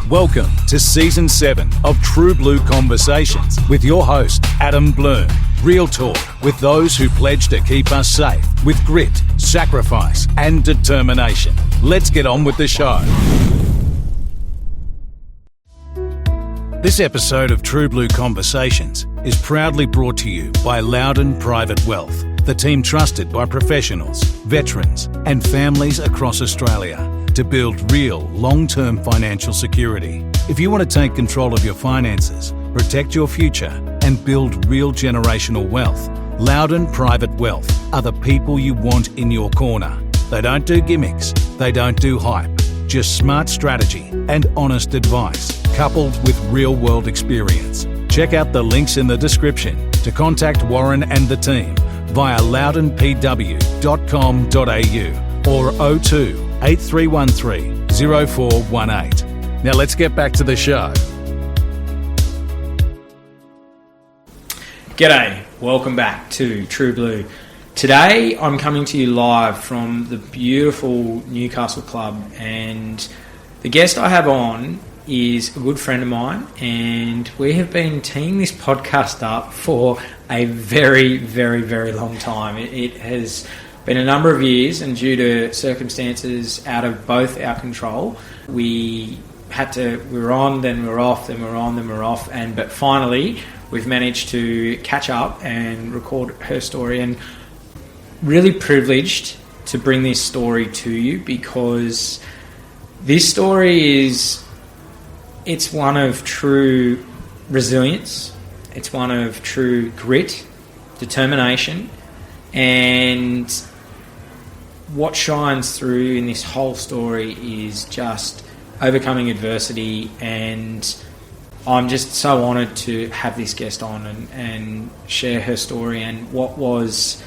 Welcome to Season 7 of True Blue Conversations with your host, Adam Bloom. Real talk with those who pledge to keep us safe with grit, sacrifice and determination. Let's get on with the show. This episode of True Blue Conversations is proudly brought to you by Loudon Private Wealth, the team trusted by professionals, veterans and families across Australia to build real long-term financial security. If you want to take control of your finances, protect your future and build real generational wealth, Loudon Private Wealth are the people you want in your corner. They don't do gimmicks, they don't do hype, just smart strategy and honest advice, coupled with real-world experience. Check out the links in the description to contact Warren and the team via loudonpw.com.au or 02 8313 0418. Now let's get back to the show. G'day, welcome back to True Blue. Today I'm coming to you live from the beautiful Newcastle Club, and the guest I have on is a good friend of mine, and we have been teeing this podcast up for a very, very, very long time. It has been a number of years, and due to circumstances out of both our control, we were on, then we were off, then we were on, then we were off, but finally we've managed to catch up and record her story, and really privileged to bring this story to you because this story it's one of true resilience, it's one of true grit, determination, and what shines through in this whole story is just overcoming adversity, and I'm just so honoured to have this guest on and share her story and what was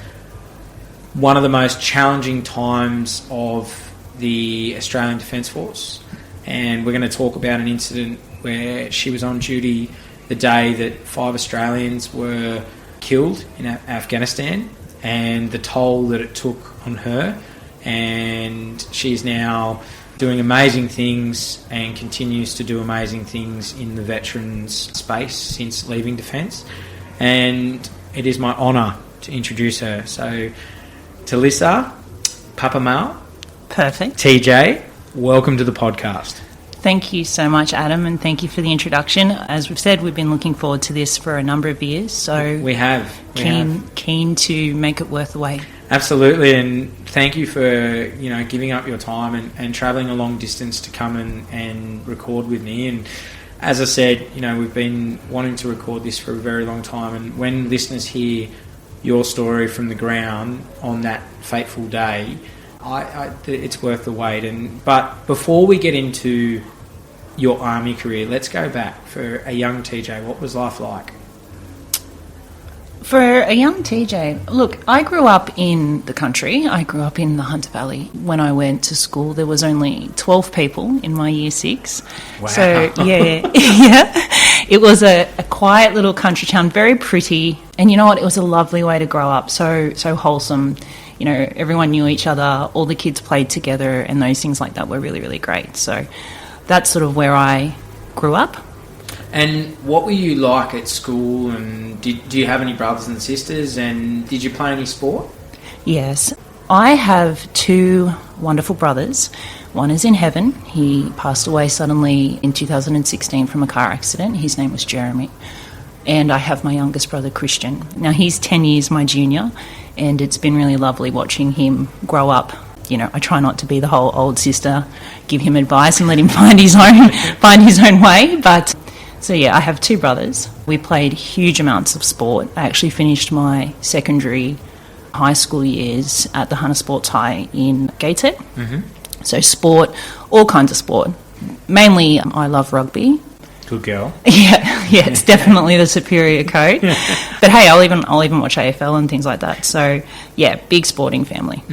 one of the most challenging times of the Australian Defence Force. And we're going to talk about an incident where she was on duty the day that 5 Australians were killed in Afghanistan and the toll that it took on her. And she's now doing amazing things and continues to do amazing things in the veterans space since leaving Defence. And it is my honour to introduce her. So, Talissa Papamau. Perfect. TJ, welcome to the podcast. Thank you so much, Adam, and thank you for the introduction. As we've said, we've been looking forward to this for a number of years, so we have. Keen to make it worth the wait. Absolutely, and thank you for giving up your time and travelling a long distance to come and record with me. And as I said, we've been wanting to record this for a very long time, and when listeners hear your story from the ground on that fateful day, it's worth the wait. But before we get into your army career, let's go back for a young TJ. What was life like? For a young TJ, look, I grew up in the country. I grew up in the Hunter Valley. When I went to school, there was only 12 people in my year 6. Wow. So, yeah. It was a quiet little country town, very pretty. And you know what? It was a lovely way to grow up, so wholesome. Everyone knew each other, all the kids played together, and those things like that were really, really great. So that's sort of where I grew up. And what were you like at school, and do you have any brothers and sisters, and did you play any sport? Yes. I have 2 wonderful brothers. One is in heaven. He passed away suddenly in 2016 from a car accident. His name was Jeremy. And I have my youngest brother, Christian. Now, he's 10 years my junior, and it's been really lovely watching him grow up. I try not to be the whole old sister, give him advice and let him find his own way. But so, yeah, I have 2 brothers. We played huge amounts of sport. I actually finished my secondary high school years at the Hunter Sports High in Gateshead. Mm-hmm. So sport, all kinds of sport. Mainly, I love rugby. Good girl. Yeah, it's definitely the superior coat. But hey, I'll even watch AFL and things like that. So yeah, big sporting family.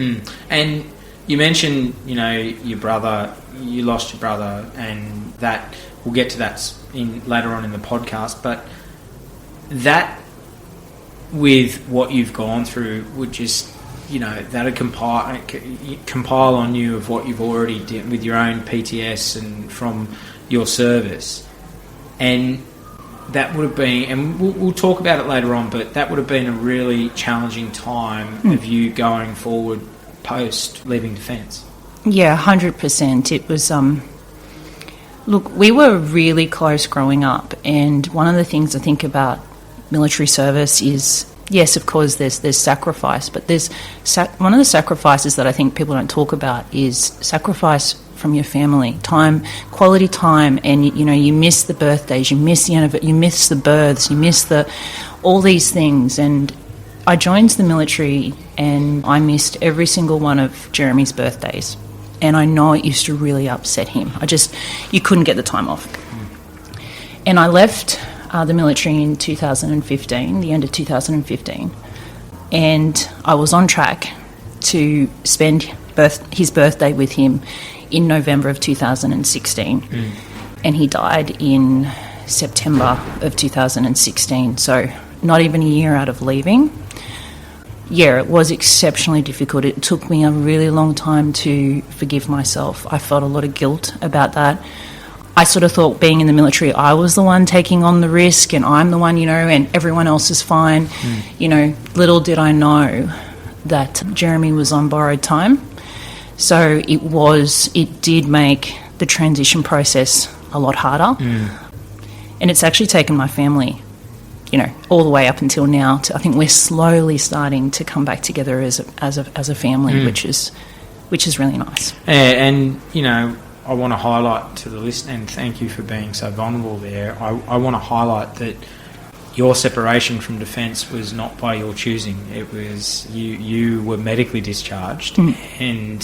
And you mentioned, your brother. You lost your brother, and that we'll get to that later on in the podcast. But that, with what you've gone through, would just that'd compile on you of what you've already done with your own PTS and from your service, and that would have been, and we'll talk about it later on, but that would have been a really challenging time of you going forward post leaving Defence. Yeah, 100%. It was, look, we were really close growing up, and one of the things I think about military service is, yes, of course, there's sacrifice, but there's one of the sacrifices that I think people don't talk about is sacrifice from your family, time, quality time, and you miss the birthdays, you miss the births, you miss all these things. And I joined the military, and I missed every single one of Jeremy's birthdays, and I know it used to really upset him. You couldn't get the time off. And I left the military in 2015, the end of 2015, and I was on track to spend his birthday with him in November of 2016, and he died in September of 2016, so not even a year out of leaving. Yeah, it was exceptionally difficult. It took me a really long time to forgive myself. I felt a lot of guilt about that. I sort of thought being in the military, I was the one taking on the risk, and I'm the one, and everyone else is fine. Little did I know that Jeremy was on borrowed time. So it did make the transition process a lot harder. And it's actually taken my family, all the way up until now. I think we're slowly starting to come back together as a family, which is really nice. And I want to highlight to the listener, and thank you for being so vulnerable there. I want to highlight that your separation from Defence was not by your choosing. It was you were medically discharged, and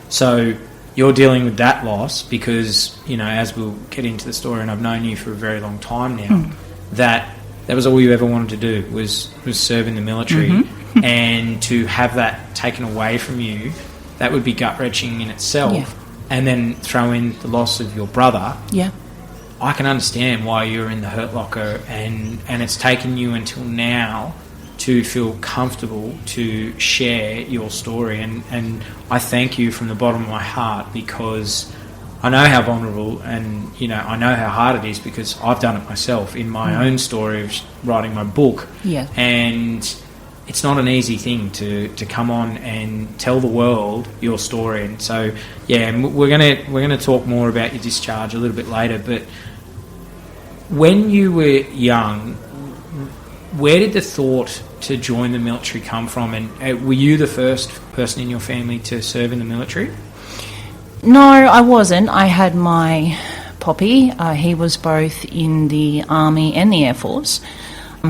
so you're dealing with that loss because, as we'll get into the story, and I've known you for a very long time now, that was all you ever wanted to do was serve in the military, and to have that taken away from you, that would be gut-wrenching in itself. Yeah. And then throw in the loss of your brother. Yeah, I can understand why you're in the hurt locker, and it's taken you until now to feel comfortable to share your story. And I thank you from the bottom of my heart, because I know how vulnerable, and I know how hard it is, because I've done it myself in my own story of writing my book. Yeah, and it's not an easy thing to come on and tell the world your story. And so, we're gonna talk more about your discharge a little bit later. But when you were young, where did the thought to join the military come from? And were you the first person in your family to serve in the military? No, I wasn't. I had my poppy. He was both in the Army and the Air Force.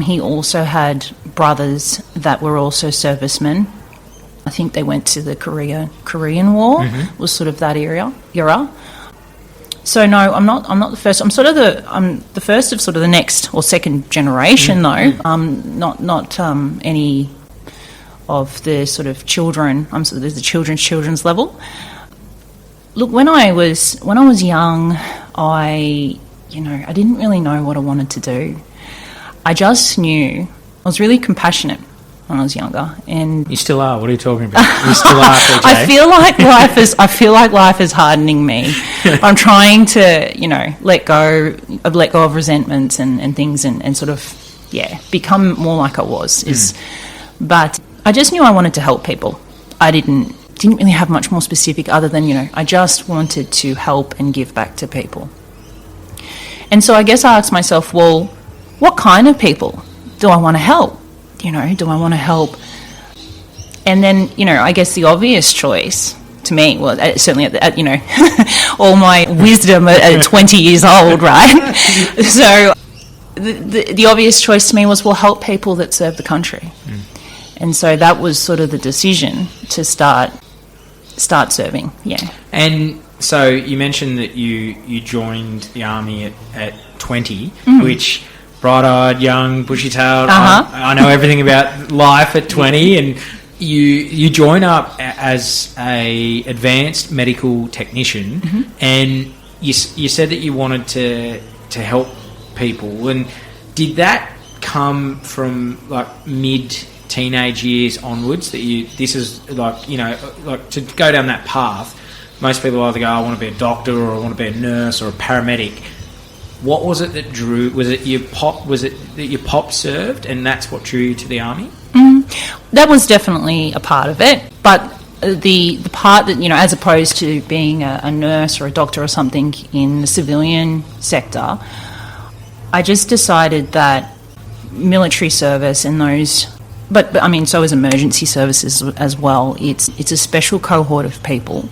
He also had brothers that were also servicemen. I think they went to the Korean War, was sort of that era. So no, I'm not the first. I'm the first of sort of the next or second generation though. Not any of the sort of children. I'm sort of the children's level. Look, when I was young, I didn't really know what I wanted to do. I just knew I was really compassionate when I was younger, and you still are. What are you talking about? You still are, PJ. I feel like life is hardening me. I'm trying to, let go of resentments and things, and sort of become more like I was. But I just knew I wanted to help people. I didn't really have much more specific other than I just wanted to help and give back to people. And so I guess I asked myself, well, what kind of people do I want to help? Do I want to help? And then, I guess the obvious choice to me, well, certainly at all my wisdom at 20 years old, right? So the obvious choice to me was, well, help people that serve the country. And so that was sort of the decision to start serving, yeah. And so you mentioned that you joined the Army at 20, which... bright-eyed, young, bushy-tailed. I know everything about life at 20, and you join up as a advanced medical technician, and you said that you wanted to help people. And did that come from like mid teenage years onwards that this is like to go down that path? Most people either go, I want to be a doctor, or I want to be a nurse, or a paramedic. What was it that drew? Was it your pop? Was it that your pop served, and that's what drew you to the army? That was definitely a part of it, but the part that, as opposed to being a nurse or a doctor or something in the civilian sector, I just decided that military service and those, but I mean, so is emergency services as well. It's a special cohort of people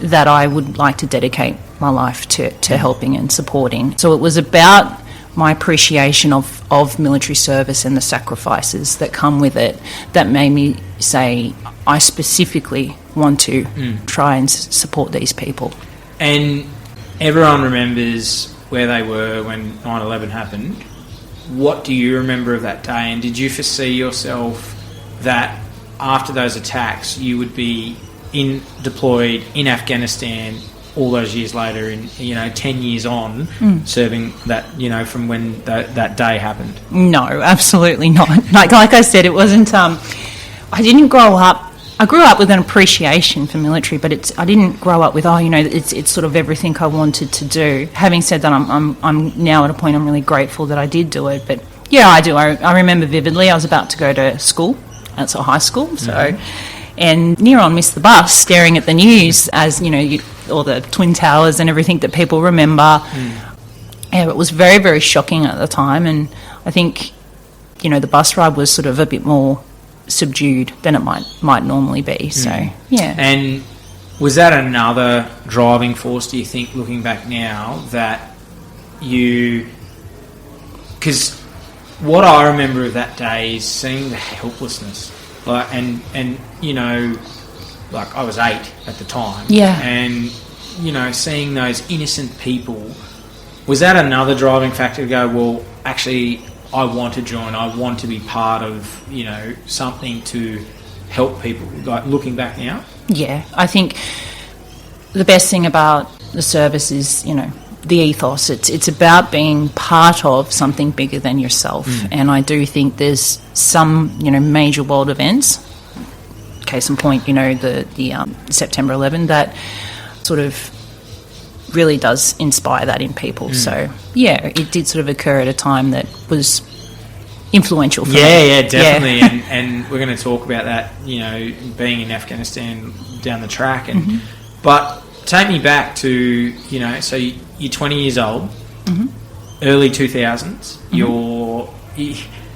that I would like to dedicate my life to helping and supporting. So it was about my appreciation of military service and the sacrifices that come with it that made me say, I specifically want to try and support these people. And everyone remembers where they were when 9/11 happened. What do you remember of that day? And did you foresee yourself that after those attacks you would be deployed in Afghanistan all those years later, in 10 years on, serving that, from when that day happened? No, absolutely not. Like I said, it wasn't. I didn't grow up. I grew up with an appreciation for military, but I didn't grow up with it's sort of everything I wanted to do. Having said that, I'm now at a point I'm really grateful that I did do it. But yeah, I do. I remember vividly. I was about to go to school. It's a high school, so. And near on missed the bus, staring at the news as, all the Twin Towers and everything that people remember. Yeah, it was very, very shocking at the time. And I think, the bus ride was sort of a bit more subdued than it might normally be. So, yeah. And was that another driving force, do you think, looking back now, that because what I remember of that day is seeing the helplessness. Like, and like I was 8 at the time. Yeah. And, seeing those innocent people, was that another driving factor to go, well, actually, I want to join, I want to be part of, something to help people, like looking back now? Yeah, I think the best thing about the service is, the ethos. It's about being part of something bigger than yourself. And I do think there's some, major world events, case in point, the September 11, that sort of really does inspire that in people. So, yeah, it did sort of occur at a time that was influential for me. Yeah, definitely. Yeah. And we're going to talk about that, being in Afghanistan down the track. And but take me back to, so you're 20 years old, early 2000s.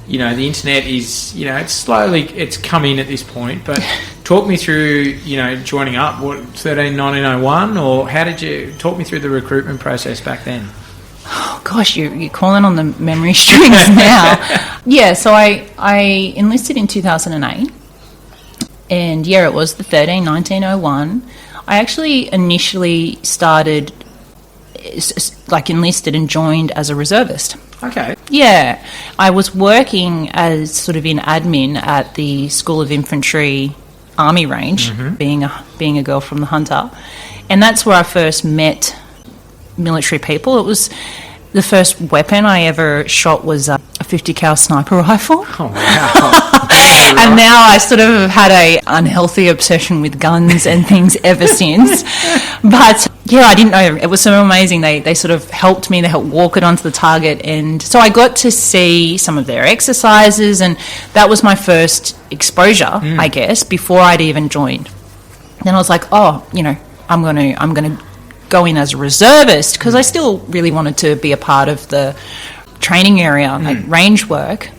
The internet is, it's come in at this point, but talk me through, joining up, 1901, or how did you, talk me through the recruitment process back then? Oh, gosh, you're calling on the memory strings now. Yeah, so I enlisted in 2008, and it was the 1901. I actually initially started, enlisted and joined as a reservist. Okay. Yeah. I was working as sort of in admin at the School of Infantry Army Range, being a girl from the Hunter. And that's where I first met military people. It was the first weapon I ever shot was a 50 cal sniper rifle. Oh, wow. And now I sort of have had a unhealthy obsession with guns and things ever since. But yeah, I didn't know. It was so amazing. They sort of helped me. They helped walk it onto the target. And so I got to see some of their exercises, and that was my first exposure, I guess, before I'd even joined. Then I was like, I'm going to go in as a reservist, because I still really wanted to be a part of the training area, like range work.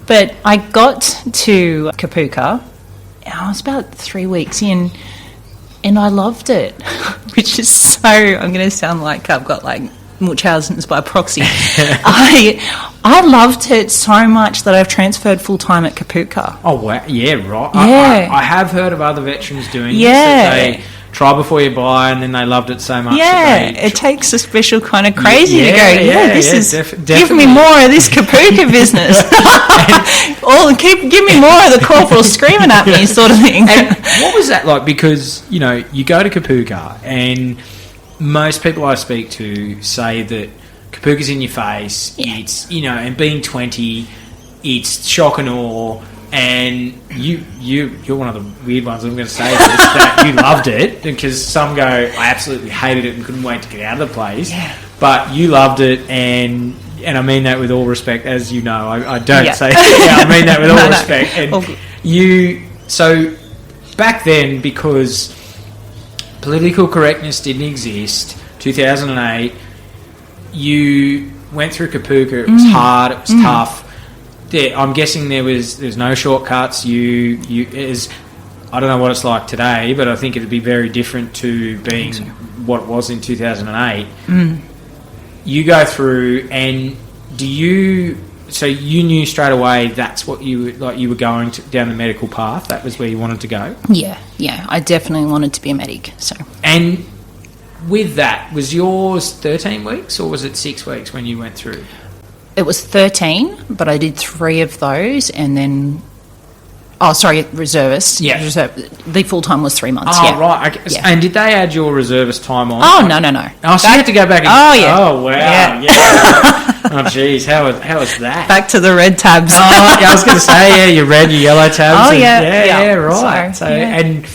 But I got to Kapooka, I was about 3 weeks in, and I loved it, which is so, I'm going to sound like I've got like Munchausen's by proxy. I loved it so much that I've transferred full-time at Kapooka. Oh, wow. Yeah, right. Yeah. I have heard of other veterans doing this, that they try before you buy, and then they loved it so much. Yeah, it takes a special kind of crazy to go, give me more of this Kapooka business. Or give me more of the corporal screaming at me sort of thing. And what was that like? Because, you go to Kapooka, and most people I speak to say that Kapooka's in your face. Yeah. It's, and being 20, it's shock and awe. And you're one of the weird ones. I'm going to say this, that you loved it, because some go, I absolutely hated it and couldn't wait to get out of the place. Yeah. But you loved it, and I mean that with all respect, as you know. I don't say I mean that with all respect. And so back then, because political correctness didn't exist, 2008, you went through Kapuka. It was hard. It was tough. I'm guessing there's no shortcuts. I don't know what it's like today, but I think it'd be very different to being what it was in 2008. You go through, and so you knew straight away that's what you were going down the medical path. That was where you wanted to go. Yeah, I definitely wanted to be a medic. So, and with that, was yours 13 weeks or was it 6 weeks when you went through? It was 13, but I did 3 of those, and then... Oh, sorry, reservist. Yeah. The full time was 3 months. Oh, yeah. right. Okay. Yeah. And did they add your reservist time on? Oh, no. Oh, so you had to go back and... Oh, yeah. Oh, wow. Yeah. Oh, jeez. How was that? Back to the red tabs. Oh, yeah, I was going to say, your red, your yellow tabs. Oh, and, yeah. Right. So And...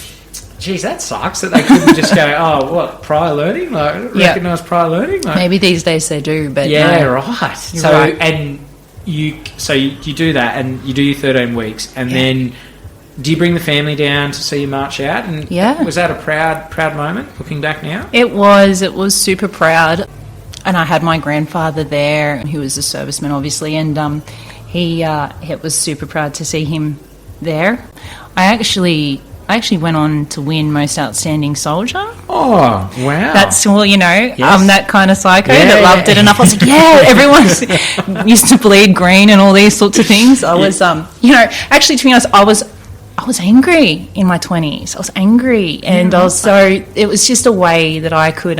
Geez, that sucks that they couldn't just go, oh, what, prior learning? Like, recognise prior learning? Like, maybe these days they do, but no. Right. So, right. And you do that, and you do your 13 weeks, and then do you bring the family down to see you march out? And was that a proud moment, looking back now? It was super proud. And I had my grandfather there, who was a serviceman, obviously, and it was super proud to see him there. I actually went on to win Most Outstanding Soldier. Oh, wow. That's, well, yes. I'm that kind of psycho that loved it enough. I was like, everyone used to bleed green and all these sorts of things. I was, actually, to be honest, I was angry in my 20s. I was angry. And it was just a way that I could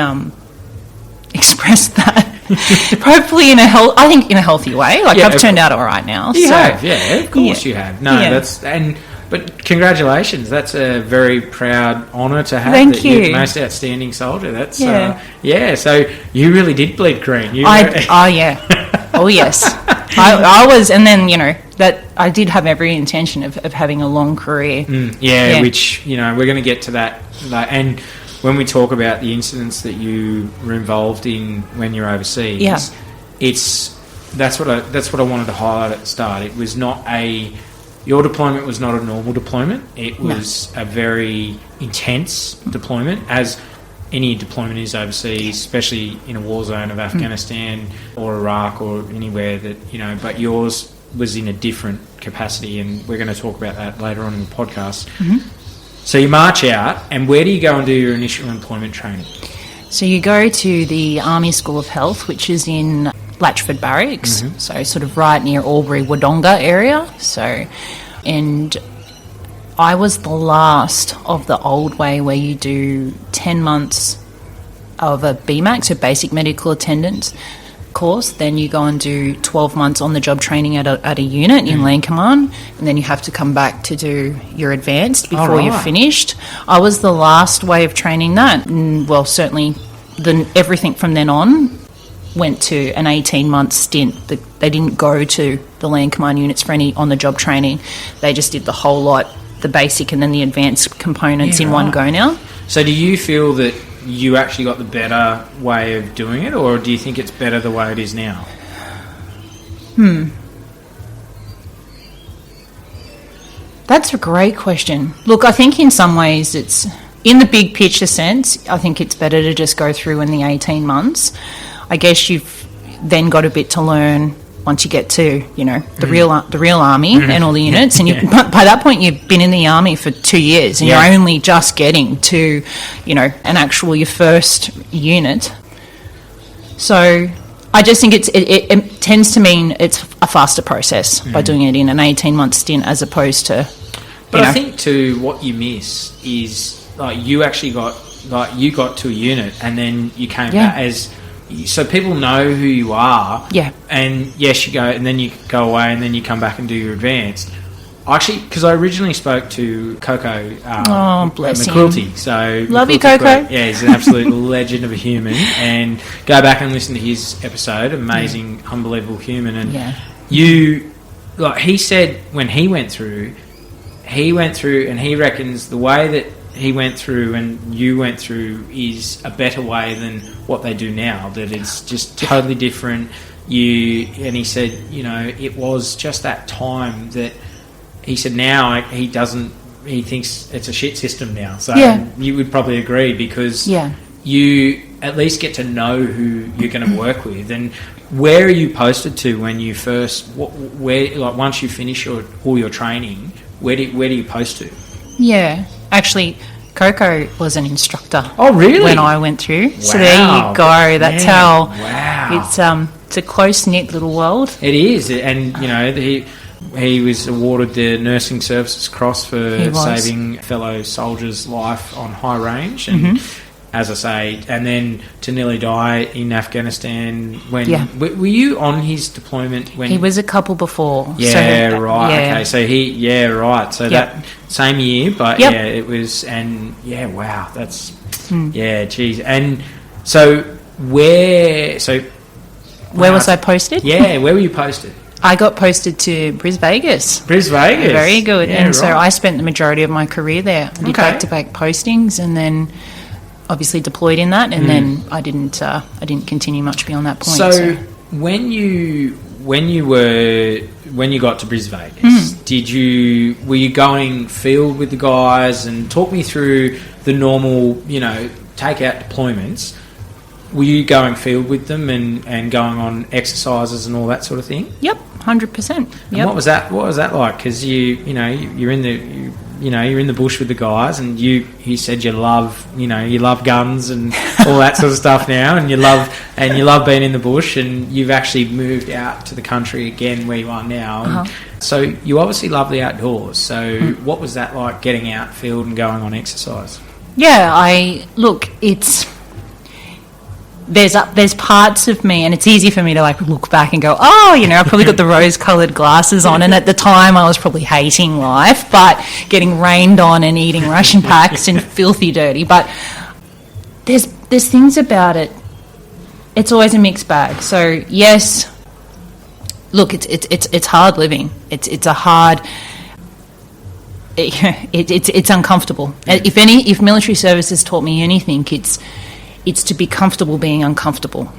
express that. Hopefully in a healthy way. Like, I've turned out all right now. You have, of course you have. No, But congratulations, that's a very proud honour to have. Thank you. You're the Most Outstanding Soldier. That's so you really did bleed green. Oh yes. I was, and then that I did have every intention of having a long career. Which we're going to get to that. And when we talk about the incidents that you were involved in when you're overseas, that's what I wanted to highlight at the start. It was not your deployment was not a normal deployment. It was a very intense deployment, as any deployment is overseas, especially in a war zone of Afghanistan or Iraq or anywhere that, but yours was in a different capacity, and we're going to talk about that later on in the podcast. So you march out, and where do you go and do your initial employment training? So you go to the Army School of Health, which is in Latchford Barracks, so sort of right near Albury, Wodonga area. And I was the last of the old way where you do 10 months of a BMAC, so basic medical attendance course. Then you go and do 12 months on the job training at a unit in Land Command, and then you have to come back to do your advanced before you're finished. I was the last way of training that, and certainly everything from then on went to an 18-month stint. They didn't go to the Land Command units for any on-the-job training. They just did the whole lot, the basic and then the advanced components in one go now. So do you feel that you actually got the better way of doing it, or do you think it's better the way it is now? That's a great question. Look, I think in some ways it's, in the big picture sense, I think it's better to just go through in the 18 months. I guess you've then got a bit to learn once you get to, the real army and all the units. And by that point, you've been in the army for 2 years, and you're only just getting to, your first unit. So I just think it tends to mean it's a faster process by doing it in an 18-month stint as opposed to. But I think too, what you miss is you actually got to a unit, and then you came back as. So people know who you are. Yeah. And yes, you go, and then you go away, and then you come back and do your advanced. Actually, because I originally spoke to Coco McQuilty. So love you, Coco. He's an absolute legend of a human. And go back and listen to his episode. Amazing, unbelievable human. And like he said when he went through, and he reckons the way that he went through and you went through is a better way than what they do now. That it's just totally different. And he said, it was just that time that he said now he thinks it's a shit system now. So you would probably agree because you at least get to know who you're going to work with. And where are you posted to when you first, once you finish all your training, where do you post to? Yeah, actually, Coco was an instructor. Oh, really? When I went through. Wow. So there you go. That's how. Wow. It's a close-knit little world. It is, and he was awarded the Nursing Services Cross for saving fellow soldiers' life on high range, and as I say, and then to nearly die in Afghanistan. Were you on his deployment when he was a couple before? Yeah, so right. Yeah. Okay, so right. So that same year, but it was, and wow, that's geez, and so where was I posted? Yeah, where were you posted? I got posted to Bris Vegas. Bris Vegas, very good, and so I spent the majority of my career there. I did back-to-back postings, and then obviously deployed in that, and then I didn't continue much beyond that point. So when you got to Bris Vegas, were you going field with the guys, and talk me through the normal, take out deployments? Were you going field with them and going on exercises and all that sort of thing? Yep, 100%. Yep. What was that like? Because you're in the bush with the guys, and you said you love guns and all that sort of stuff now, and you love being in the bush, and you've actually moved out to the country again where you are now. So you obviously love the outdoors. So what was that like, getting out field and going on exercise? Yeah, there's parts of me, and it's easy for me to look back and go, I probably got the rose-coloured glasses on, and at the time I was probably hating life, but getting rained on and eating ration packs and filthy dirty. But there's things about it. It's always a mixed bag. So yes, look, it's hard living. It's a hard. It's uncomfortable. If military services taught me anything, it's to be comfortable being uncomfortable.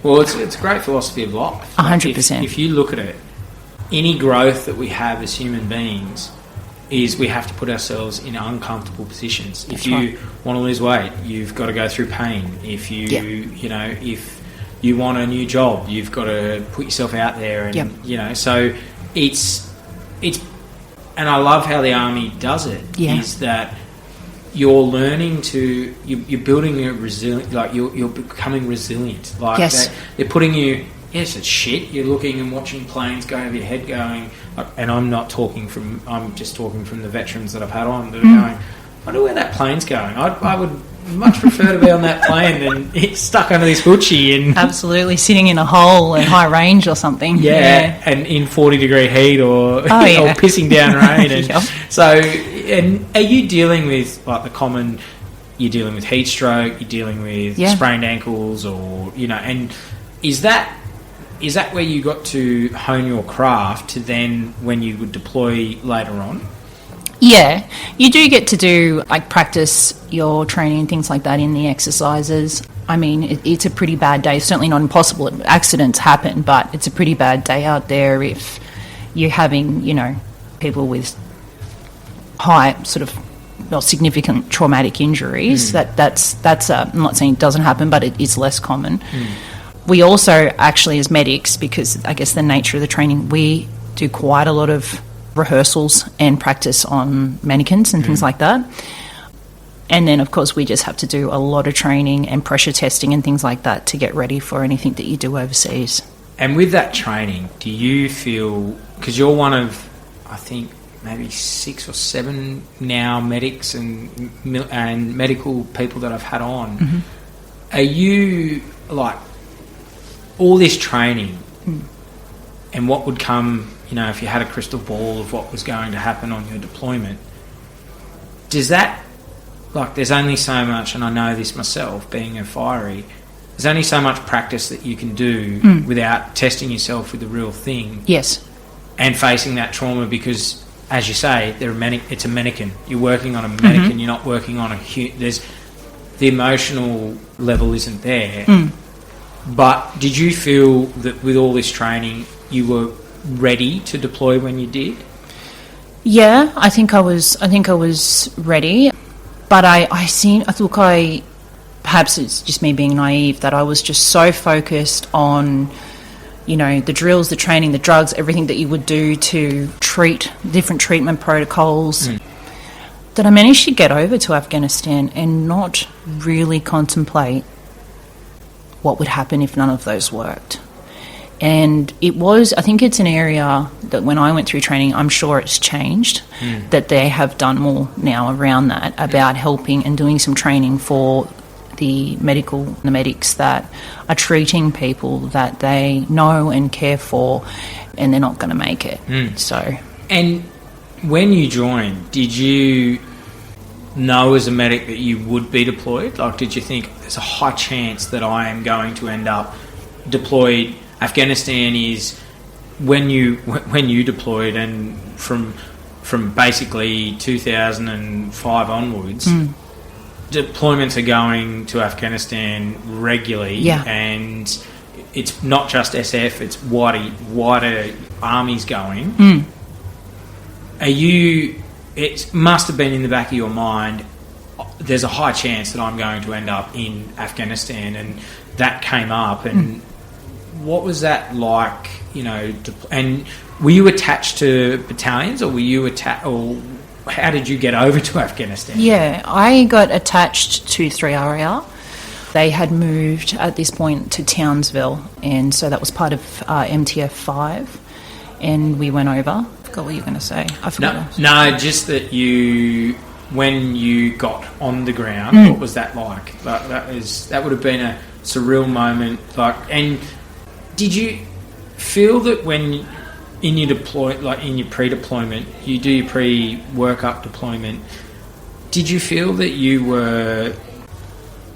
Well, it's a great philosophy of life. 100%. If you look at it, any growth that we have as human beings is we have to put ourselves in uncomfortable positions. If you want to lose weight, you've got to go through pain. If if you want a new job, you've got to put yourself out there, and so it's and I love how the Army does it. Is that you're learning you're building a resilient, you're becoming resilient. They're putting you. Yes, it's shit. You're looking and watching planes go over your head, going. And I'm just talking from the veterans that I've had on. That are going, I wonder where that plane's going. I would much prefer to be on that plane than it's stuck under this hoochie and absolutely sitting in a hole in high range or something. Yeah, and in 40-degree heat or pissing down rain. And so, and are you dealing with the common? You're dealing with heat stroke. You're dealing with sprained ankles, or and is that where you got to hone your craft to then when you would deploy later on? Yeah, you do get to do practice your training and things like that in the exercises. I mean, it's a pretty bad day. Certainly not impossible. Accidents happen, but it's a pretty bad day out there if you're having, people with high significant traumatic injuries. That's I'm not saying it doesn't happen, but it is less common. We also actually, as medics, because I guess the nature of the training, we do quite a lot of rehearsals and practice on mannequins and things like that. And then, of course, we just have to do a lot of training and pressure testing and things like that to get ready for anything that you do overseas. And with that training, do you feel, because you're one of, I think, maybe 6 or 7 now medics and medical people that I've had on, are you all this training and what would come, if you had a crystal ball of what was going to happen on your deployment, does that, there's only so much, and I know this myself, being a fiery, there's only so much practice that you can do without testing yourself with the real thing. Yes. and facing that trauma because, as you say, it's a mannequin. You're working on a mannequin. You're not working on there's the emotional level isn't there. But did you feel that with all this training, you were ready to deploy when you did? Yeah, I think I was ready, but perhaps it's just me being naive, that I was just so focused on, the drills, the training, the drugs, everything that you would do to treat different treatment protocols, that I managed to get over to Afghanistan and not really contemplate what would happen if none of those worked. And I think it's an area that when I went through training, I'm sure it's changed, that they have done more now around that, about helping and doing some training for the medics that are treating people that they know and care for, and they're not going to make it. And when you joined, did you know as a medic that you would be deployed? Like, did you think there's a high chance that I am going to end up deployed? Afghanistan is when you deployed, and from basically 2005 onwards, deployments are going to Afghanistan regularly, and it's not just SF; it's wider armies going. It must have been in the back of your mind, there's a high chance that I'm going to end up in Afghanistan, and that came up. And what was that like, and were you attached to battalions, or were you or how did you get over to Afghanistan? Yeah, I got attached to 3RAR. They had moved at this point to Townsville, and so that was part of MTF 5, and we went over. I forgot what you were going to say. I forgot. No, just that when you got on the ground, what was that like? That would have been a surreal moment. And did you feel that when in your in your pre-deployment, you do your pre-workup deployment, did you feel that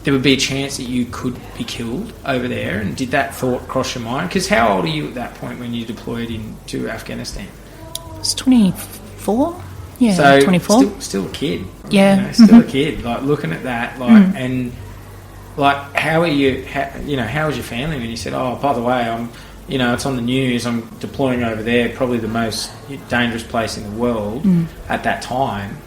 there would be a chance that you could be killed over there? And did that thought cross your mind? Because how old are you at that point when you deployed into Afghanistan? I was 24. Yeah, so 24. Still a kid. Yeah, still a kid. Like, looking at that, and how are you? How was your family when you said, "Oh, by the way, I'm." It's on the news, I'm deploying over there, probably the most dangerous place in the world at that time.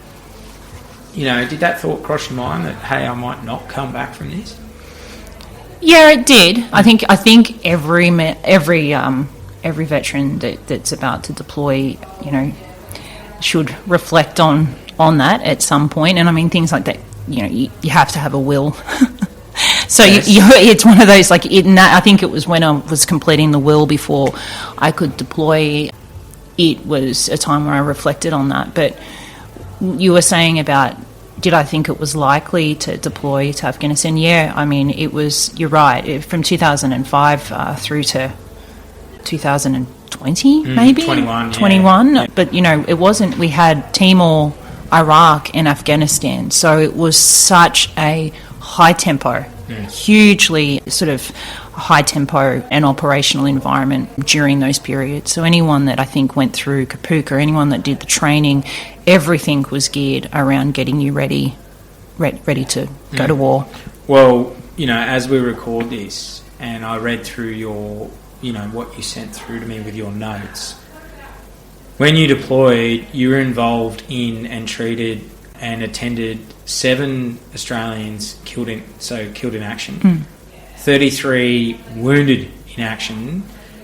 Did that thought cross your mind that, hey, I might not come back from this? Yeah, it did. I think every veteran that's about to deploy, should reflect on that at some point. And I mean, things like that, you have to have a will. So yes. It's one of those, I think it was when I was completing the will before I could deploy, it was a time where I reflected on that. But you were saying about, did I think it was likely to deploy to Afghanistan? Yeah, I mean, you're right, from 2005 through to 2020, maybe? 21. Yeah. But, it wasn't, we had Timor, Iraq and Afghanistan. So it was such a high tempo. Hugely sort of high tempo and operational environment during those periods. So anyone that I think went through Kapooka, anyone that did the training, everything was geared around getting you ready to go to war. Well, as we record this, and I read through your, what you sent through to me with your notes, when you deployed, you were involved in and treated and attended 7 Australians killed in action, 33 wounded in action,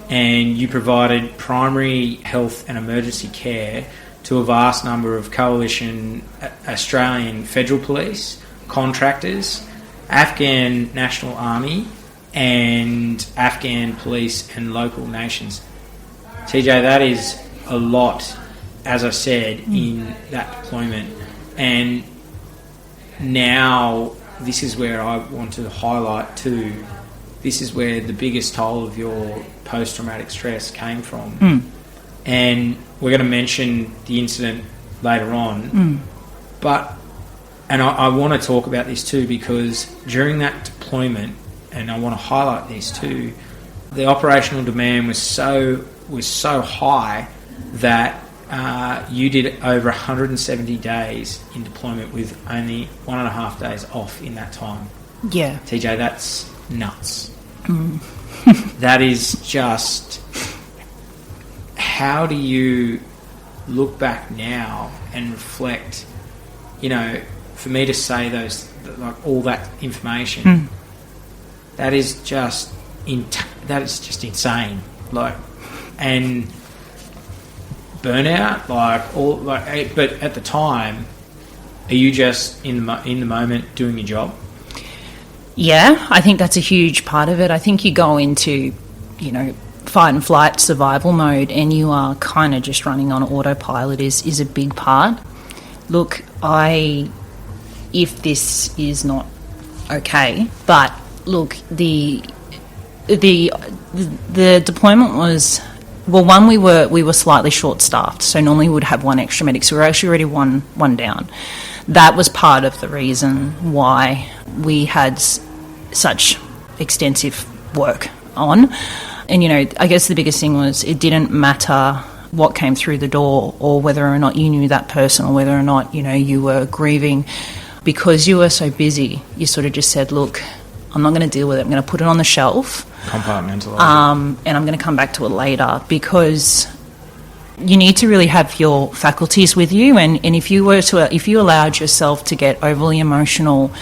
and you provided primary health and emergency care to a vast number of coalition Australian Federal Police, contractors, Afghan National Army, and Afghan police and local nations. TJ, that is a lot, as I said, in that deployment. And now this is where I want to highlight too, this is where the biggest toll of your post-traumatic stress came from. And we're going to mention the incident later on. And I want to talk about this too, because during that deployment, and I want to highlight this too, the operational demand was so high that you did over 170 days in deployment with only 1.5 days off in that time. Yeah. TJ, that's nuts. That is just... How do you look back now and reflect, you know, for me to say those, like, all that information, that is just insane. Like, and burnout, but at the time, are you just in the moment doing your job? Yeah, I think that's a huge part of it. I think you go into, you know, fight and flight survival mode, and you are kind of just running on autopilot is a big part. Look, if this is not okay, but look, the deployment was, well, one, we were slightly short-staffed, so normally we would have one extra medic, so we were actually already one down. That was part of the reason why we had such extensive work on. And, you know, I guess the biggest thing was it didn't matter what came through the door or whether or not you knew that person or whether or not, you know, you were grieving. Because you were so busy, you sort of just said, look, I'm not going to deal with it. I'm going to put it on the shelf. Compartmentalize and I'm going to come back to it later, because you need to really have your faculties with you. And if you allowed yourself to get overly emotional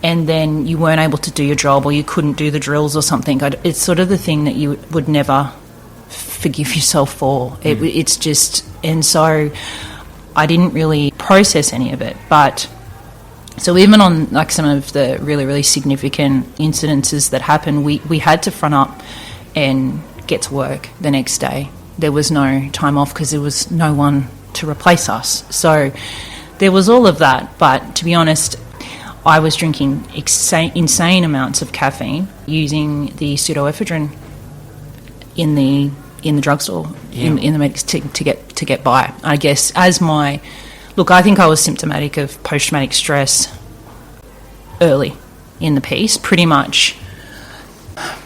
and then you weren't able to do your job or you couldn't do the drills or something, it's sort of the thing that you would never forgive yourself for. It's just, and so I didn't really process any of it. But so even on like some of the really, really significant incidences that happened, we had to front up and get to work the next day. There was no time off because there was no one to replace us. So there was all of that. But to be honest, I was drinking insane amounts of caffeine, using the pseudoephedrine in the drugstore, in the medics to get by. I guess I think I was symptomatic of post-traumatic stress early in the piece. Pretty much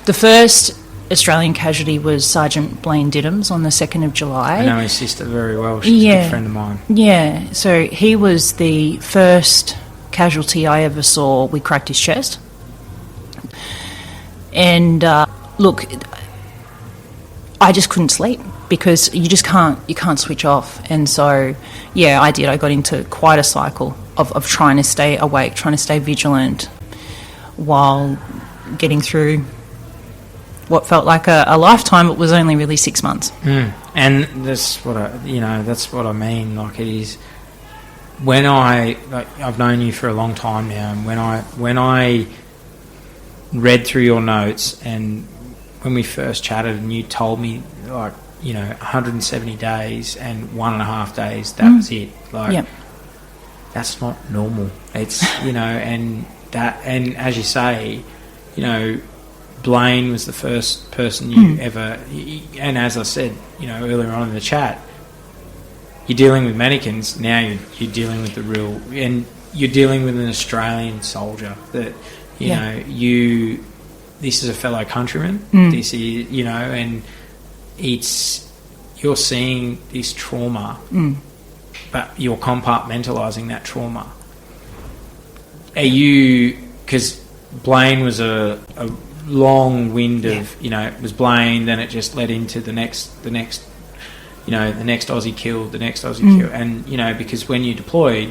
the first Australian casualty was Sergeant Blaine Diddams on the 2nd of July. I know his sister very well. She's a good friend of mine. Yeah, so he was the first casualty I ever saw. We cracked his chest. And look, I just couldn't sleep because you can't switch off. And so, yeah, I did. I got into quite a cycle of trying to stay awake, trying to stay vigilant while getting through what felt like a lifetime, but was only really 6 months. And that's what I mean. Like, it is, when I've known you for a long time now, and when I read through your notes, and when we first chatted and you told me, like, 170 days and 1.5 days, that was it. Like, that's not normal. It's, and as you say, Blaine was the first person you ever, and as I said, earlier on in the chat, you're dealing with mannequins, now you're dealing with the real, and you're dealing with an Australian soldier that, this is a fellow countryman, this is, and you're seeing this trauma, but you're compartmentalising that trauma. Because Blaine was a long wind of, it was Blaine, then it just led into the next Aussie killed, the next Aussie killed. And, because when you deployed,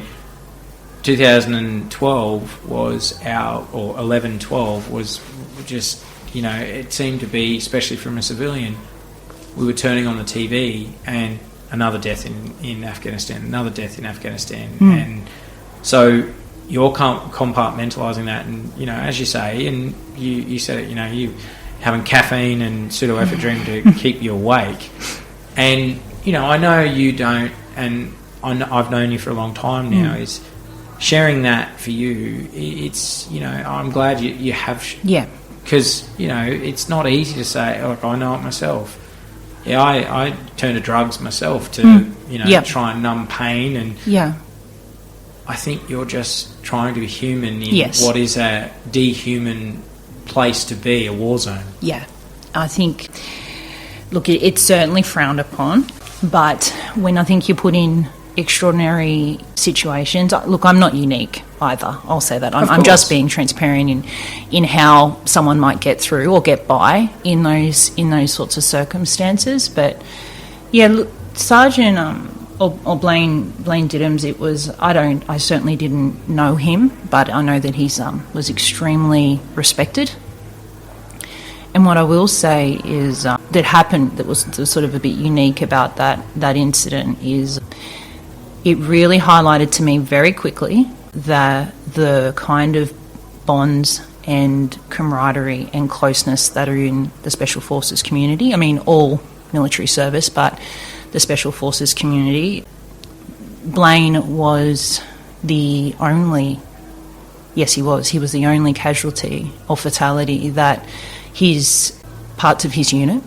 2012 was or 11-12 was just, it seemed to be, especially from a civilian, we were turning on the TV and another death in Afghanistan, another death in Afghanistan. And so you're compartmentalising that, and, as you say, and you said it, you having caffeine and pseudoephedrine to keep you awake. And, I know you don't, and I've known you for a long time now, is sharing that for you, it's, I'm glad you have... Because, it's not easy to say, like, I know it myself. Yeah, I turn to drugs myself to, try and numb pain, and I think you're just trying to be human in what is a dehuman place to be, a war zone. Yeah, I think, look, it's certainly frowned upon, But when I think you put in extraordinary situations, look, I'm not unique either, I'll say that. I'm just being transparent in how someone might get through or get by in those sorts of circumstances. But yeah, look, Sergeant or Blaine Diddams, it was, I certainly didn't know him, but I know that he's was extremely respected. And what I will say is that happened, that was sort of a bit unique about that incident, is it really highlighted to me very quickly the kind of bonds and camaraderie and closeness that are in the Special Forces community. I mean, all military service, but the Special Forces community. Blaine was the only, yes, he was the only casualty or fatality that his parts of his unit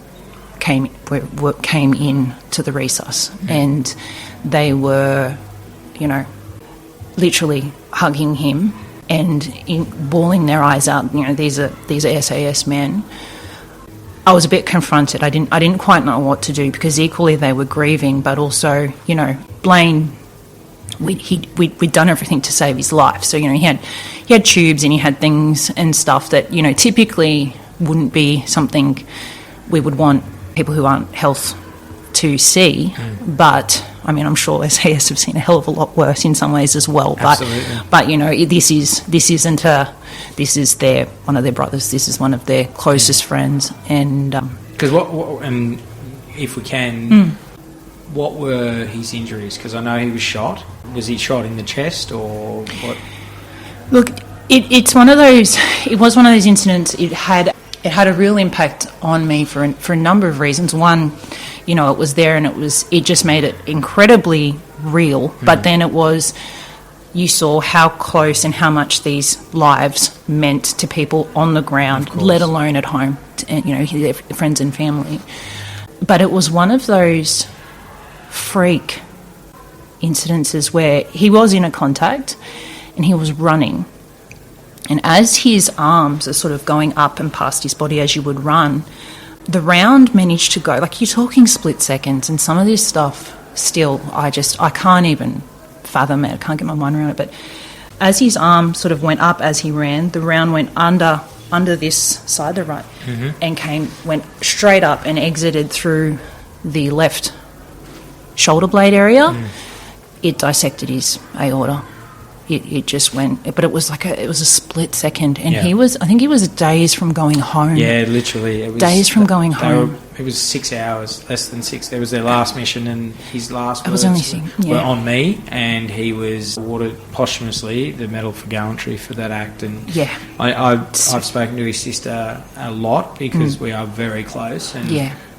came in to the resus, and they were, literally hugging him and bawling their eyes out. These are SAS men. I was a bit confronted. I didn't quite know what to do, because equally they were grieving, but also, Blaine, we'd done everything to save his life. So, he had tubes and he had things and stuff that, typically wouldn't be something we would want people who aren't health to see. But I mean, I'm sure SAS have seen a hell of a lot worse in some ways as well. But this is one of their brothers. This is one of their closest friends. And because and if we can, what were his injuries? Because I know he was shot. Was he shot in the chest or what? Look, it's one of those. It was one of those incidents. It had a real impact on me for a number of reasons. One, it was there, and it just made it incredibly real. But then you saw how close and how much these lives meant to people on the ground, let alone at home, their friends and family. But it was one of those freak incidences where he was in a contact and he was running. And as his arms are sort of going up and past his body as you would run, the round managed to go, like, you're talking split seconds, and some of this stuff still, I can't even fathom it. I can't get my mind around it. But as his arm sort of went up as he ran, the round went under this side, the right, and went straight up and exited through the left shoulder blade area. It dissected his aorta. It just went, but it was a split second, and I think he was days from going home. Yeah, literally. It was days from going home. It was 6 hours, less than 6. It was their last mission, and his last words were on me, and he was awarded posthumously the Medal for Gallantry for that act. And I've spoken to his sister a lot because we are very close, and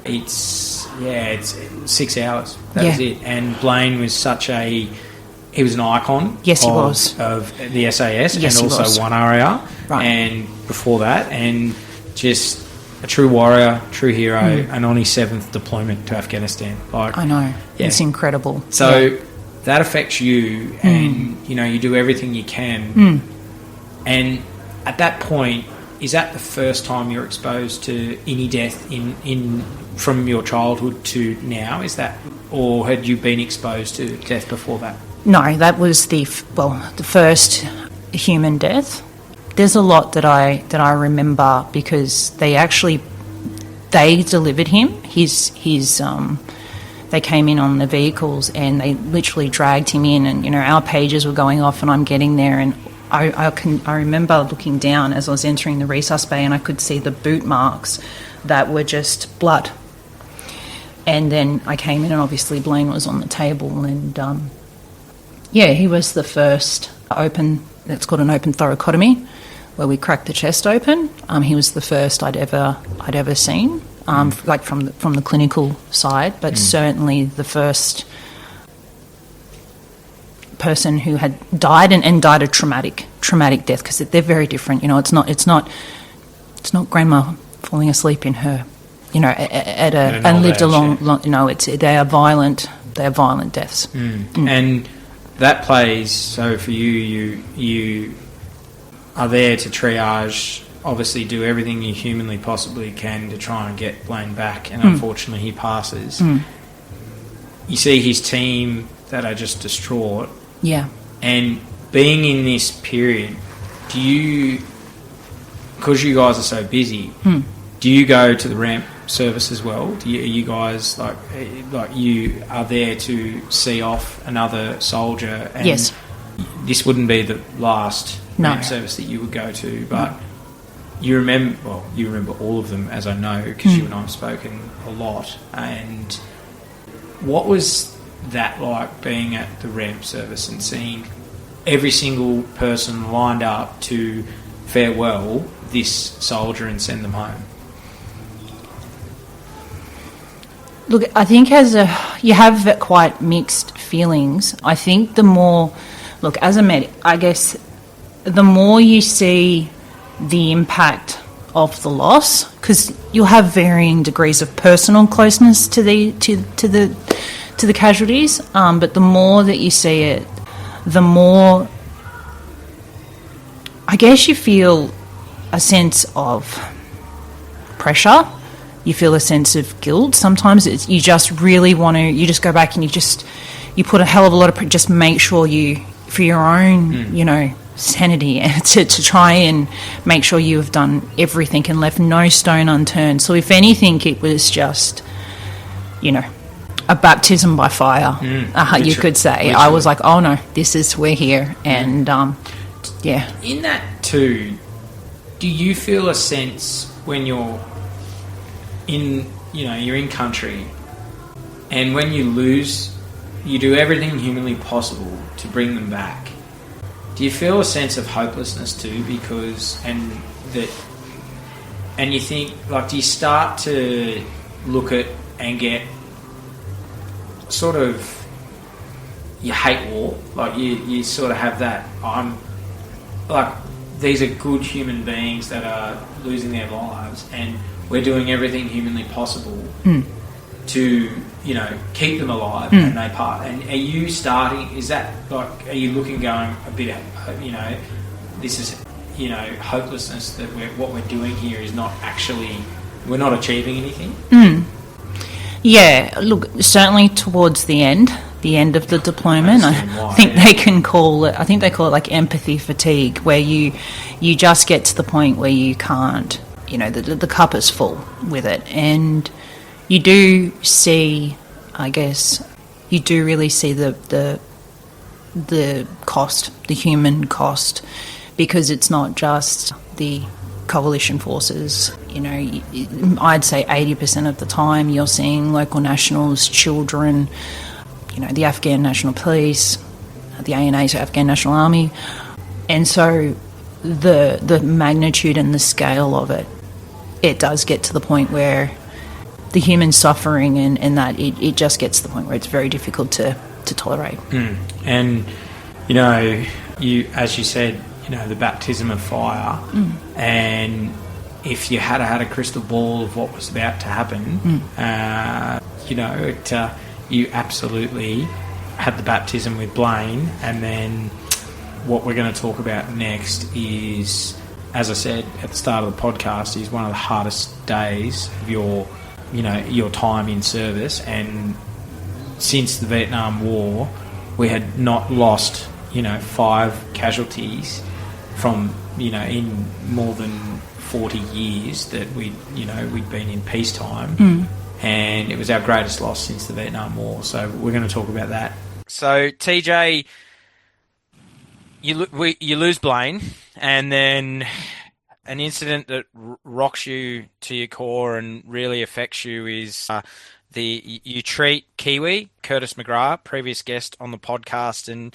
it's 6 hours. That was it. And Blaine was he was an icon. Yes, he was. Of the SAS, and also One Area. Right. And before that, and just a true warrior, true hero, and on his 7th deployment to Afghanistan. I know. Yeah. It's incredible. So that affects you, and, you do everything you can. And at that point, is that the first time you're exposed to any death from your childhood to now? Is that, or had you been exposed to death before that? No, that was the first human death. There's a lot that I remember because they delivered him. They came in on the vehicles and they literally dragged him in, and our pages were going off, and I'm getting there, and I remember looking down as I was entering the resus bay, and I could see the boot marks that were just blood. And then I came in, and obviously Blaine was on the table, and he was the first it's called an open thoracotomy, where we cracked the chest open. He was the first I'd ever seen, like from the clinical side, but certainly the first person who had died and died a traumatic death, because they're very different. It's not grandma falling asleep in her, and lived a long. They are violent deaths. And that plays, so for you are there to triage, obviously do everything you humanly possibly can to try and get Blaine back, and unfortunately he passes. you see his team that are just distraught. Yeah. And being in this period, do you, because you guys are so busy, do you go to the ramp service as well? Are you guys like you are there to see off another soldier? And yes. This wouldn't be the last ramp service that you would go to, but you remember all of them, as I know, because you and I have spoken a lot. And what was that like, being at the ramp service and seeing every single person lined up to farewell this soldier and send them home? Look, I think you have quite mixed feelings. I think the more, as a medic, I guess the more you see the impact of the loss, because you'll have varying degrees of personal closeness to the casualties, but the more that you see it, the more, I guess, you feel a sense of pressure. You feel a sense of guilt. Sometimes you just really want to, you just go back and you put a hell of a lot of, just make sure you, for your own, sanity, to try and make sure you have done everything and left no stone unturned. So if anything, it was just, a baptism by fire, you could say. Literally. I was like, oh no, we're here. And, yeah. In that too, do you feel a sense when you're you're in country, and when you lose, you do everything humanly possible to bring them back? Do you feel a sense of hopelessness too? And you think, do you start to look at and get sort of, you hate war, you sort of have that, these are good human beings that are losing their lives, and we're doing everything humanly possible to, keep them alive, and they part. And are you starting? Is that are you looking, going a bit? This is, hopelessness, that what we're doing here is not actually, we're not achieving anything. Yeah, look, certainly towards the end of the deployment, I think they call it empathy fatigue, where you just get to the point where you can't. The cup is full with it, and you do see, I guess, you do really see the cost, the human cost, because it's not just the coalition forces. I'd say 80% of the time you're seeing local nationals, children, the Afghan National Police, the ANA, so Afghan National Army, and so the magnitude and the scale of it does get to the point where the human suffering and that it just gets to the point where it's very difficult to tolerate. And, you, as you said, the baptism of fire, and if you had had a crystal ball of what was about to happen, you absolutely had the baptism with Blaine. And then what we're going to talk about next is, as I said at the start of the podcast, is one of the hardest days of your time in service. And since the Vietnam War, we had not lost, 5 casualties from, in more than 40 years that we'd been in peacetime. And it was our greatest loss since the Vietnam War. So we're going to talk about that. So, TJ, you lose Blaine, and then an incident that rocks you to your core and really affects you is you treat Kiwi, Curtis McGrath, previous guest on the podcast. And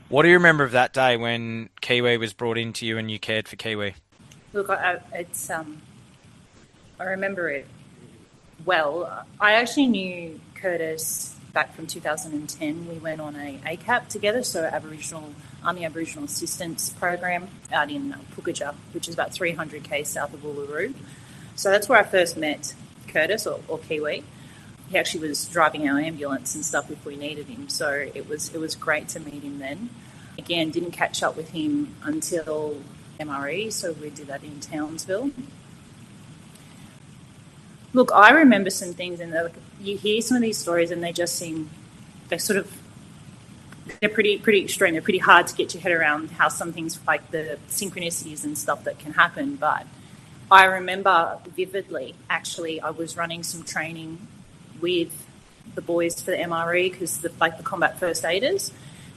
what do you remember of that day when Kiwi was brought into you and you cared for Kiwi? Look, I remember it well. I actually knew Curtis back from 2010. We went on a ACAP together, so Army Aboriginal Assistance Program out in Pukaja, which is about 300k south of Uluru. So that's where I first met Curtis, or Kiwi. He actually was driving our ambulance and stuff if we needed him, so it was great to meet him then. Again, didn't catch up with him until MRE, so we did that in Townsville. Look, I remember some things, and you hear some of these stories and they just seem they're pretty extreme. They're pretty hard to get your head around how some things, like the synchronicities and stuff that can happen. But I remember vividly, actually, I was running some training with the boys for the MRE, because the combat first aiders,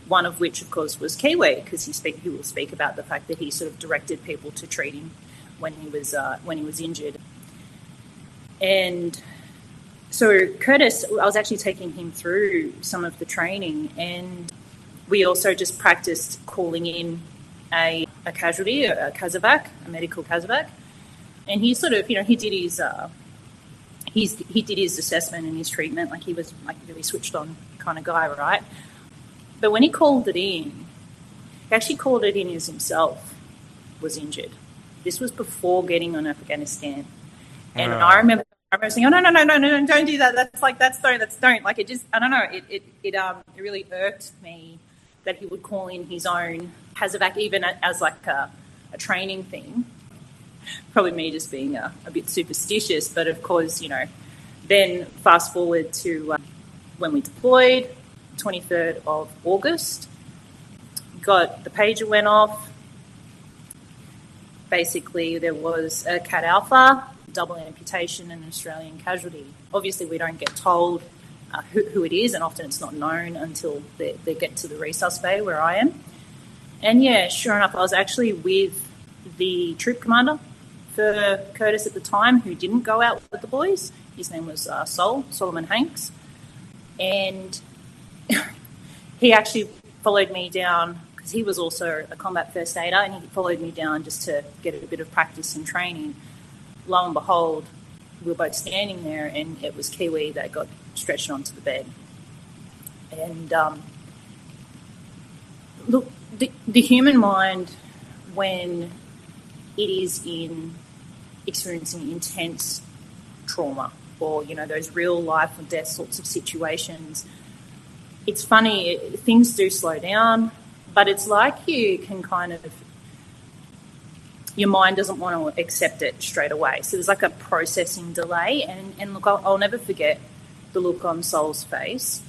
one of which, of course, was Kiwi, because he will speak about the fact that he sort of directed people to treat him when he was injured. And so Curtis, I was actually taking him through some of the training, and we also just practiced calling in a casualty, a casevac, a medical casevac, and he sort of, he did his he did his assessment and his treatment, like he was like a really switched on kind of guy, right? But when he called it in, he actually called it in as himself was injured. This was before getting on Afghanistan, and I remember saying, "Oh no, don't do that. That's don't." Like, it just, I don't know. It really irked me that he would call in his own casevac, even as like a training thing. Probably me just being a bit superstitious, but of course, then fast forward to when we deployed, 23rd of August, the pager went off. Basically, there was a Cat Alpha, double amputation, and an Australian casualty. Obviously, we don't get told who it is, and often it's not known until they get to the resus bay where I am. And yeah, sure enough, I was actually with the troop commander for Curtis at the time, who didn't go out with the boys. His name was Solomon Hanks. And he actually followed me down, because he was also a combat first aider, and he followed me down just to get a bit of practice and training. Lo and behold, we were both standing there, and it was Kiwi that got stretched onto the bed. And look, the human mind, when it is experiencing intense trauma, or those real life or death sorts of situations, it's funny, things do slow down, but it's like you can kind of, your mind doesn't want to accept it straight away. So there's like a processing delay, and look, I'll never forget the look on Sol's face,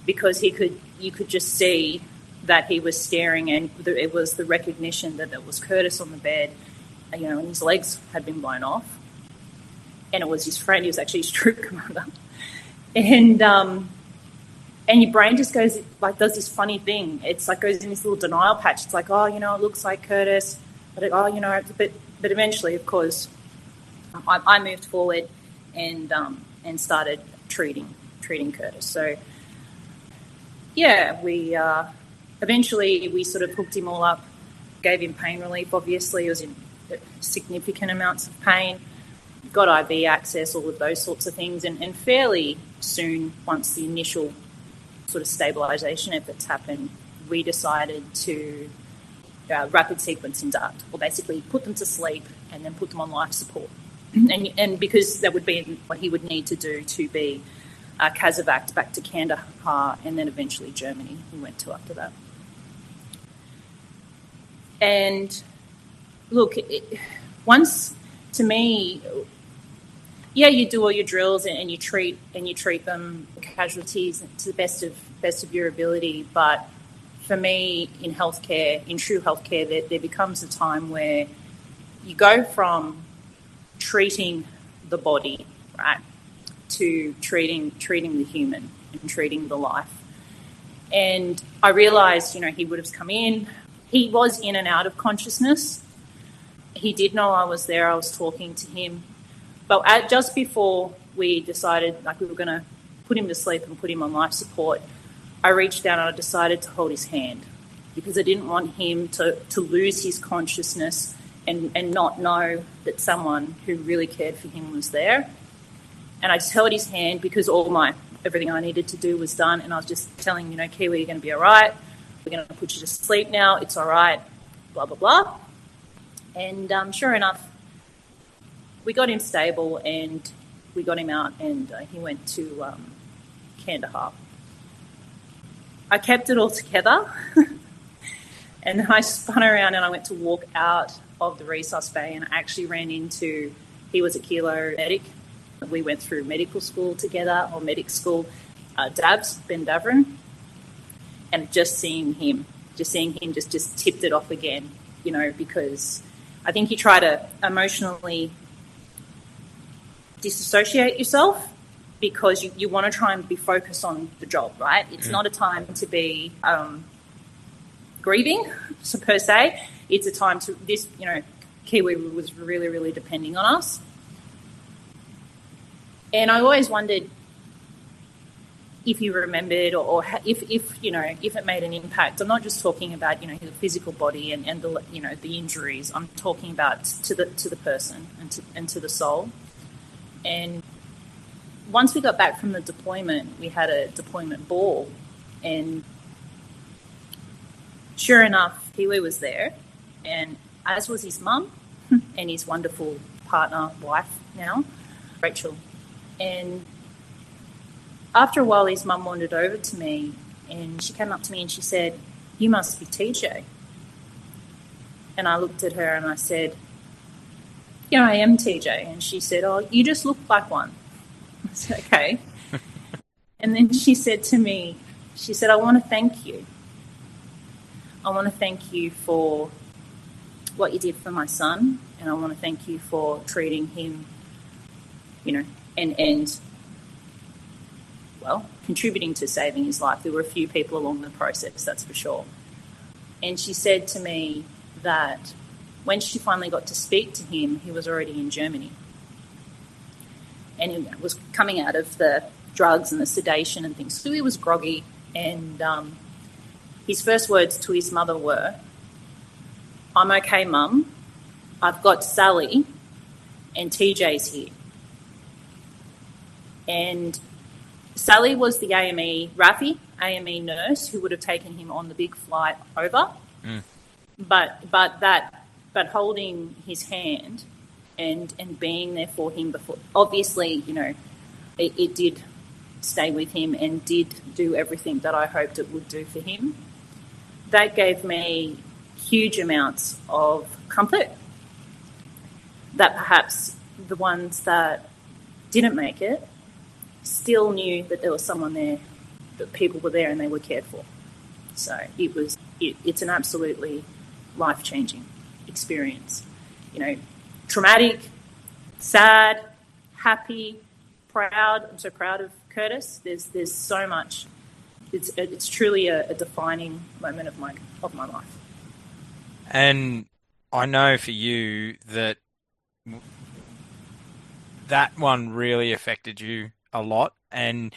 because you could just see that he was staring, and it was the recognition that it was Curtis on the bed, and his legs had been blown off, and it was his friend. He was actually his troop commander, and your brain just goes, like, does this funny thing. It's like goes in this little denial patch. It's like, oh, it looks like Curtis, but but eventually, of course, I moved forward and started treating Curtis. So yeah, we eventually we sort of hooked him all up, gave him pain relief. Obviously, he was in significant amounts of pain. Got IV access, all of those sorts of things, and fairly soon, once the initial sort of stabilisation efforts happened, we decided to rapid sequence induct, or basically put them to sleep and then put them on life support. And because that would be what he would need to do to be casevaced back to Kandahar, and then eventually Germany he went to after that. And look, once, to me, yeah, you do all your drills and you treat them casualties to the best of your ability. But for me, in healthcare, in true healthcare, there becomes a time where you go from treating the body, right, to treating the human and treating the life. And I realised, he would have come in. He was in and out of consciousness. He did know I was there. I was talking to him. But just before we decided, like, we were going to put him to sleep and put him on life support, I reached down and I decided to hold his hand, because I didn't want him to lose his consciousness and not know that someone who really cared for him was there. And I just held his hand, because everything I needed to do was done. And I was just telling him, Kiwi, you're going to be all right. We're going to put you to sleep now. It's all right, blah, blah, blah. And sure enough, we got him stable and we got him out, and he went to Kandahar. I kept it all together and then I spun around and I went to walk out of the resus bay, and I actually ran he was a kilo medic. We went through medical school together, or medic school. Ben Davern, and just seeing him just tipped it off again, because I think you try to emotionally disassociate yourself because you want to try and be focused on the job, right? It's not a time to be grieving, so per se. It's a time to Kiwi was really, really depending on us. And I always wondered if you remembered or if it made an impact. I'm not just talking about, the physical body and the, the injuries. I'm talking about to the person and to the soul. And once we got back from the deployment, we had a deployment ball, and sure enough, Kiwi was there, and as was his mum and his wonderful partner, wife now, Rachel. And after a while, his mum wandered over to me, and she came up to me and she said, "You must be TJ." And I looked at her and I said, "Yeah, I am TJ." And she said, "Oh, you just look like one." I said, "Okay." And then she said to me, "I want to thank you. I want to thank you for what you did for my son, and I want to thank you for treating him, and contributing to saving his life. There were a few people along the process, that's for sure." And she said to me that when she finally got to speak to him, he was already in Germany. And he was coming out of the drugs and the sedation and things. So he was groggy, and his first words to his mother were, "I'm okay, Mum. I've got Sally and TJ's here." And Sally was the AME nurse who would have taken him on the big flight over. But holding his hand and being there for him before, obviously, it did stay with him and did do everything that I hoped it would do for him. That gave me huge amounts of comfort that perhaps the ones that didn't make it still knew that there was someone there, that people were there and they were cared for. So it's an absolutely life-changing experience. Traumatic, sad, happy, proud. I'm so proud of Curtis. There's so much. It's truly a defining moment of my life. And I know for you that one really affected you a lot, and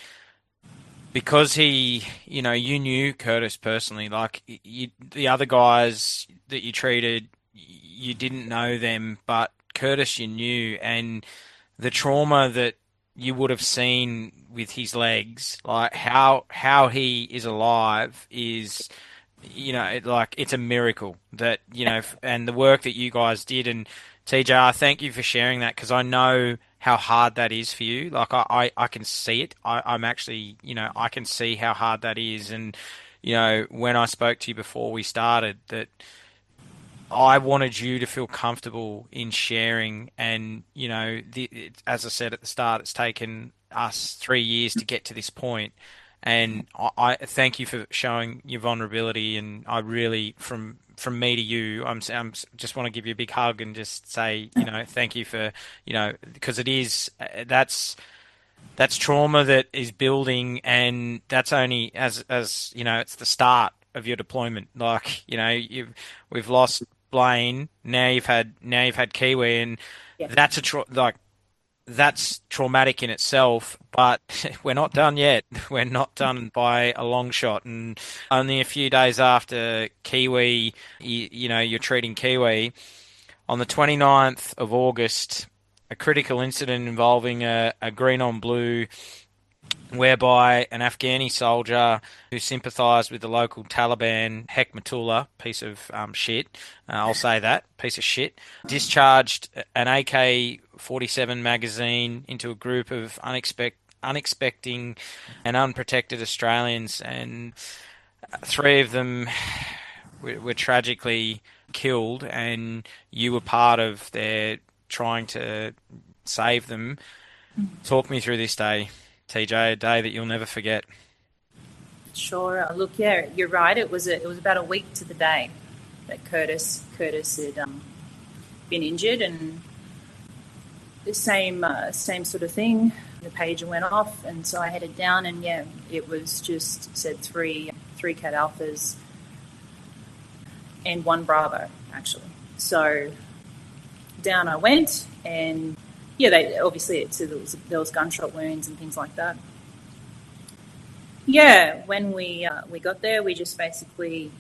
because you knew Curtis personally, like the other guys that you treated, you didn't know them, but Curtis you knew, and the trauma that you would have seen with his legs, like how he is alive is, it's a miracle that, and the work that you guys did. And TJ, thank you for sharing that, because I know how hard that is for you. Like I can see it. I'm actually, I can see how hard that is. And, when I spoke to you before we started, that I wanted you to feel comfortable in sharing. And, as I said at the start, it's taken us 3 years to get to this point. And I thank you for showing your vulnerability. And I really, from me to you, I'm just want to give you a big hug and just say, thank you for, because it is, that's trauma that is building, and that's only as it's the start of your deployment. Like, we've lost Blaine. Now you've had Kiwi, and that's that's traumatic in itself, but we're not done yet. We're not done by a long shot. And only a few days after Kiwi, you're treating Kiwi, on the 29th of August, a critical incident involving a green on blue, whereby an Afghani soldier who sympathised with the local Taliban Hekmatullah, piece of shit, I'll say that, piece of shit, discharged an AK-47 magazine into a group of unexpecting and unprotected Australians, and 3 of them were tragically killed, and you were part of their trying to save them. Talk me through this day. TJ, a day that you'll never forget. Sure. Look, yeah, you're right. It was about a week to the day that Curtis had been injured, and the same sort of thing. The pager went off, and so I headed down, and yeah, it was just said three Cat Alphas and one Bravo actually. So down I went, and yeah, there was gunshot wounds and things like that. Yeah, when we got there, we just basically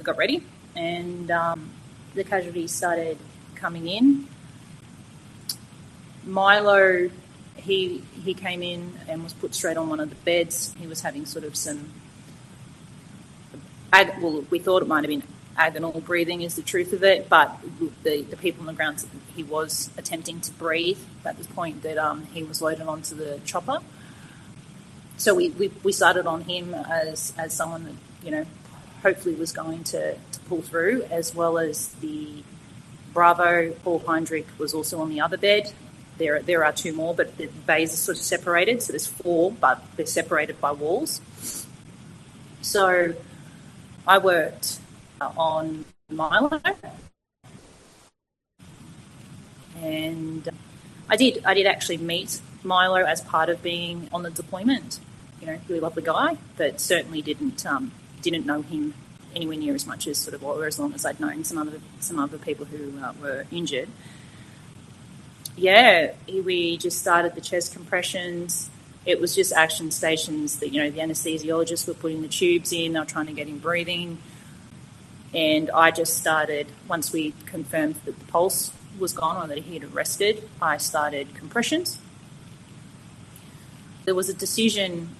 got ready, and the casualties started coming in. Milo, he came in and was put straight on one of the beds. He was having sort of we thought it might have been agonal breathing is the truth of it, but the people on the ground said he was attempting to breathe at the point that he was loaded onto the chopper. So we started on him as someone that, you know, hopefully was going to pull through, as well as the Bravo. Paul Heinrich was also on the other bed. There are two more, but the bays are sort of separated. So there's four, but they're separated by walls. So I worked on Milo, and I did actually meet Milo as part of being on the deployment. You know, really lovely guy, but certainly didn't know him anywhere near as much as sort of, or as long as I'd known some other people who were injured. Yeah, we just started the chest compressions. It was just action stations that, you know, the anaesthesiologists were putting the tubes in. They were trying to get him breathing. And I just started, once we confirmed that the pulse was gone or that he had arrested, I started compressions. There was a decision,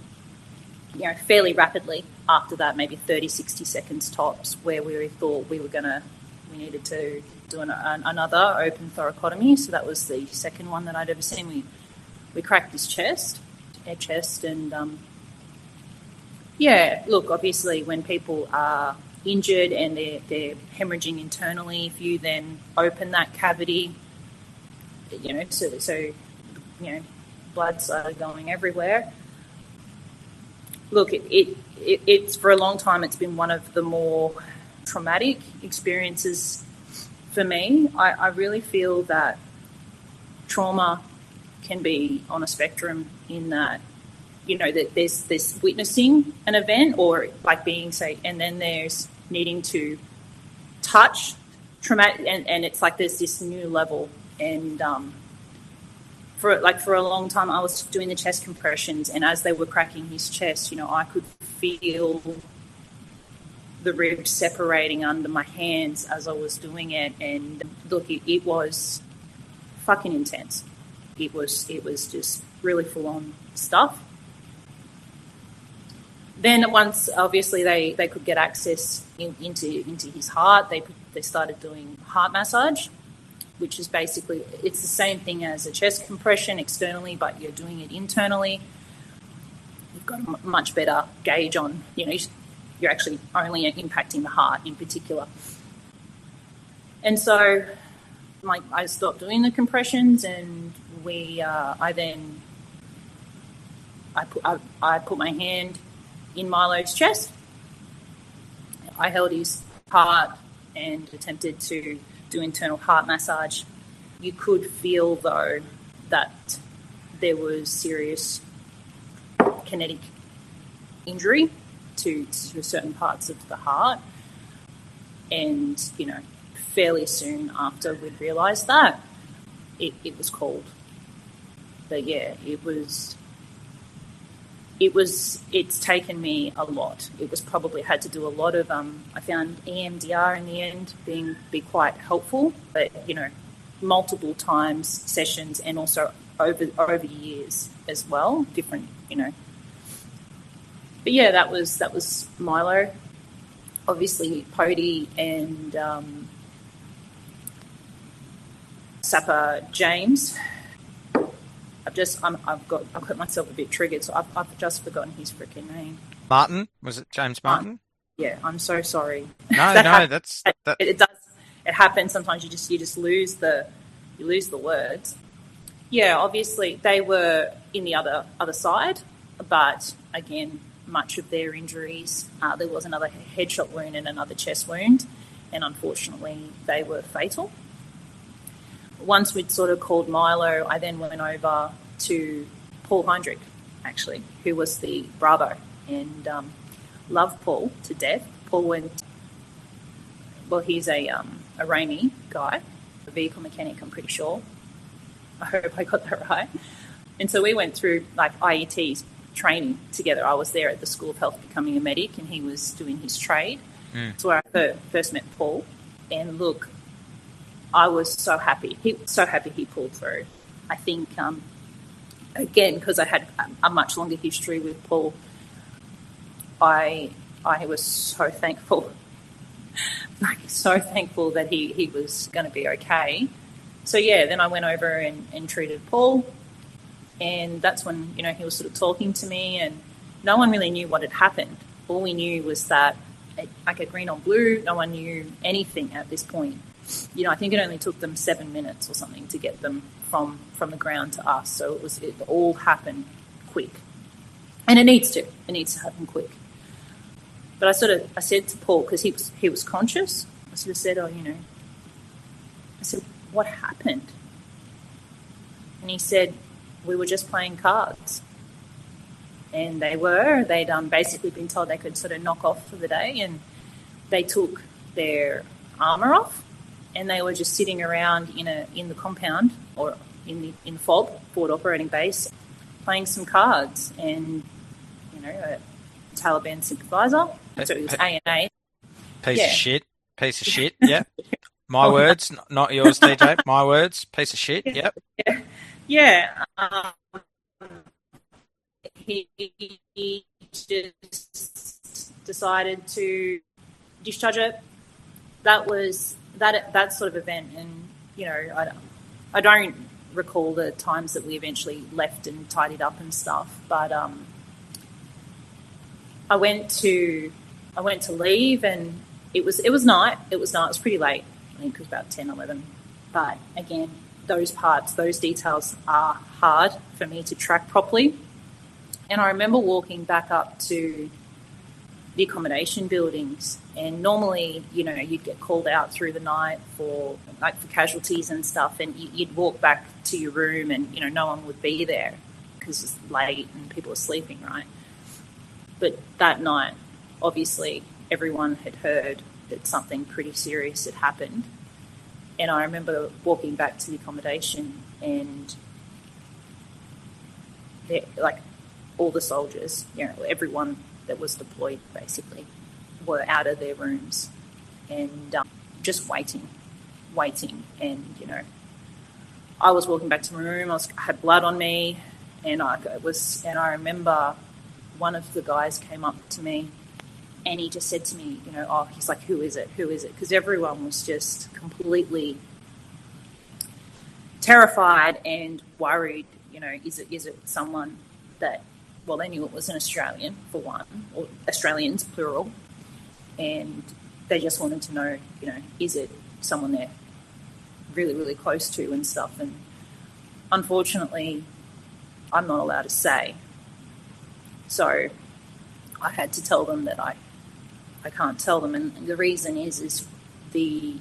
you know, fairly rapidly after that, maybe 30, 60 seconds tops, where we thought we needed to do another open thoracotomy. So that was the second one that I'd ever seen. We cracked his chest, and yeah, look, obviously when people are injured and they're hemorrhaging internally, if you then open that cavity, you know, so you know, blood started going everywhere. Look, it's for a long time, it's been one of the more traumatic experiences for me. I really feel that trauma can be on a spectrum, in that, you know, that there's witnessing an event, or like being, say, and then there's needing to touch traumatic, and it's like there's this new level. And for a long time I was doing the chest compressions, and as they were cracking his chest, you know, I could feel the ribs separating under my hands as I was doing it. And look, it was fucking intense. It was just really full on stuff. Then once, obviously, they could get access into his heart, they started doing heart massage, which is basically, it's the same thing as a chest compression externally, but you're doing it internally. You've got a much better gauge on, you know, you're actually only impacting the heart in particular. And so I stopped doing the compressions, and I put my hand in Milo's chest. I held his heart and attempted to do internal heart massage. You could feel, though, that there was serious kinetic injury to certain parts of the heart. And, you know, fairly soon after we'd realised that, it was called. But yeah, it's taken me a lot. It was probably had to do a lot of, I found EMDR in the end be quite helpful, but, you know, multiple times sessions, and also over years as well, different, you know. But yeah, that was Milo. Obviously Poate and Sapper James. I've got myself a bit triggered, so I've just forgotten his freaking name. Martin? Was it James Martin? Yeah, I'm so sorry. No, it does. It happens sometimes. You just lose the words. Yeah, obviously they were in the other side. But again, much of their injuries, there was another headshot wound and another chest wound, and unfortunately they were fatal. Once we'd sort of called Milo, I then went over to Paul Heinrich, actually, who was the Bravo, and loved Paul to death. Paul went, well, he's a Ramey guy, a vehicle mechanic, I'm pretty sure. I hope I got that right. And so we went through like IET's training together. I was there at the School of Health becoming a medic, and he was doing his trade. That's where I first met Paul. And look, I was so happy. He pulled through. I think, again, because I had a much longer history with Paul, I was so thankful, so thankful that he was going to be okay. So, yeah, then I went over and treated Paul, and that's when, he was sort of talking to me, and no one really knew what had happened. All we knew was that, like a green on blue, no one knew anything at this point. I think it only took them 7 minutes or something to get them from the ground to us. So it all happened quick. And it needs to happen quick. But I said to Paul, because he was conscious, I sort of said, I said, what happened? And he said, we were just playing cards. And they'd basically been told they could sort of knock off for the day, and they took their armour off, and they were just sitting around in the compound or in the FOB, Forward Operating Base, playing some cards. And, a Taliban sympathiser, so it was A&A. Piece of shit, yeah. My words, not yours, DJ. My words, piece of shit, yep. Yeah. He just decided to discharge it. That was that sort of event, and I don't recall the times that we eventually left and tidied up and stuff, but I went to leave, and it was night. It was pretty late. I think it was about 10, 11. But again, those details are hard for me to track properly. And I remember walking back up to the accommodation buildings, and normally, you'd get called out through the night for casualties and stuff, and you'd walk back to your room, and no one would be there because it's late and people are sleeping, right? But that night, obviously, everyone had heard that something pretty serious had happened, and I remember walking back to the accommodation, and all the soldiers, everyone that was deployed basically were out of their rooms and just waiting. And, I was walking back to my room. I had blood on me, and I remember one of the guys came up to me, and he just said to me, he's like, who is it? Because everyone was just completely terrified and worried, is it someone that, well, they knew it was an Australian, for one, or Australians, plural, and they just wanted to know, is it someone they're really, really close to and stuff. And unfortunately, I'm not allowed to say. So I had to tell them that I can't tell them. And the reason is the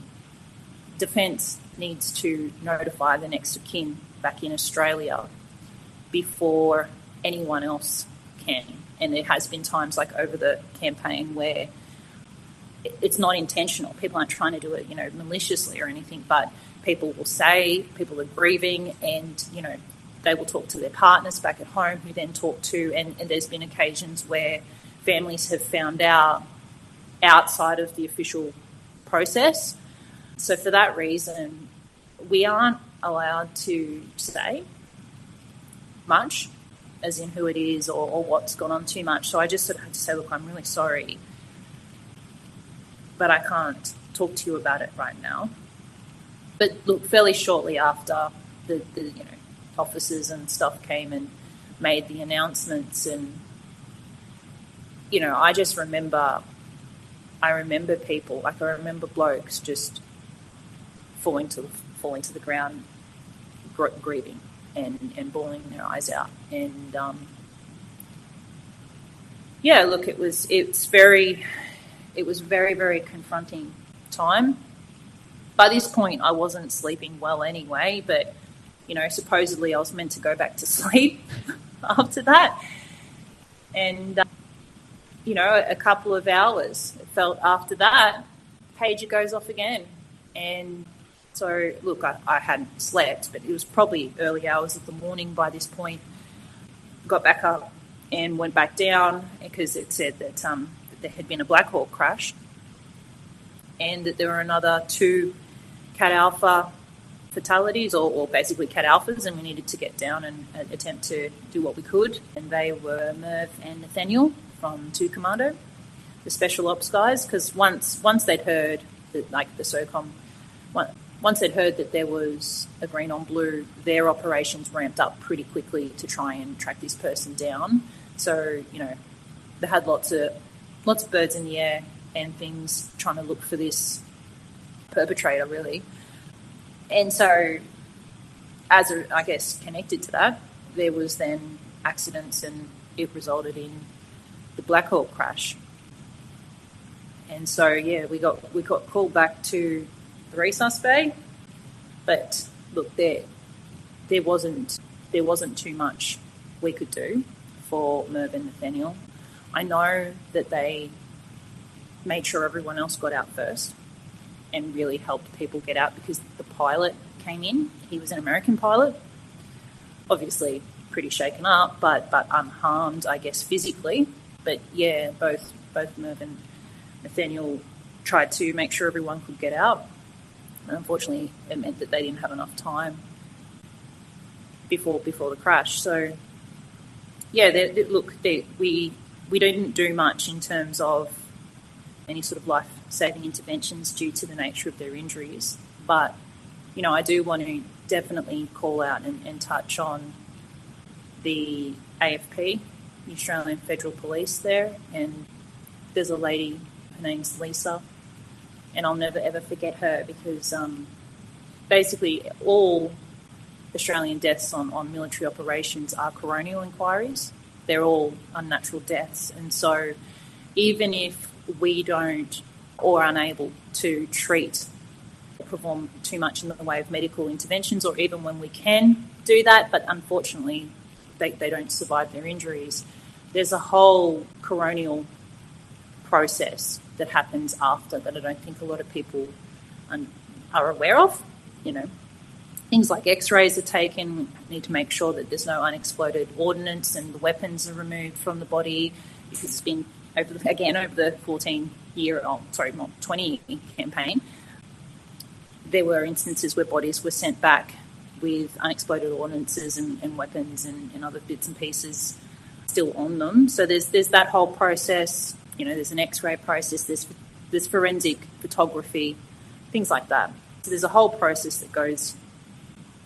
Defence needs to notify the next of kin back in Australia before anyone else can. And there has been times over the campaign where it's not intentional. People aren't trying to do it, maliciously or anything, but people will say, people are grieving, and, they will talk to their partners back at home, who then talk to, and there's been occasions where families have found out outside of the official process. So for that reason, we aren't allowed to say much, as in who it is or what's gone on too much. So I just sort of had to say, look, I'm really sorry, but I can't talk to you about it right now. But look, fairly shortly after, the officers and stuff came and made the announcements, and I just remember people, I remember blokes just falling to the ground, grieving, and bawling their eyes out. And yeah, look, it was very, very confronting time. By this point, I wasn't sleeping well anyway, but, supposedly I was meant to go back to sleep after that. And, a couple of hours it felt after that, pager goes off again. And so, look, I hadn't slept, but it was probably early hours of the morning by this point. Got back up and went back down because it said that there had been a Black Hawk crash and that there were another 2 Cat Alpha fatalities, or basically Cat Alphas, and we needed to get down and attempt to do what we could. And they were Merv and Nathaniel from 2 Commando, the special ops guys, because once they'd heard that, like the SOCOM, once they'd heard that there was a green on blue, their operations ramped up pretty quickly to try and track this person down. So, they had lots of birds in the air and things trying to look for this perpetrator, really. And so, I guess, connected to that, there was then accidents, and it resulted in the Black Hawk crash. And so, yeah, we got called back to the resus bay, but look, there wasn't too much we could do for Mervin and Nathaniel. I know that they made sure everyone else got out first and really helped people get out, because the pilot came in. He was an American pilot, obviously pretty shaken up, but unharmed, I guess, physically. But yeah, both Mervin and Nathaniel tried to make sure everyone could get out. And unfortunately, it meant that they didn't have enough time before the crash. So yeah, we didn't do much in terms of any sort of life-saving interventions due to the nature of their injuries. But, I do want to definitely call out and touch on the AFP, the Australian Federal Police there. And there's a lady, her name's Talissa, and I'll never ever forget her, because basically all Australian deaths on military operations are coronial inquiries. They're all unnatural deaths. And so even if we don't or are unable to treat or perform too much in the way of medical interventions, or even when we can do that, but unfortunately they don't survive their injuries, there's a whole coronial process that happens after that I don't think a lot of people are aware of. Things like x-rays are taken, need to make sure that there's no unexploded ordnance and the weapons are removed from the body, because it's been over the 20-year campaign, there were instances where bodies were sent back with unexploded ordnances and weapons and other bits and pieces still on them. So there's that whole process. There's an x-ray process, there's forensic photography, things like that. So there's a whole process that goes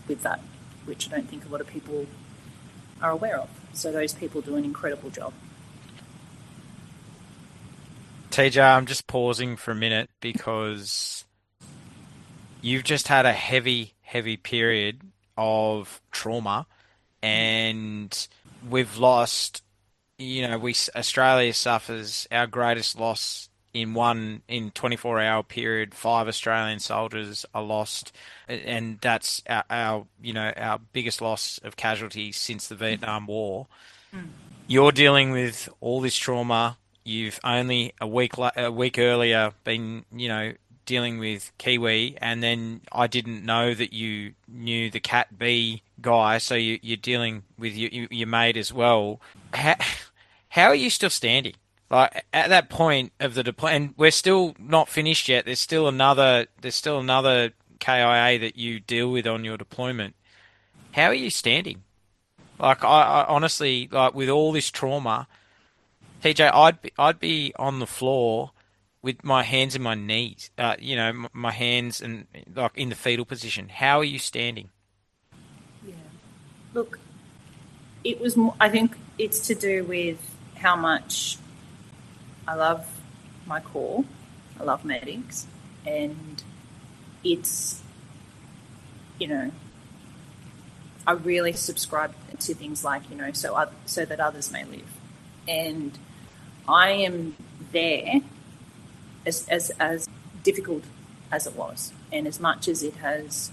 with that, which I don't think a lot of people are aware of. So those people do an incredible job. TJ, I'm just pausing for a minute because you've just had a heavy period of trauma, and we've lost, Australia suffers our greatest loss in 24-hour period. 5 Australian soldiers are lost, and that's our biggest loss of casualties since the Vietnam War. You're dealing with all this trauma. You've only a week earlier been, dealing with Kiwi, and then I didn't know that you knew the Cat B guy, so you're dealing with your mate as well. How are you still standing? Like, at that point of the deployment, and we're still not finished yet. There's still another KIA that you deal with on your deployment. How are you standing? Like, I honestly, like, with all this trauma, TJ, I'd be on the floor with my hands in my knees, my hands and like in the fetal position. How are you standing? Yeah, look, it was. I think it's to do with how much I love my corps. I love medics, and it's, I really subscribe to things like, so that others may live. And I am there as difficult as it was, and as much as it has,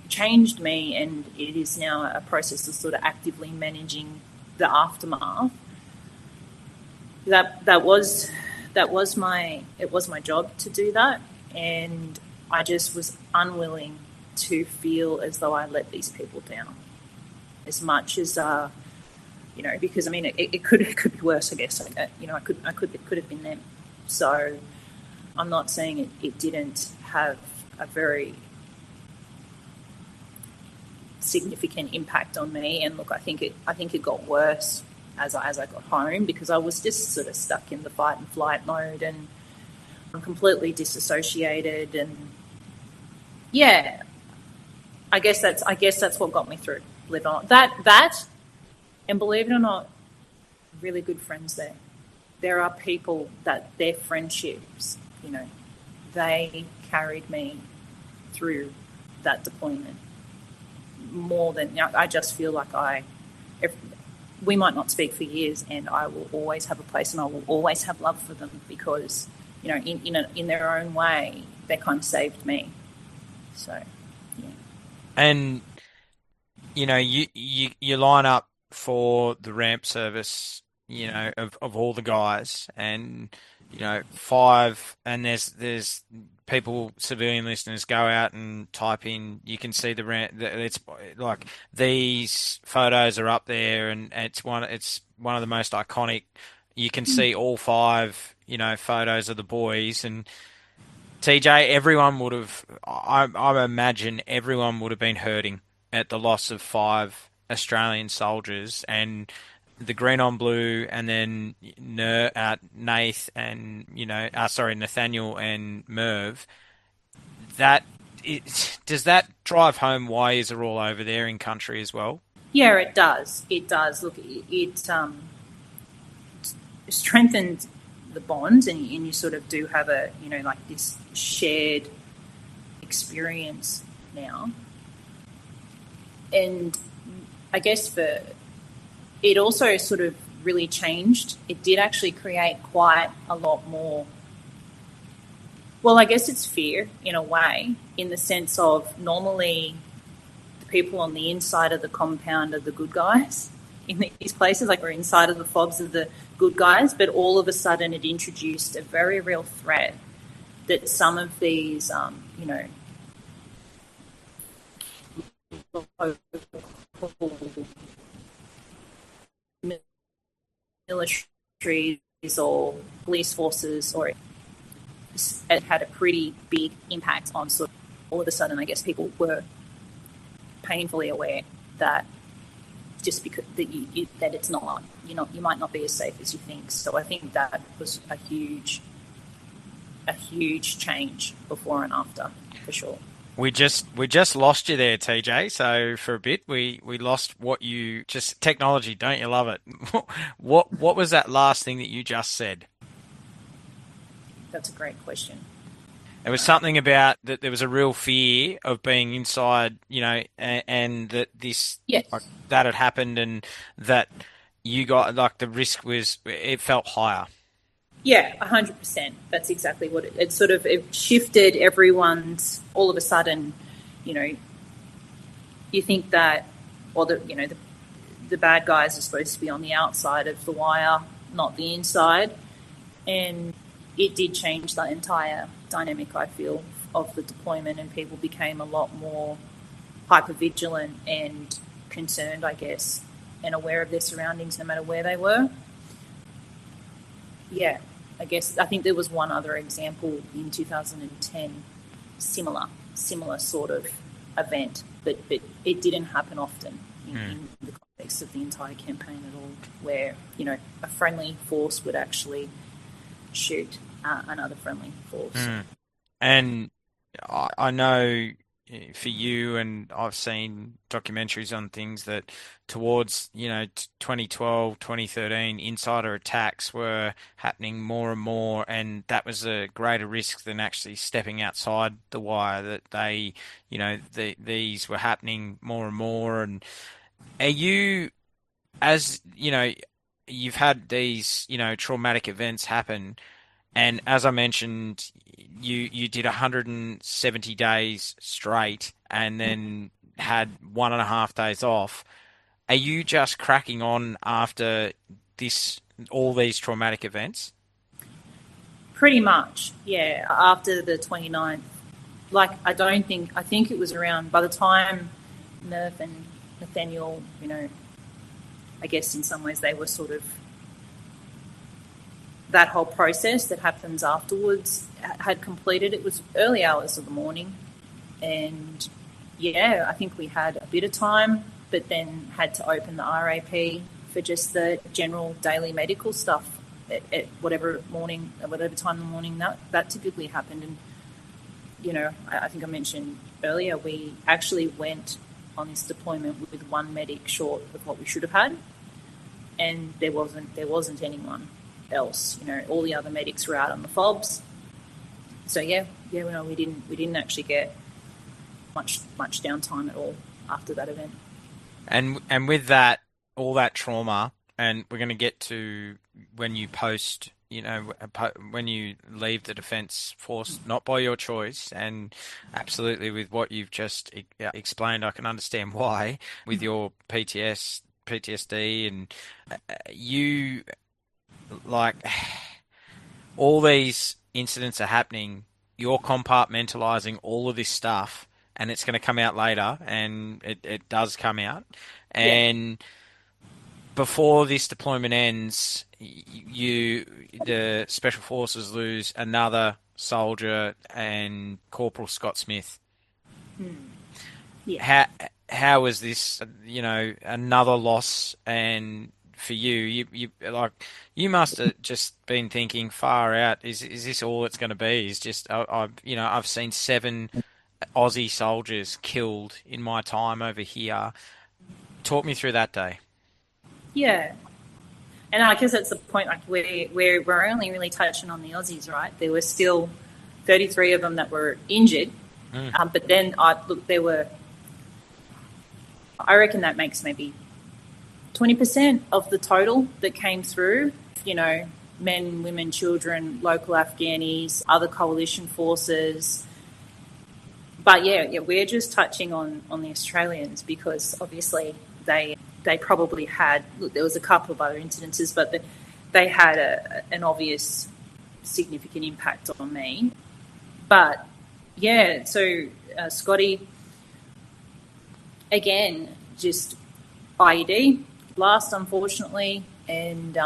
changed me, and it is now a process of sort of actively managing the aftermath. That was my job to do that, and I just was unwilling to feel as though I let these people down, as much as because it could be worse, I guess. It could have been them. So I'm not saying it didn't have a very significant impact on me. And look, I think it got worse as I got home, because I was just sort of stuck in the fight and flight mode, and I'm completely disassociated. And yeah, I guess that's what got me through. Believe it or not, that, and believe it or not, really good friends there. There are people that their friendships, they carried me through that deployment more than, I just feel like we might not speak for years, and I will always have a place, and I will always have love for them, because, in their own way, they kind of saved me. So, yeah. And, you line up for the ramp service, of all the guys, and, 5, and there's people, civilian listeners, go out and type in, you can see the ramp. It's like, these photos are up there, and it's one of the most iconic. You can see all 5, photos of the boys. And TJ, everyone would have, I imagine everyone would have been hurting at the loss of 5 Australian soldiers, and the green on blue, and then Nath and Nathaniel and Merv. Does that drive home why is are all over there in country as well? Yeah, it does. It does. Look, it strengthened the bonds, and you sort of do have this shared experience now. And I guess it also sort of really changed. It did actually create quite a lot more. Well, I guess it's fear in a way, in the sense of normally the people on the inside of the compound are the good guys in these places, like we're inside of the fobs of the good guys, but all of a sudden it introduced a very real threat that some of these, militaries or police forces, or it had a pretty big impact on sort of all of a sudden, I guess people were painfully aware that just because that it's not, you might not be as safe as you think. So I think that was a huge change before and after, for sure. We just lost you there, TJ. So for a bit, we lost what you just technology. Don't you love it? What was that last thing that you just said? That's a great question. It was something about that there was a real fear of being inside, and that this that had happened, and that you got the risk it felt higher. Yeah, 100%. That's exactly what it sort of it shifted everyone's. All of a sudden, you think that, the bad guys are supposed to be on the outside of the wire, not the inside, and it did change the entire dynamic, I feel, of the deployment, and people became a lot more hypervigilant and concerned, I guess, and aware of their surroundings no matter where they were. Yeah, I think there was one other example in 2010, similar sort of event, but it didn't happen often in the context of the entire campaign at all, where, a friendly force would actually shoot another friendly force. And I know for you, and I've seen documentaries on things that towards 2012, 2013, insider attacks were happening more and more, and that was a greater risk than actually stepping outside the wire, that these were happening more and more. And are you, as you've had these traumatic events happen, and as I mentioned, you did 170 days straight and then had 1.5 days off. Are you just cracking on after all these traumatic events? Pretty much, yeah. After the 29th, I think it was around, by the time Merv and Nathaniel, I guess in some ways they were sort of, that whole process that happens afterwards had completed. It was early hours of the morning, and I think we had a bit of time, but then had to open the RAP for just the general daily medical stuff at whatever time in the morning that typically happened. And I think I mentioned earlier, we actually went on this deployment with one medic short of what we should have had, and there wasn't anyone else. All the other medics were out on the fobs. So we didn't actually get much downtime at all after that event. And with that, all that trauma, and we're going to get to when you when you leave the Defence Force, not by your choice, and absolutely with what you've just explained, I can understand why, with your PTSD, and you, like, all these incidents are happening, you're compartmentalizing all of this stuff, and it's going to come out later, and it does come out. And before this deployment ends, the Special Forces lose another soldier, and Corporal Scott Smith. Yeah. How was this, another loss? And for you you must have just been thinking, far out, is this all it's going to be? Is just I've seen 7 Aussie soldiers killed in my time over here. Talk me through that day. Yeah, and I guess that's the point. Like, we're only really touching on the Aussies, right? There were still 33 of them that were injured, but then I reckon that makes maybe 20% of the total that came through. Men, women, children, local Afghanis, other coalition forces. But we're just touching on the Australians, because obviously they probably had, there was a couple of other incidences, but they had an obvious significant impact on me. But so Scotty, again, just IED blast, unfortunately, and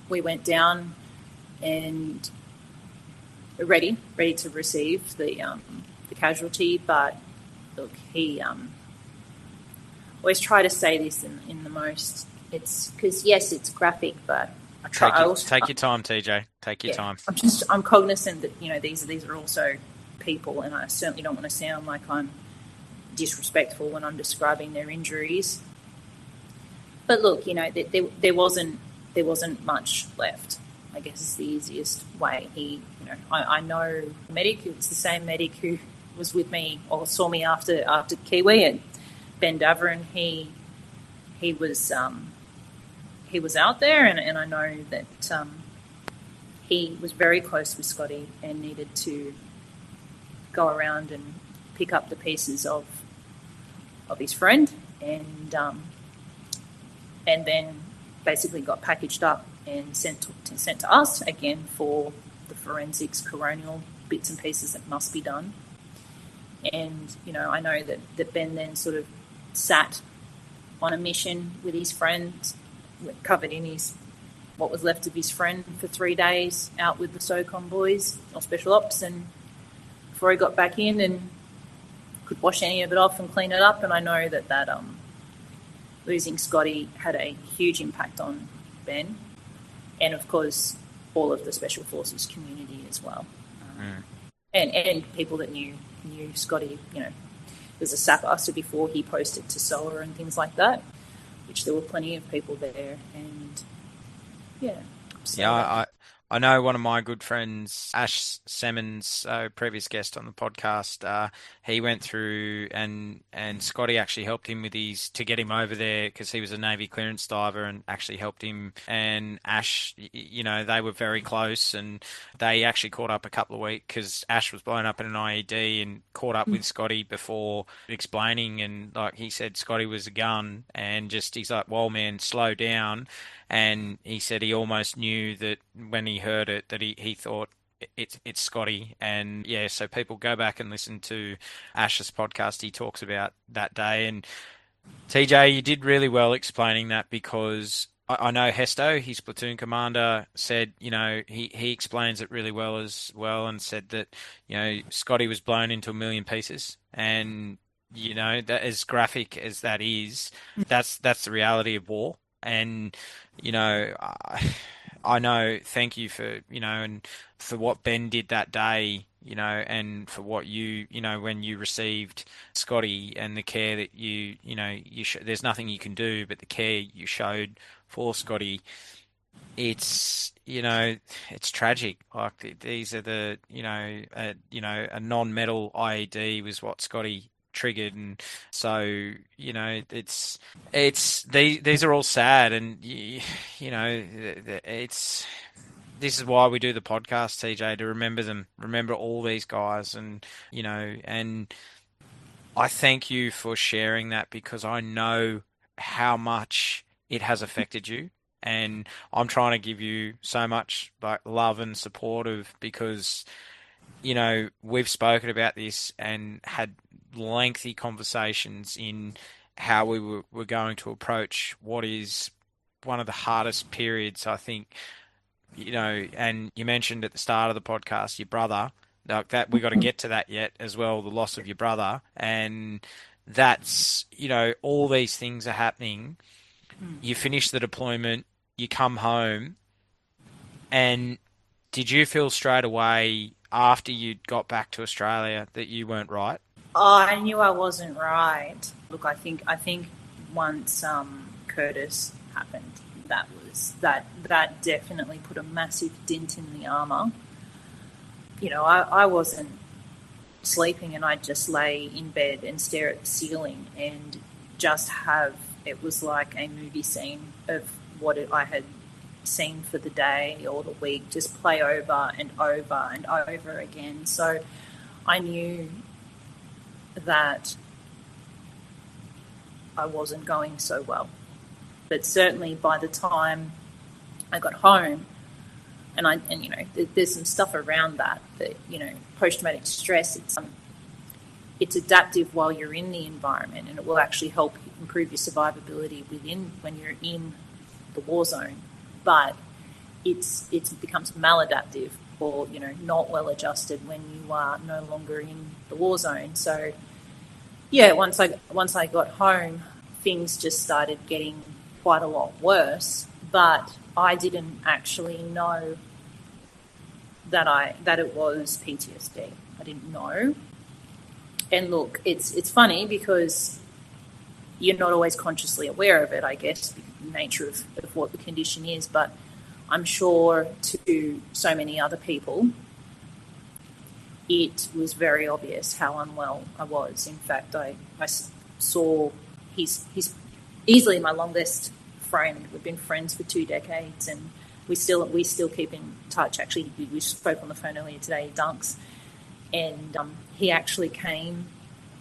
we went down and ready to receive the casualty. But look, he always try to say this in the most, it's because it's graphic, but take your time, TJ. Take your time. I'm cognizant that these are also people, and I certainly don't want to sound like I'm disrespectful when I'm describing their injuries. But look, there wasn't much left, I guess is the easiest way. I know a medic. It was the same medic who was with me or saw me after Kiwi, and Ben Davern. He was out there, and I know that he was very close with Scotty and needed to go around and pick up the pieces of his friend, and then basically got packaged up and sent to us again for the forensics, coronial bits and pieces that must be done. And I know that Ben then sort of sat on a mission with his friend, covered in what was left of his friend, for 3 days out with the SOCOM boys or Special Ops, and before he got back in and could wash any of it off and clean it up. And I know that losing Scotty had a huge impact on Ben, and of course all of the Special Forces community as well, and people that knew Scotty, was a sapper, so before he posted to SOA and things like that, which there were plenty of people there, and yeah. So I know one of my good friends, Ash Semmons, previous guest on the podcast, he went through and Scotty actually helped him with to get him over there because he was a Navy clearance diver and actually helped him. And Ash, they were very close and they actually caught up a couple of weeks because Ash was blown up in an IED and caught up with Scotty before explaining. And like he said, Scotty was a gun and he's like, well, man, slow down. And he said he almost knew that when he heard it that he thought it's Scotty. And yeah, so people go back and listen to Ash's podcast. He talks about that day. And TJ, you did really well explaining that because I know Hesto, his platoon commander, said, he explains it really well as well and said that, Scotty was blown into a million pieces. And, that as graphic as that is, that's the reality of war. And, I know, thank you for, and for what Ben did that day, and for what when you received Scotty and the care that there's nothing you can do, but the care you showed for Scotty, it's, it's tragic. Like these are the, a non-metal IED was what Scotty triggered, and so it's these are all sad, and it's this is why we do the podcast, TJ, to remember all these guys, and and I thank you for sharing that because I know how much it has affected you, and I'm trying to give you so much like love and support because we've spoken about this and had lengthy conversations in how we were going to approach what is one of the hardest periods, I think, and you mentioned at the start of the podcast, your brother, like that, we got to get to that yet as well, the loss of your brother. And that's, all these things are happening. You finish the deployment, you come home, and did you feel straight away after you got back to Australia that you weren't right? Oh, I knew I wasn't right. Look, I think once Curtis happened, that definitely put a massive dent in the armour. I wasn't sleeping, and I'd just lay in bed and stare at the ceiling and just it was like a movie scene of what I had seen for the day or the week just play over and over and over again. So I knew that I wasn't going so well. But certainly by the time I got home, and there's some stuff around that post-traumatic stress, it's adaptive while you're in the environment, and it will actually help improve your survivability when you're in the war zone. But it becomes maladaptive or not well adjusted when you are no longer in the war zone. So yeah, once I got home, things just started getting quite a lot worse. But I didn't actually know that it was PTSD. I didn't know. And look, it's funny because you're not always consciously aware of it, I guess, the nature of what the condition is. But I'm sure to so many other people, it was very obvious how unwell I was. In fact, I saw he's easily my longest friend. We've been friends for 2 decades, and we still keep in touch. Actually, we spoke on the phone earlier today, Dunks, and he actually came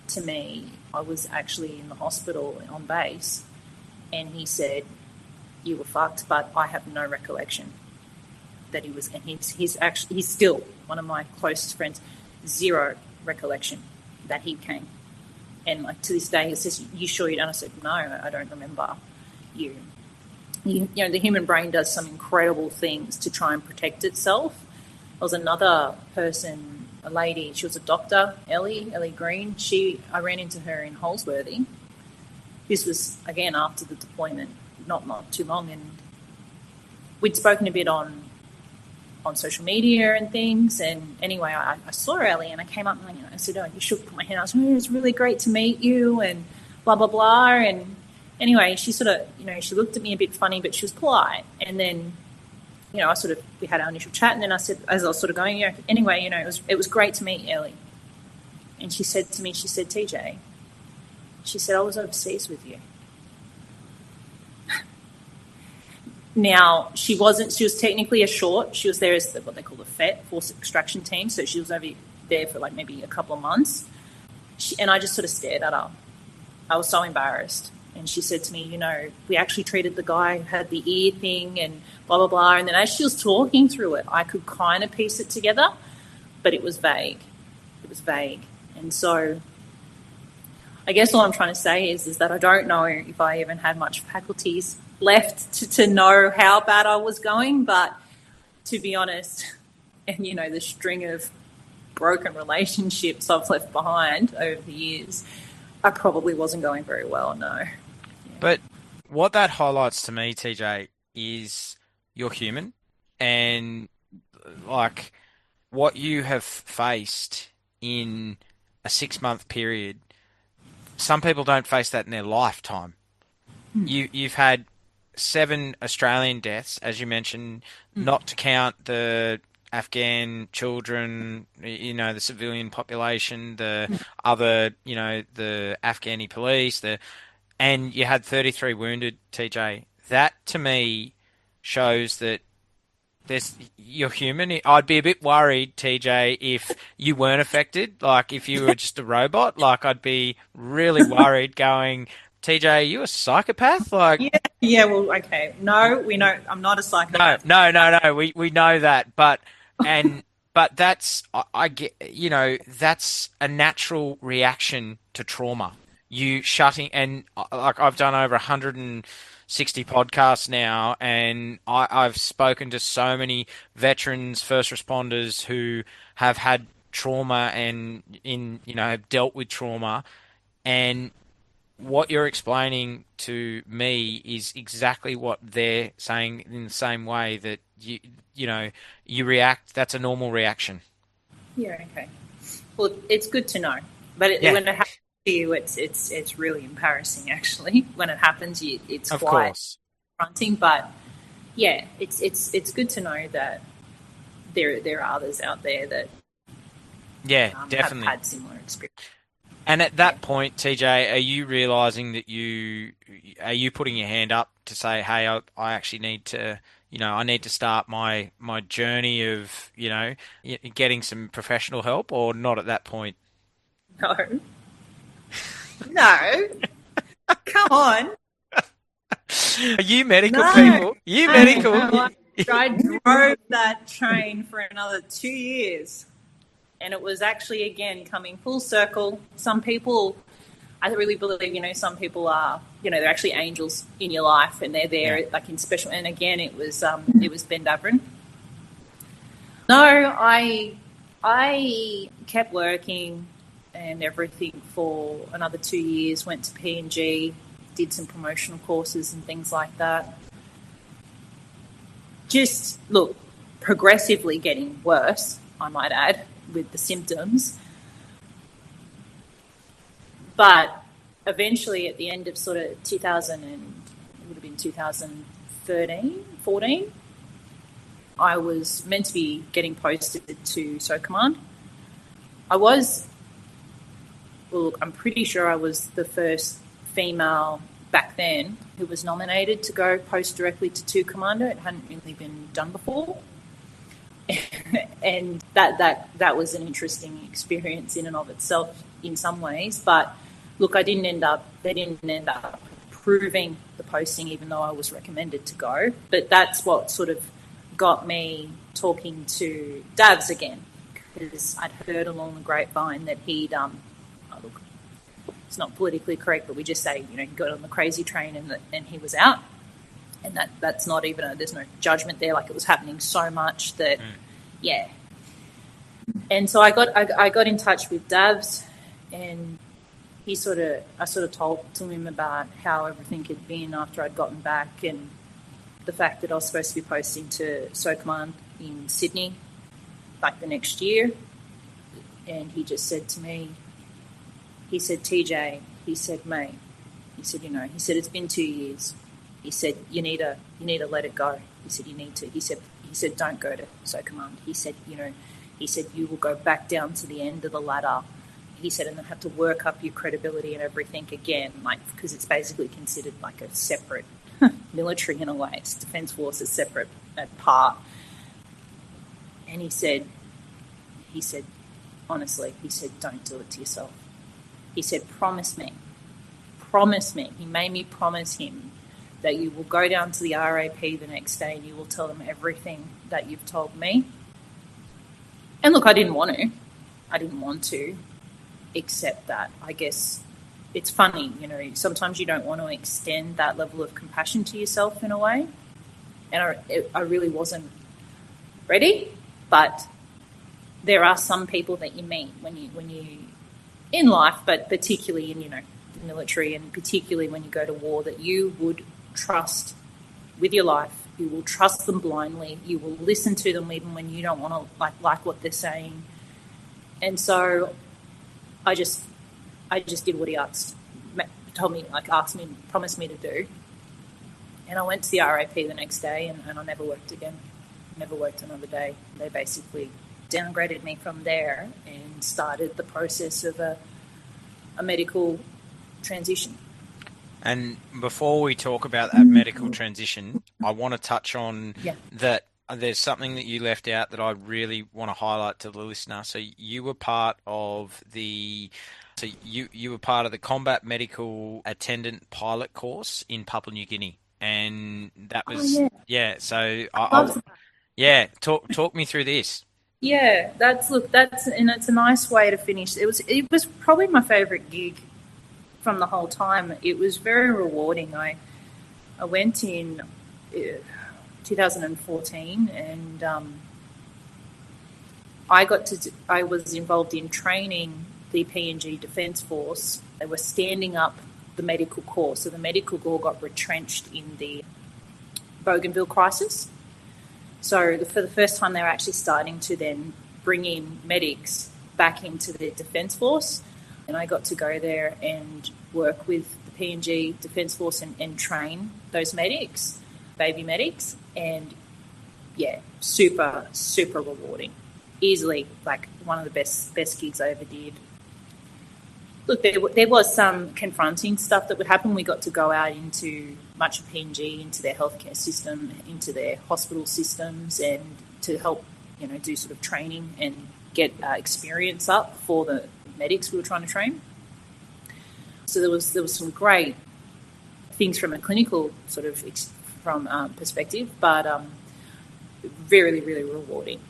to me. I was actually in the hospital on base, and he said, "You were fucked," but I have no recollection that he was. And he's still one of my closest friends. Zero recollection that he came. And like to this day, he says, "You sure you don't?" I said, "No, I don't remember you." The human brain does some incredible things to try and protect itself. There was another person, a lady, she was a doctor, Ellie Green. I ran into her in Holsworthy. This was, again, after the deployment, not too long. And we'd spoken a bit on on social media and things. And anyway, I saw Ellie and I came up and I said, "Oh, you should put my hand." I was like, "Oh, it's really great to meet you," and blah blah blah. And anyway, she sort of, she looked at me a bit funny, but she was polite. And then, we had our initial chat, and then I said, as I was sort of going, anyway, it was great to meet Ellie. And she said to me, TJ, she said, "I was overseas with you." Now, she was technically a short. She was there as what they call the FET, Force Extraction Team. So she was over there for like maybe a couple of months. And I just sort of stared at her. I was so embarrassed. And she said to me, "We actually treated the guy who had the ear thing and blah, blah, blah." And then as she was talking through it, I could kind of piece it together, but it was vague. It was vague. And so I guess all I'm trying to say is that I don't know if I even had much faculties left to know how bad I was going. But to be honest, and, the string of broken relationships I've left behind over the years, I probably wasn't going very well, no. Yeah. But what that highlights to me, TJ, is you're human, and like what you have faced in a 6-month period, some people don't face that in their lifetime. You've had 7 Australian deaths, as you mentioned, not to count the Afghan children, the civilian population, the other, the Afghani police, and you had 33 wounded, TJ. That, to me, shows that you're human. I'd be a bit worried, TJ, if you weren't affected, like if you were just a robot. Like, I'd be really worried going, TJ, are you a psychopath? Like, yeah. Well, okay. No, we know I'm not a psychopath. No. We know that, but that's I get. That's a natural reaction to trauma. You shutting, and like I've done over 160 podcasts now, and I've spoken to so many veterans, first responders who have had trauma and have dealt with trauma, and what you're explaining to me is exactly what they're saying in the same way, that you react. That's a normal reaction. Yeah. Okay. Well, it's good to know, but when it happens to you, it's really embarrassing. Actually, when it happens, it's of quite course confronting. But yeah, it's good to know that there are others out there that definitely have had similar experience. And at that point, TJ, are you realising that are you putting your hand up to say, "Hey, I actually need to, I need to start my journey of, getting some professional help," or not at that point? No. Come on. Are you medical people? You medical? No, I drove that train for another 2 years. And it was actually, again, coming full circle. Some people, I really believe, some people are, they're actually angels in your life, and they're there, like in special. And again, it was Ben Davrin. No, I kept working and everything for another 2 years. Went to PNG, did some promotional courses and things like that. Just progressively getting worse, I might add, with the symptoms. But eventually at the end of sort of 2013, 14, I was meant to be getting posted to SO Command. I'm pretty sure I was the first female back then who was nominated to go post directly to 2 Commander. It hadn't really been done before. And that was an interesting experience in and of itself in some ways. But look, they didn't end up approving the posting, even though I was recommended to go. But that's what sort of got me talking to Davs again, because I'd heard along the grapevine that he'd look, it's not politically correct, but we just say, he got on the crazy train and he was out. And that's not even there's no judgment there. Like, it was happening so much that, yeah. And so I got in touch with Davs, and I sort of told to him about how everything had been after I'd gotten back, and the fact that I was supposed to be posting to SO Command in Sydney, like the next year, and he just said to me, he said, TJ, he said, mate, he said, he said, it's been 2 years. He said, you need to let it go. He said, you need to. He said, don't go to SO Command. He said, he said, you will go back down to the end of the ladder. He said, and then have to work up your credibility and everything again, like, because it's basically considered like a separate military in a way. It's Defence Force is separate at part. And he said, honestly, he said, don't do it to yourself. He said, promise me. He made me promise him that you will go down to the RAP the next day and you will tell them everything that you've told me. And look, I didn't want to, except that I guess it's funny, sometimes you don't want to extend that level of compassion to yourself in a way. And I really wasn't ready, but there are some people that you meet when you in life, but particularly in, the military, and particularly when you go to war, that you would trust with your life. You will trust them blindly. You will listen to them even when you don't want to like what they're saying. And so I just did what he promised me to do. And I went to the RAP the next day, and I never worked again. Never worked another day. They basically downgraded me from there and started the process of a medical transition. And before we talk about that medical transition, I want to touch on that there's something that you left out that I really want to highlight to the listener. So you were part of the Combat Medical Attendant Pilot course in Papua New Guinea. And that was talk me through this. Yeah, it's a nice way to finish. It was probably my favourite gig from the whole time. It was very rewarding. I went in 2014, and I was involved in training the PNG Defence Force. They were standing up the medical corps. So the medical corps got retrenched in the Bougainville crisis. So for the first time, they were actually starting to then bring in medics back into the Defence Force. And I got to go there and work with the PNG Defence Force and train those medics, baby medics. And, yeah, super, super rewarding. Easily, like, one of the best gigs I ever did. Look, there was some confronting stuff that would happen. We got to go out into much of PNG, into their healthcare system, into their hospital systems, and to help, do sort of training and get experience up for the medics we were trying to train. So there was some great things from a clinical sort of perspective, but really, really rewarding,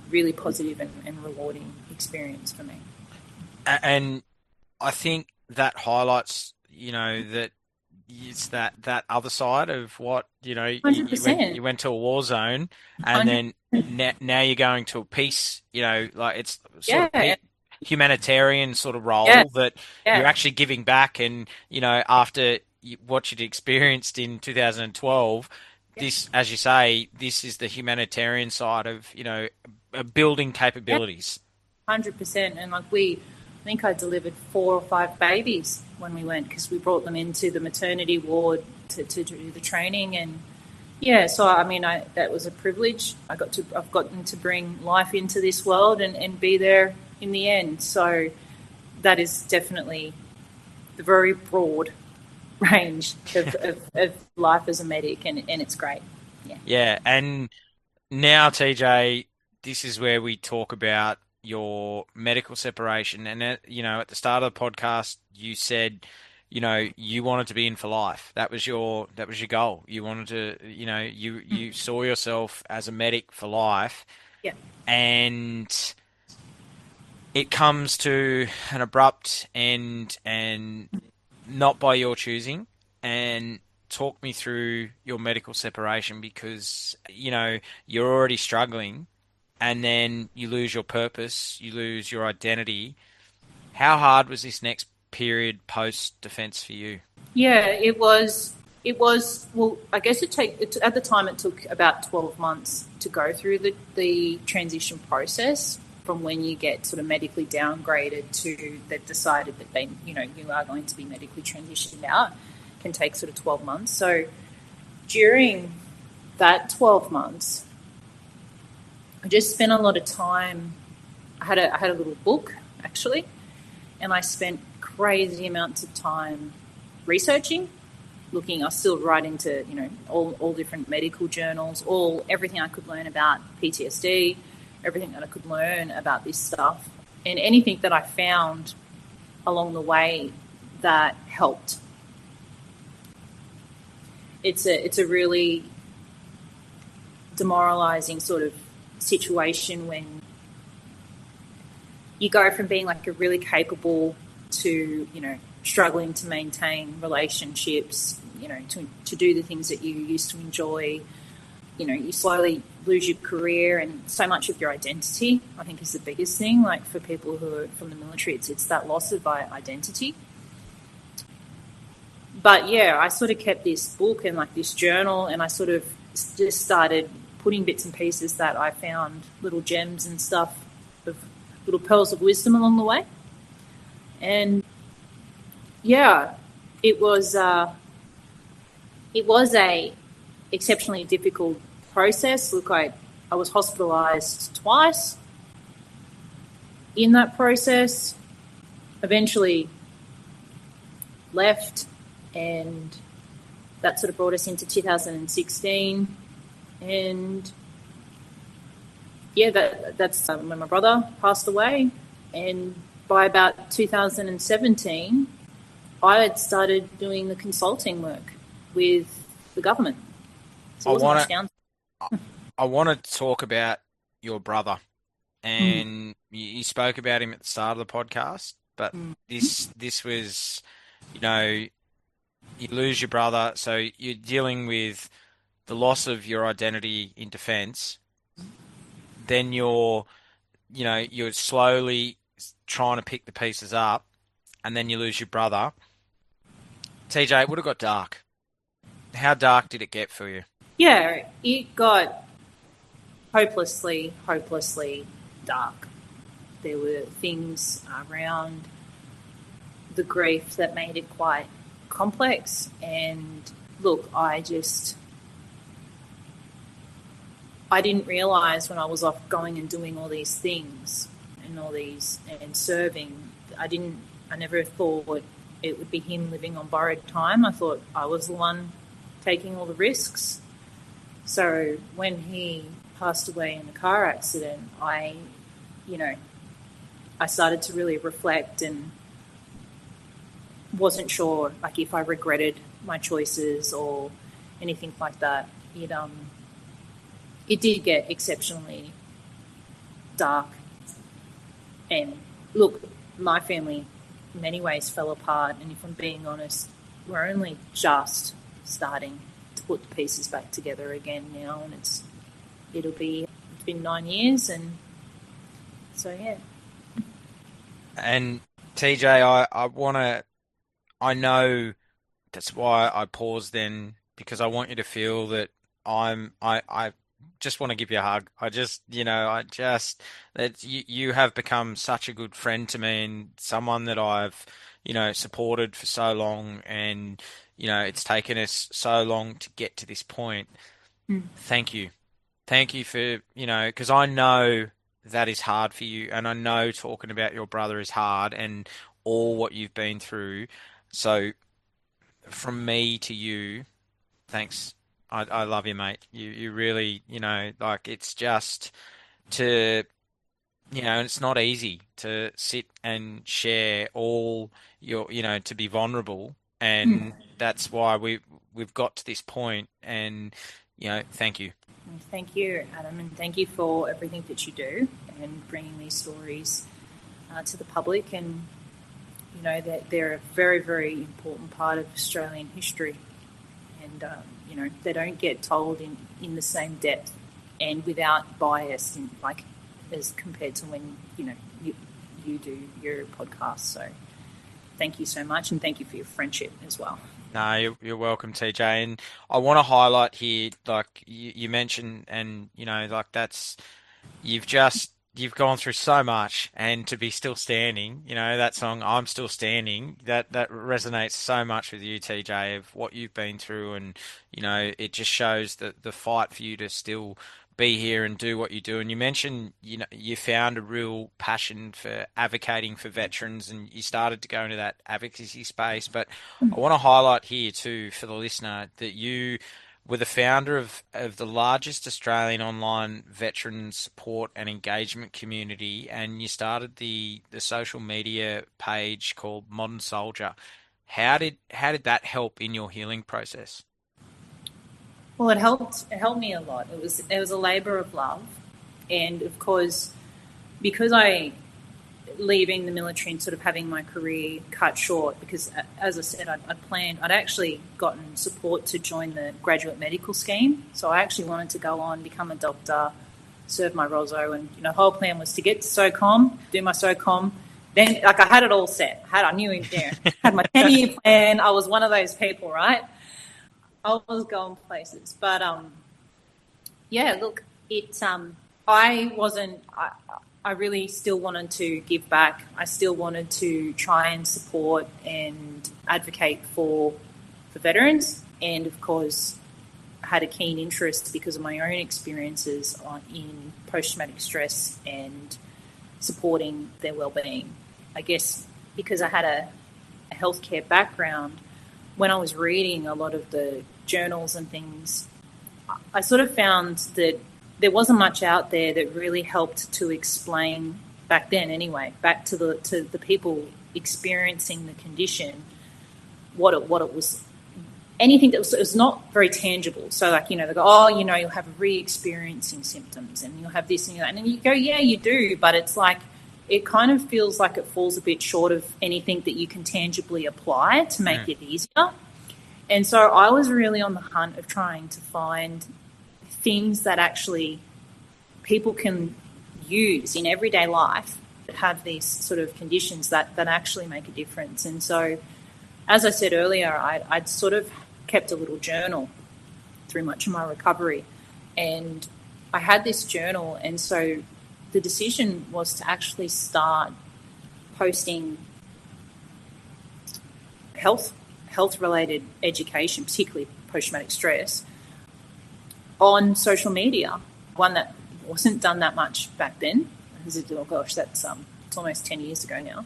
really positive and rewarding experience for me. And I think that highlights, that it's that other side of what, you went to a war zone, and 100%. Then now you're going to a peace, it's sort of humanitarian sort of role that you're actually giving back. And, after what you'd experienced in 2012, this, as you say, this is the humanitarian side of, building capabilities. 100%. And I think I delivered 4 or 5 babies when we went, because we brought them into the maternity ward to do the training. And so that was a privilege. I've gotten to bring life into this world and be there in the end. So that is definitely the very broad range of life as a medic, and it's great. Yeah, and now, TJ, this is where we talk about your medical separation. And at the start of the podcast, you said, you wanted to be in for life. That was your goal. You wanted to, you saw yourself as a medic for life. Yeah. And it comes to an abrupt end, and not by your choosing. And talk me through your medical separation, because, you're already struggling, and then you lose your purpose, you lose your identity. How hard was this next period post-defence for you? Yeah, it was It was, well, I guess at the time it took about 12 months to go through the transition process from when you get sort of medically downgraded to they've decided that you are going to be medically transitioned out. It can take sort of 12 months. So during that 12 months, I just spent a lot of time. I had a little book, actually, and I spent crazy amounts of time researching, looking. I was still writing to, all different medical journals, everything I could learn about PTSD, everything that I could learn about this stuff, and anything that I found along the way that helped. It's a really demoralizing sort of situation when you go from being like a really capable to, struggling to maintain relationships, to do the things that you used to enjoy. You slowly lose your career and so much of your identity, I think, is the biggest thing. Like for people who are from the military, it's that loss of identity. But yeah, I sort of kept this book and like this journal, and I sort of just started putting bits and pieces that I found, little gems and stuff, of little pearls of wisdom along the way. And yeah, it was a exceptionally difficult process. Look, I was hospitalised twice in that process, eventually left, and that sort of brought us into 2016. And yeah, that's when my brother passed away. And by about 2017, I had started doing the consulting work with the government. So I want to talk about your brother, and you spoke about him at the start of the podcast, but this was, you lose your brother, so you're dealing with the loss of your identity in defence. Then you're slowly trying to pick the pieces up, and then you lose your brother. TJ, it would have got dark. How dark did it get for you? Yeah, it got hopelessly dark. There were things around the grief that made it quite complex. And look, I didn't realise when I was off going and doing all these things and serving, I never thought it would be him living on borrowed time. I thought I was the one taking all the risks. So when he passed away in a car accident, I started to really reflect and wasn't sure like if I regretted my choices or anything like that. It did get exceptionally dark. And look, my family in many ways fell apart, and if I'm being honest, we're only just starting to put the pieces back together again now, and it's been 9 years, and so yeah. And TJ, I know that's why I paused then, because I want you to feel that I just want to give you a hug. That you have become such a good friend to me, and someone that I've, supported for so long, and, it's taken us so long to get to this point. Thank you. Thank you for, because I know that is hard for you, and I know talking about your brother is hard and all what you've been through. So from me to you, thanks. I love you, mate. You really, it's just to, it's not easy to sit and share all your, to be vulnerable. And that's why we've got to this point. And, thank you. Thank you, Adam, and thank you for everything that you do and bringing these stories to the public. And, that they're a very, very important part of Australian history. And, they don't get told in the same depth and without bias, as compared to when, you do your podcast. So thank you so much, and thank you for your friendship as well. No, you're welcome, TJ. And I want to highlight here, like you mentioned, and like you've gone through so much, and to be still standing, that song "I'm Still Standing," that resonates so much with you, TJ, of what you've been through, and it just shows that the fight for you to still be here and do what you do. And you mentioned, you found a real passion for advocating for veterans, and you started to go into that advocacy space. But I want to highlight here too for the listener that you were the founder of the largest Australian online veteran support and engagement community, and you started the social media page called Modern Soldier. How did that help in your healing process? Well, it helped. It helped me a lot. It was a labour of love, and of course, because I leaving the military and sort of having my career cut short, because as I said, I'd actually gotten support to join the graduate medical scheme. So I actually wanted to go on, become a doctor, serve my roso, and the whole plan was to get to SOCOM, do my SOCOM. Then, I had it all set. I knew him there. Had my 10-year plan. I was one of those people, right? I was going places, but look, I really still wanted to give back. I still wanted to try and support and advocate for veterans, and of course, had a keen interest because of my own experiences in post-traumatic stress and supporting their well-being. I guess because I had a healthcare background, when I was reading a lot of the journals and things, I sort of found that there wasn't much out there that really helped to explain, back then anyway, back to the people experiencing the condition, what it was, anything that was not very tangible. So they go, you'll have re-experiencing symptoms and you'll have this and that. And then you go, yeah, you do, but it's like, it kind of feels like it falls a bit short of anything that you can tangibly apply to make it easier. And so I was really on the hunt of trying to find things that actually people can use in everyday life that have these sort of conditions that actually make a difference. And so, as I said earlier, I'd sort of kept a little journal through much of my recovery. And I had this journal, and so the decision was to actually start posting health-related education, particularly post-traumatic stress, on social media, one that wasn't done that much back then. Oh gosh, that's it's almost 10 years ago now.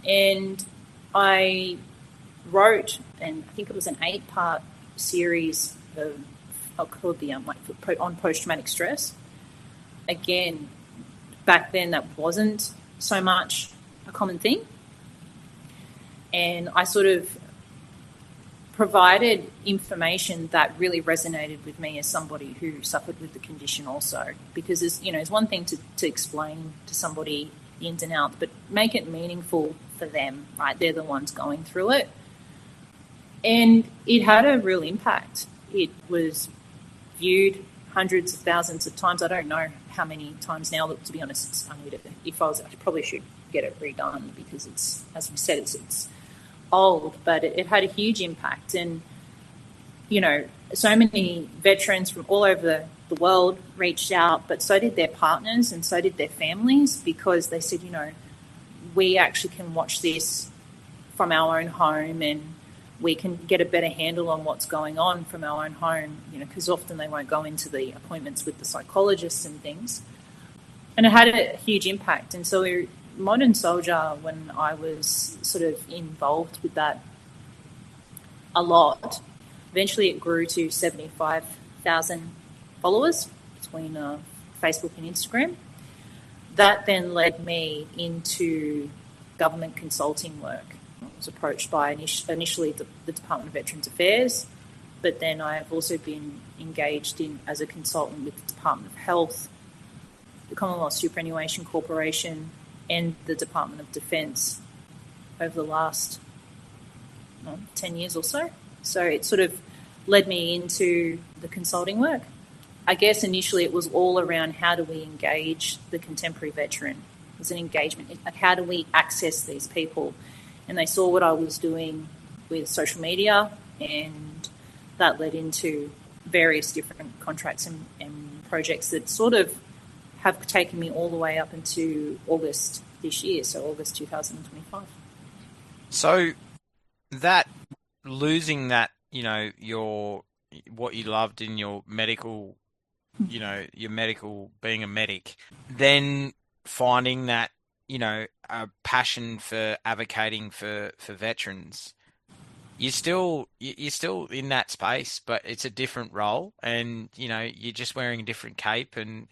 And I wrote, and I think it was an 8-part series of, on post-traumatic stress. Again, back then that wasn't so much a common thing. And I sort of provided information that really resonated with me as somebody who suffered with the condition also. Because it's one thing to explain to somebody the ins and outs, but make it meaningful for them, right? They're the ones going through it. And it had a real impact. It was viewed hundreds of thousands of times. I don't know how many times now, but to be honest, I probably should get it redone because it's, as we said, it's old, but it had a huge impact. And, so many veterans from all over the world reached out, but so did their partners and so did their families, because they said, we actually can watch this from our own home and we can get a better handle on what's going on from our own home, because often they won't go into the appointments with the psychologists and things. And it had a huge impact. And so Modern Soldier, when I was sort of involved with that a lot, eventually it grew to 75,000 followers between Facebook and Instagram. That then led me into government consulting work. I was approached by initially the Department of Veterans Affairs, but then I have also been engaged as a consultant with the Department of Health, the Commonwealth Superannuation Corporation, and the Department of Defence over the last 10 years or so. So it sort of led me into the consulting work. I guess initially it was all around how do we engage the contemporary veteran. It was an engagement. How do we access these people? And they saw what I was doing with social media, and that led into various different contracts and projects that sort of have taken me all the way up into August this year, so August 2025. So that losing that, what you loved in your medical, your medical, being a medic, then finding that, a passion for advocating for veterans, you're still in that space, but it's a different role, and you're just wearing a different cape, and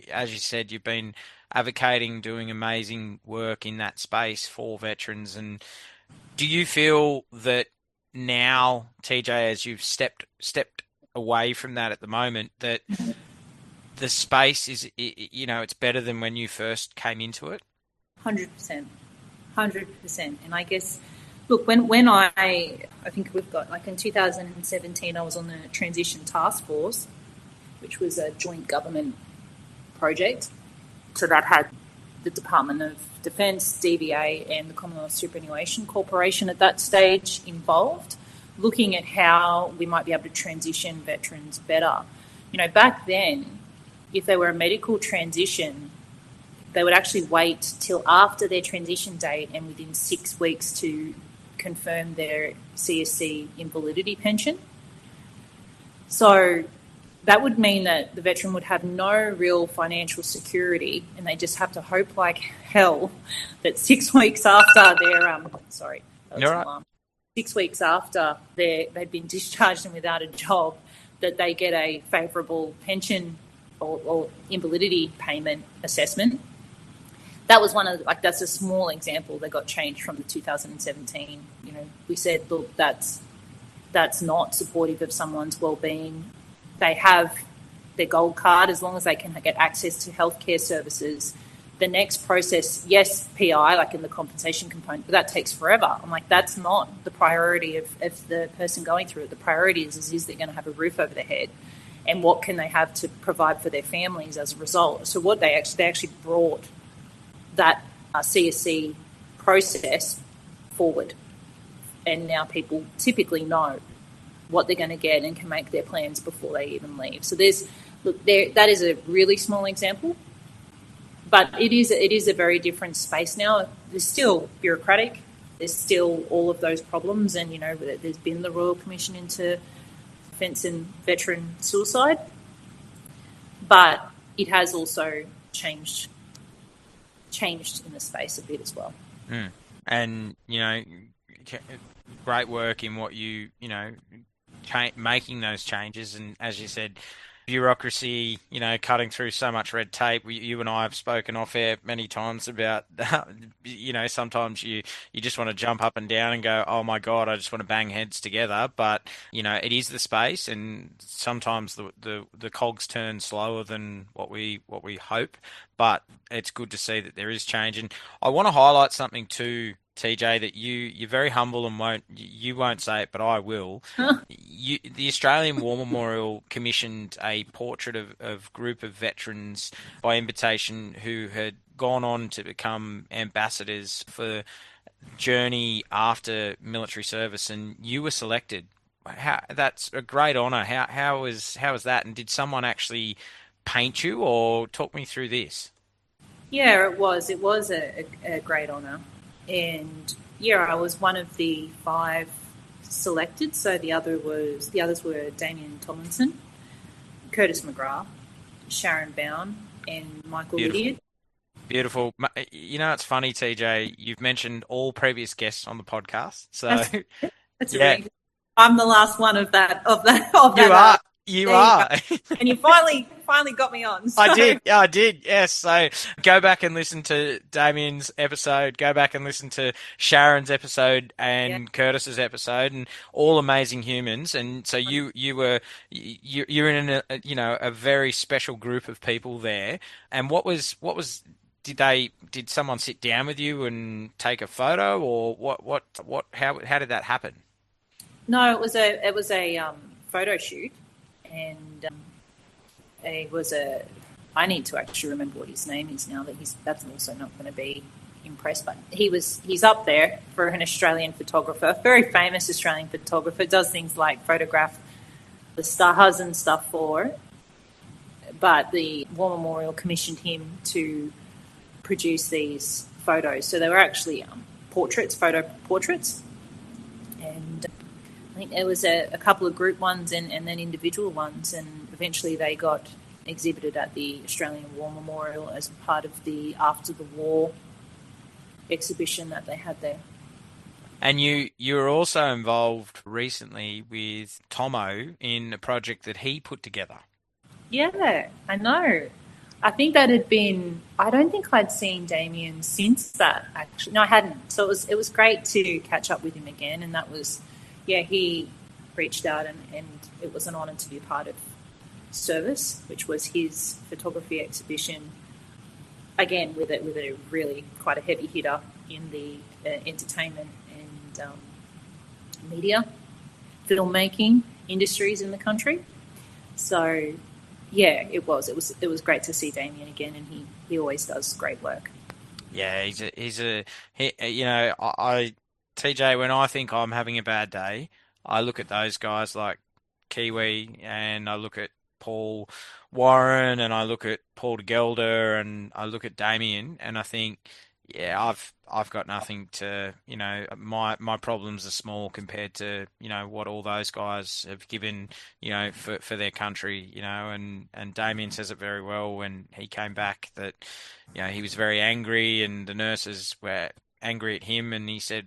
as you said, you've been advocating, doing amazing work in that space for veterans. And do you feel that now, TJ, as you've stepped away from that at the moment, that the space is, it's better than when you first came into it? 100%. And I guess, look, when I think we've got, like in 2017, I was on the Transition Task Force, which was a joint government project. So that had the Department of Defence, DVA, and the Commonwealth Superannuation Corporation at that stage involved, looking at how we might be able to transition veterans better. Back then, if they were a medical transition, they would actually wait till after their transition date and within 6 weeks to confirm their CSC invalidity pension. So that would mean that the veteran would have no real financial security, and they just have to hope like hell that 6 weeks after their 6 weeks after they'd been discharged and without a job, that they get a favourable pension or invalidity payment assessment. That was that's a small example that got changed from the 2017. We said, look, that's not supportive of someone's well-being. They have their gold card as long as they can get access to healthcare services. The next process, yes, PI, like in the compensation component, but that takes forever. I'm like, that's not the priority of the person going through it. The priority is they're going to have a roof over their head, and what can they have to provide for their families as a result. So what they actually brought that CSC process forward, and now people typically know what they're going to get and can make their plans before they even leave. So that is a really small example, but it is a very different space now. There's still bureaucratic, there's still all of those problems, and there's been the Royal Commission into Defence and Veteran Suicide, but it has also changed in the space a bit as well. And great work in what making those changes, and as you said, bureaucracy, cutting through so much red tape. You and I have spoken off air many times about, sometimes you just want to jump up and down and go, oh my God, I just want to bang heads together. But, it is the space, and sometimes the cogs turn slower than what we hope, but it's good to see that there is change. And I want to highlight something too, TJ, that you're very humble and you won't say it, but I will. The Australian War Memorial commissioned a portrait of group of veterans by invitation who had gone on to become ambassadors for journey after military service, and you were selected. That's a great honour. How was that? And did someone actually paint you, or talk me through this? Yeah, it was. It was a great honour. And I was one of the 5 selected. So the others were Damien Tomlinson, Curtis McGrath, Sharon Bown, and Michael Lydiard. Beautiful. It's funny, TJ. You've mentioned all previous guests on the podcast. So that's really good. I'm the last one of that. You are. And you finally got me on. So. I did. Yes. So go back and listen to Damien's episode. Go back and listen to Sharon's episode and Curtis's episode, and all amazing humans. And so you're in a very special group of people there. And what was did someone sit down with you and take a photo, or how did that happen? No, it was a photo shoot. And I need to actually remember what his name is now. That's also not going to be impressed. But he's up there for an Australian photographer, very famous Australian photographer, does things like photograph the stars and stuff for it. But the War Memorial commissioned him to produce these photos. So they were actually photo portraits. And I think there was a couple of group ones and then individual ones, and eventually they got exhibited at the Australian War Memorial as part of the After the War exhibition that they had there. And you were also involved recently with Tomo in a project that he put together. Yeah, I know. I think that had been, I don't think I'd seen Damien since that, actually. No, I hadn't. So it was great to catch up with him again, and that was, yeah, he reached out and it was an honour to be part of Service, which was his photography exhibition, again with a really quite a heavy hitter in the entertainment and media, filmmaking industries in the country. So yeah, it was great to see Damien again, and he always does great work. Yeah, TJ, when I think I'm having a bad day, I look at those guys like Kiwi, and I look at Paul Warren, and I look at Paul de Gelder, and I look at Damien, and I think, yeah, I've got nothing to, my problems are small compared to, what all those guys have given, for their country, and Damien says it very well when he came back that, he was very angry and the nurses were angry at him, and he said,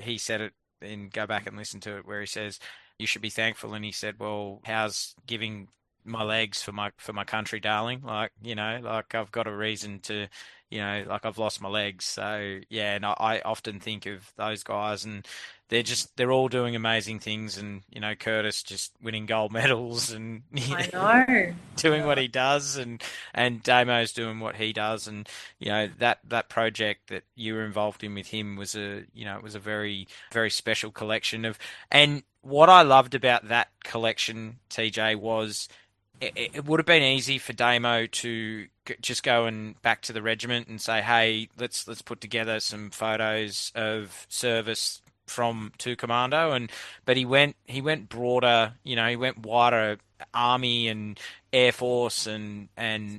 he said it, and go back and listen to it, where he says, you should be thankful. And he said, well, how's giving my legs for my country, darling? Like, like I've got a reason to, like I've lost my legs. So yeah, and I often think of those guys, and they're all doing amazing things, and Curtis just winning gold medals, and I know doing what he does, and Damo's doing what he does, and that project that you were involved in with him was it was a very, very special collection of. And what I loved about that collection, TJ, was it would have been easy for Damo to just go and back to the regiment and say, hey, let's put together some photos of service to Commando, but he went broader, he went wider, Army and Air Force and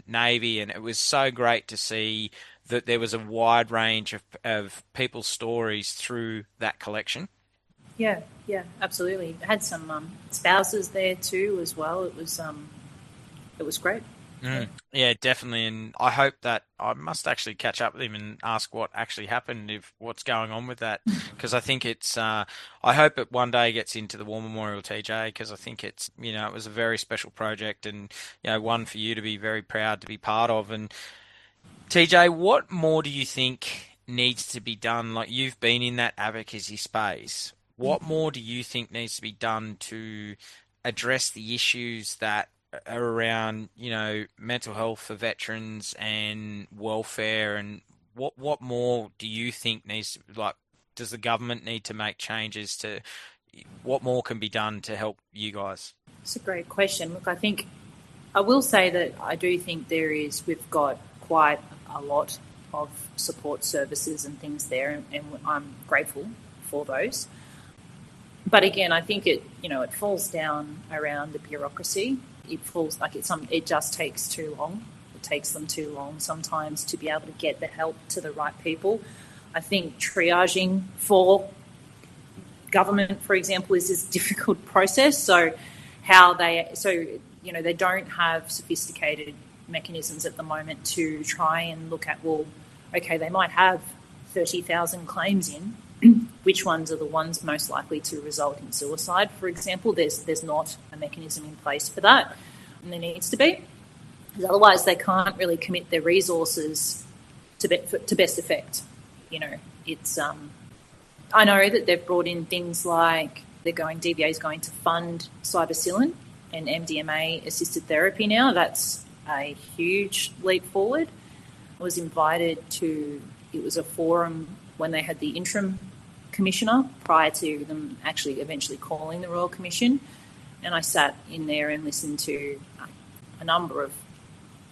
Navy, and it was so great to see that there was a wide range of people's stories through that collection. Yeah, absolutely. It had some spouses there too as well. It was great. Yeah, definitely. And I hope that I must actually catch up with him and ask what actually happened, what's going on with that, because I think it's. I hope it one day gets into the War Memorial, TJ, because I think it's. It was a very special project, and one for you to be very proud to be part of. And TJ, what more do you think needs to be done? Like, you've been in that advocacy space. What more do you think needs to be done to address the issues that are around, mental health for veterans and welfare, and what more do you think needs to, does the government need to make changes to, what more can be done to help you guys? It's a great question. Look, I think I will say that I do think we've got quite a lot of support services and things there, and I'm grateful for those. But again, I think it falls down around the bureaucracy. It just takes too long. It takes them too long sometimes to be able to get the help to the right people. I think triaging for government, for example, is this difficult process. So they don't have sophisticated mechanisms at the moment to try and look at, well, okay, they might have 30,000 claims in. Which ones are the ones most likely to result in suicide, for example? There's not a mechanism in place for that, and there needs to be, because otherwise they can't really commit their resources to best effect. It's I know that they've brought in things like DVA is going to fund cybercillin and MDMA assisted therapy now. That's a huge leap forward. I was invited to, it was a forum when they had the interim commissioner prior to them actually eventually calling the Royal Commission, and I sat in there and listened to a number of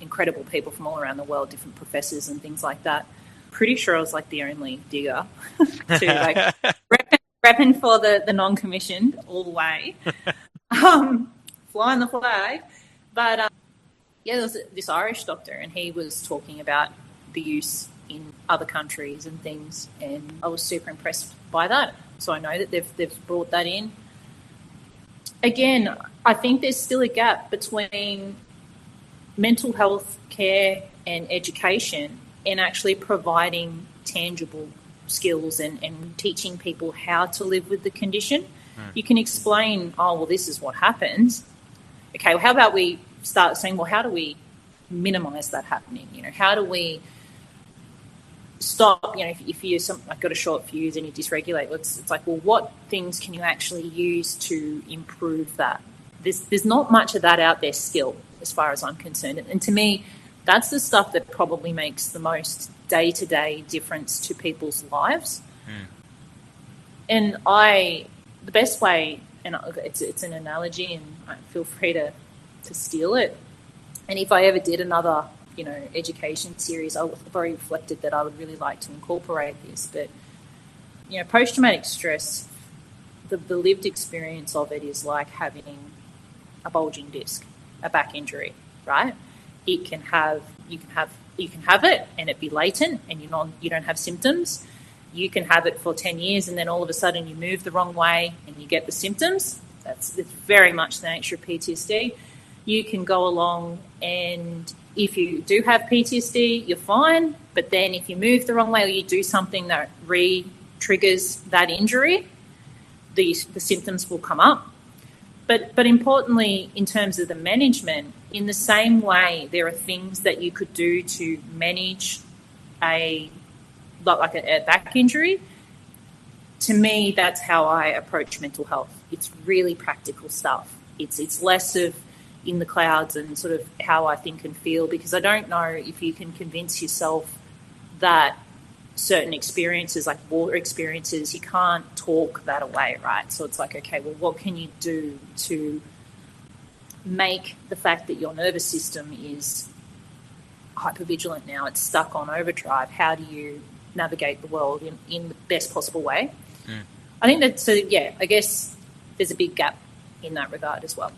incredible people from all around the world, different professors and things like that. Pretty sure I was like the only digger to like repping for the non-commissioned all the way, flying the flag. But there was this Irish doctor, and he was talking about the use in other countries and things, and I was super impressed by that. So I know that they've brought that in. Again, I think there's still a gap between mental health care and education and actually providing tangible skills and teaching people how to live with the condition. You can explain, oh, well, this is what happens. Okay, well, how about we start saying, well, how do we minimise that happening? How do we stop, if you're I've got a short fuse and you dysregulate, it's like, well, what things can you actually use to improve that? There's not much of that out there still, as far as I'm concerned. And to me, that's the stuff that probably makes the most day-to-day difference to people's lives. And the best way, and it's an analogy, and feel free to steal it. And if I ever did another, education series, I've already reflected that I would really like to incorporate this. But, post-traumatic stress, the lived experience of it is like having a bulging disc, a back injury, right? You can have it and it be latent and you don't have symptoms. You can have it for 10 years and then all of a sudden you move the wrong way and you get the symptoms. It's very much the nature of PTSD. You can go along, and if you do have PTSD, you're fine. But then if you move the wrong way or you do something that re-triggers that injury, the symptoms will come up. But importantly, in terms of the management, in the same way, there are things that you could do to manage a back injury. To me, that's how I approach mental health. It's really practical stuff. It's less of in the clouds and sort of how I think and feel, because I don't know if you can convince yourself that certain experiences, like war experiences, you can't talk that away, right? So it's like, okay, well, what can you do to make the fact that your nervous system is hypervigilant now, it's stuck on overdrive, how do you navigate the world in the best possible way? I think that, so yeah, I guess there's a big gap in that regard as well.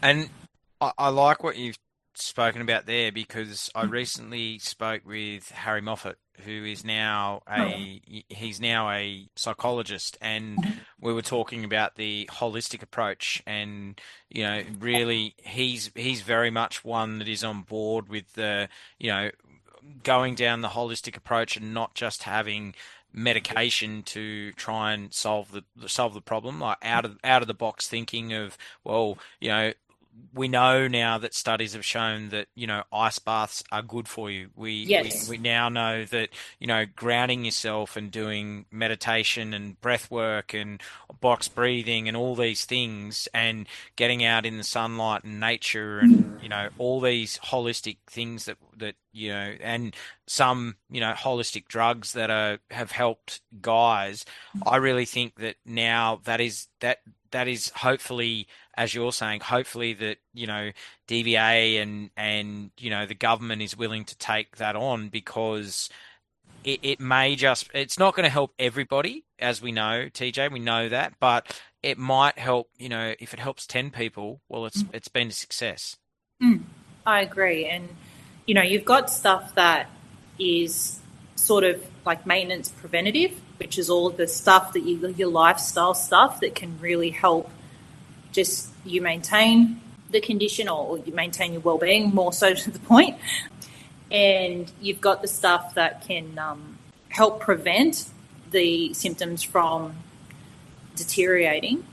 And I like what you've spoken about there, because I recently spoke with Harry Moffat, who is now he's now a psychologist, and we were talking about the holistic approach, and really he's very much one that is on board with the going down the holistic approach and not just having medication to try and solve the problem, like out of the box thinking of, well, we know now that studies have shown that, ice baths are good for you. We now know that, grounding yourself and doing meditation and breath work and box breathing and all these things, and getting out in the sunlight and nature and, all these holistic things that and some, holistic drugs that have helped guys. I really think that now that is hopefully, as you're saying, hopefully that, DVA and the government is willing to take that on, because it may just, it's not going to help everybody, as we know, TJ, we know that, but it might help, if it helps 10 people, well, it's been a success. I agree. And, you've got stuff that is sort of like maintenance preventative, which is all the stuff that your lifestyle stuff that can really help just you maintain the condition or you maintain your well-being, more so to the point. And you've got the stuff that can help prevent the symptoms from deteriorating.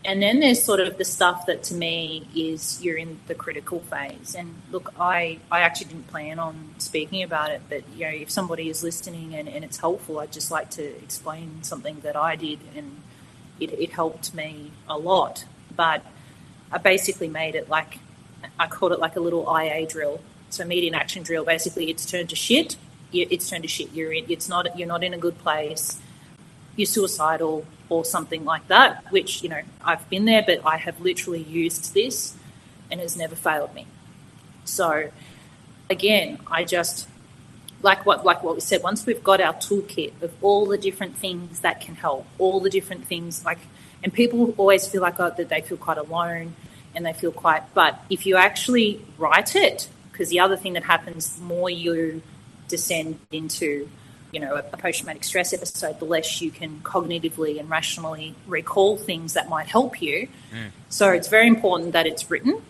And then there's sort of the stuff that to me is you're in the critical phase. And look, I actually didn't plan on speaking about it, but if somebody is listening and it's helpful, I'd just like to explain something that I did, and it helped me a lot. But I basically made it like, I called it like a little IA drill. So immediate action drill. Basically, it's turned to shit. It's turned to shit. You're not in a good place. You're suicidal or something like that, which, I've been there, but I have literally used this and has never failed me. So again, I just like what we said, once we've got our toolkit of all the different things that can help, all the different things, like, and people always feel like that they feel quite alone and they feel quite, but if you actually write it, because the other thing that happens, the more you descend into, you know, a post-traumatic stress episode, the less you can cognitively and rationally recall things that might help you. So it's very important that it's written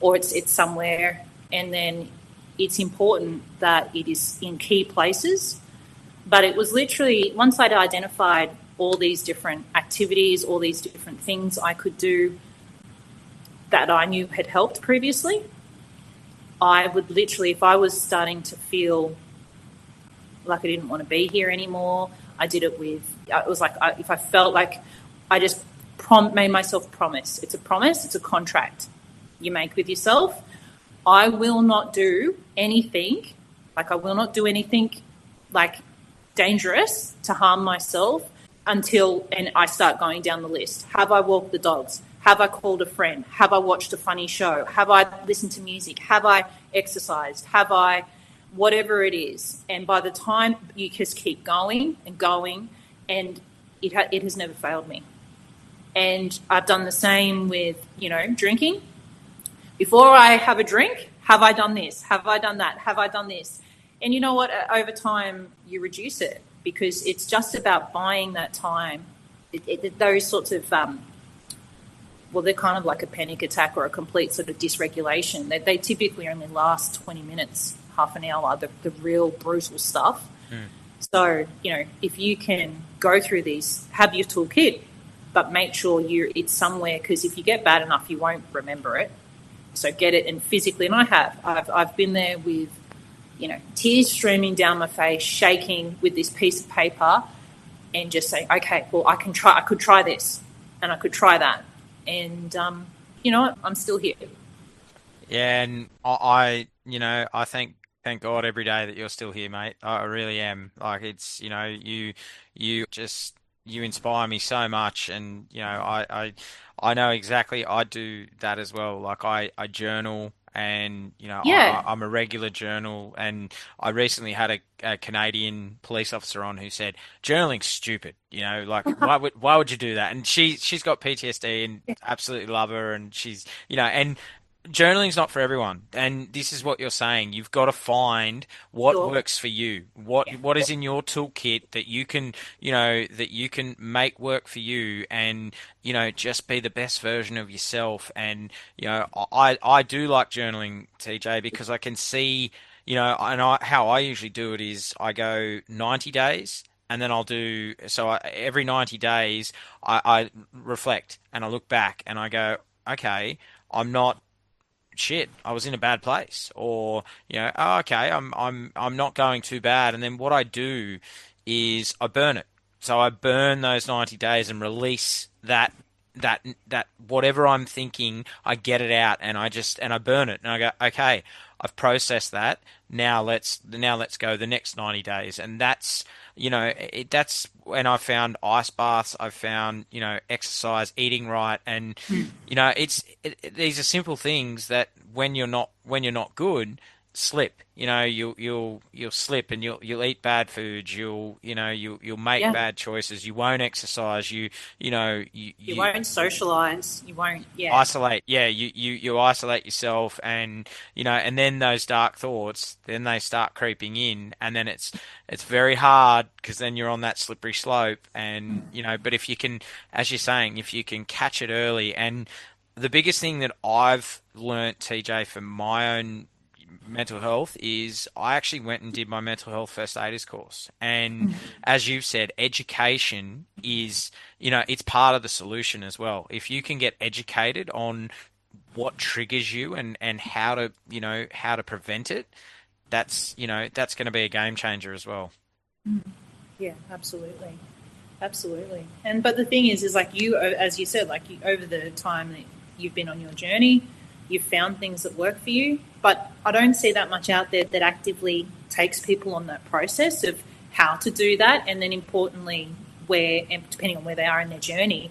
or it's somewhere, and then it's important that it is in key places. But it was literally, once I'd identified all these different activities, all these different things I could do that I knew had helped previously, I would literally, if I was starting to feel like I didn't want to be here anymore, I did it with, it was like, if I felt like, I just made myself promise. It's a promise, it's a contract you make with yourself. I will not do anything, like I will not do anything like dangerous to harm myself until, and I start going down the list. Have I walked the dogs? Have I called a friend? Have I watched a funny show? Have I listened to music? Have I exercised? Have I, whatever it is. And by the time you just keep going and going, and it has never failed me. And I've done the same with, you know, drinking. Before I have a drink, have I done this? Have I done that? Have I done this? And you know what? Over time, you reduce it because it's just about buying that time. Those sorts of, well, they're kind of like a panic attack or a complete sort of dysregulation. They typically only last 20 minutes, half an hour, the real brutal stuff. So, you know, if you can go through these, have your toolkit, but make sure it's somewhere, because if you get bad enough, you won't remember it. So get it, and physically, and I've been there with, you know, tears streaming down my face, shaking with this piece of paper, and just saying, okay, well, I could try this, and I could try that, and you know what, I'm still here. Yeah, and I thank God every day that you're still here, mate. I really am. Like, it's, you know, you inspire me so much, and you know, I know exactly, I do that as well. Like, I journal, and you know, I'm a regular journal, and I recently had a Canadian police officer on who said journaling's stupid. You know, like why would you do that? And she's got PTSD, and absolutely love her, and she's, you know, and journaling's not for everyone, and this is what you're saying. You've got to find what works for you. What is in your toolkit that you can, you know, that you can make work for you, and you know, just be the best version of yourself. And you know, I do like journaling, TJ, because I can see, you know, and how I usually do it is I go 90 days. And then I'll do, every 90 days I reflect and I look back and I go, okay, I'm not shit, I was in a bad place, or you know, oh, okay, I'm not going too bad. And then what I do is I burn it. So I burn those 90 days and release that whatever I'm thinking, I get it out, and I burn it, and I go, okay, I've processed that. Now let's go the next 90 days. And that's, you know, that's when I found ice baths, I found, you know, exercise, eating right, and you know, these are simple things that when you're not good, slip. You know, you'll slip, and you'll eat bad foods. You'll make bad choices. You won't exercise. You won't socialise. You won't isolate. Yeah, you isolate yourself, and you know, and then those dark thoughts, then they start creeping in, and then it's very hard, because then you're on that slippery slope. And you know, but if you can, as you're saying, if you can catch it early, and the biggest thing that I've learnt, TJ, for my own mental health is I actually went and did my mental health first aiders course. And as you've said, education is, you know, it's part of the solution as well. If you can get educated on what triggers you and how to prevent it, that's going to be a game changer as well. Yeah, absolutely. But the thing is like you, as you said, like you, over the time that you've been on your journey, you've found things that work for you, but I don't see that much out there that actively takes people on that process of how to do that. And then importantly, depending on where they are in their journey,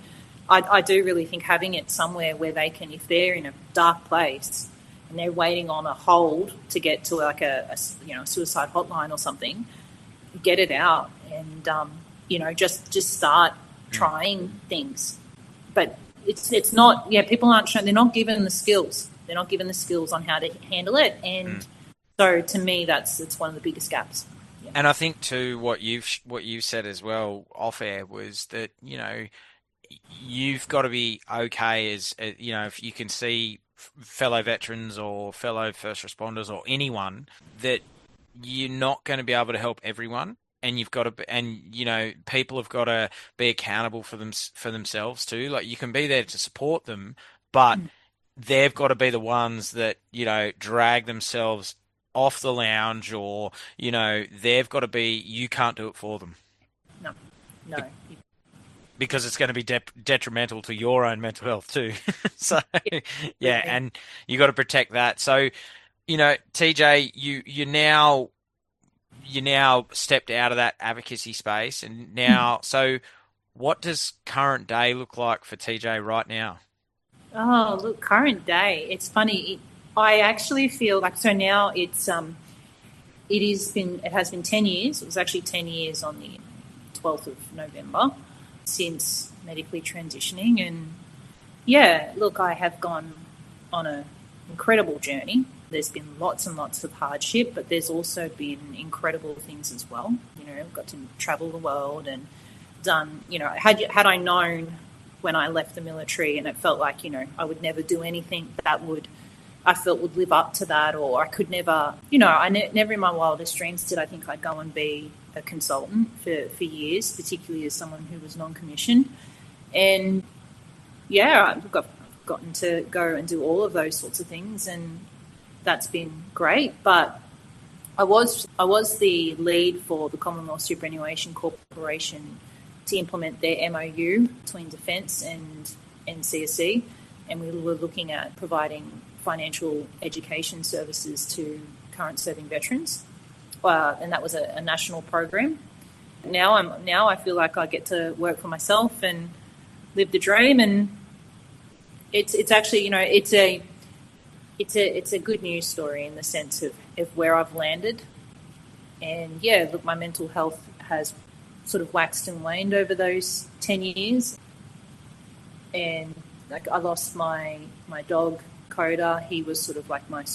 I do really think having it somewhere where they can, if they're in a dark place and they're waiting on a hold to get to like a suicide hotline or something, get it out and just start trying things. But it's not, people aren't shown, they're not given the skills. They're not given the skills on how to handle it, and so to me it's one of the biggest gaps. Yeah. And I think too what you've said as well off air was that you've got to be okay as if you can see fellow veterans or fellow first responders or anyone that you're not going to be able to help everyone, and you've got to, people have got to be accountable for themselves too. Like, you can be there to support them, but they've got to be the ones that drag themselves off the lounge, or they've got to be. You can't do it for them. No. Because it's going to be detrimental to your own mental health too. So, and you got to protect that. So, TJ, you now stepped out of that advocacy space, and now, so what does current day look like for TJ right now? Oh, look, current day. It's funny. I actually feel like, so now it has been 10 years. It was actually 10 years on the 12th of November since medically transitioning. And look, I have gone on an incredible journey. There's been lots and lots of hardship, but there's also been incredible things as well. I've got to travel the world and done, had I known when I left the military, and it felt like, I would never do anything that I felt would live up to that, or I could never, never in my wildest dreams did I think I'd go and be a consultant for years, particularly as someone who was non-commissioned. And I've gotten to go and do all of those sorts of things, and that's been great. But I was the lead for the Commonwealth Superannuation Corporation to implement their MOU between Defence and NCSC, and we were looking at providing financial education services to current serving veterans, and that was a national program. Now I feel like I get to work for myself and live the dream, and it's actually it's a good news story in the sense of where I've landed. And look, my mental health has sort of waxed and waned over those 10 years. And like, I lost my dog, Coda. He was sort of like my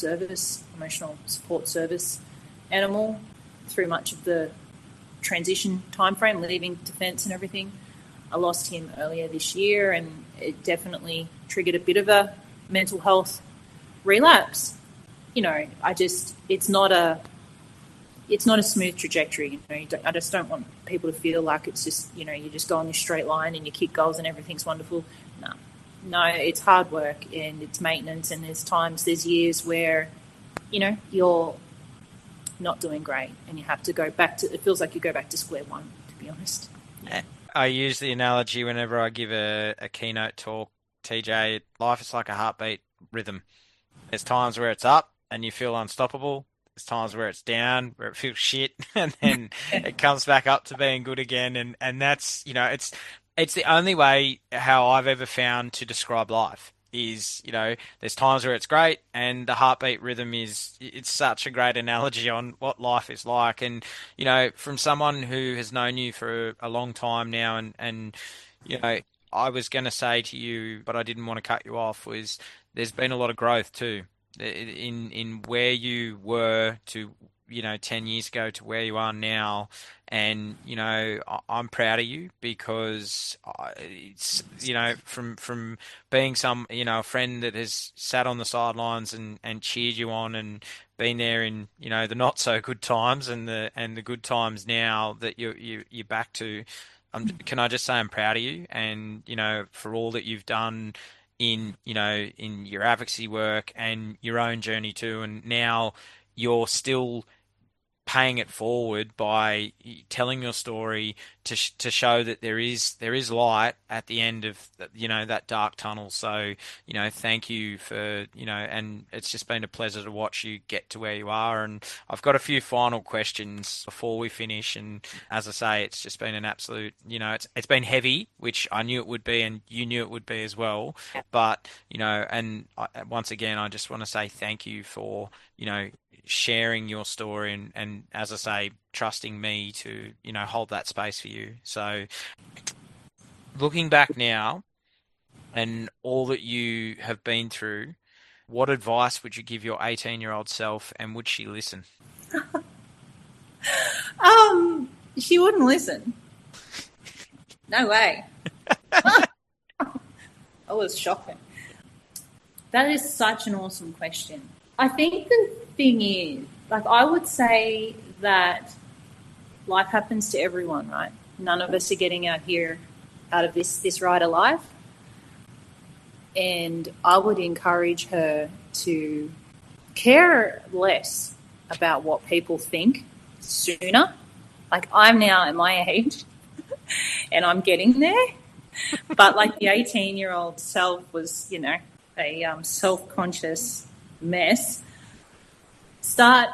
emotional support service animal through much of the transition timeframe, leaving Defence and everything. I lost him earlier this year, and it definitely triggered a bit of a mental health relapse. It's not a smooth trajectory. I just don't want people to feel like it's just, you just go on this straight line and you kick goals and everything's wonderful. No, it's hard work and it's maintenance, and there's years where, you're not doing great and you have to go back to, it feels like you go back to square one, to be honest. Yeah. I use the analogy whenever I give a keynote talk, TJ, life is like a heartbeat rhythm. There's times where it's up and you feel unstoppable. There's times where it's down, where it feels shit, and then it comes back up to being good again. And that's, it's the only way how I've ever found to describe life is, there's times where it's great, and the heartbeat rhythm it's such a great analogy on what life is like. And, from someone who has known you for a long time now, and I was going to say to you, but I didn't want to cut you off, was there's been a lot of growth too in where you were to, 10 years ago to where you are now. And, I'm proud of you because it's, from being a friend that has sat on the sidelines and cheered you on and been there in, the not so good times and the good times now that you're back to. Can I just say I'm proud of you, and, for all that you've done in your advocacy work and your own journey too. And now you're still paying it forward by telling your story to show that there is light at the end of that dark tunnel. So thank you for and it's just been a pleasure to watch you get to where you are. And I've got a few final questions before we finish. And as I say, it's just been an absolute it's been heavy, which I knew it would be, and you knew it would be as well. But once again, I just want to say thank you for sharing your story and as I say, trusting me to hold that space for you. So looking back now and all that you have been through, what advice would you give your 18-year-old self, and would she listen? She wouldn't listen. No way. That was shocking. That is such an awesome question. I think the thing is, I would say that life happens to everyone, right? None of us are getting out of this ride alive. And I would encourage her to care less about what people think sooner. I'm now at my age and I'm getting there. But the 18-year-old self was, a self-conscious mess. Start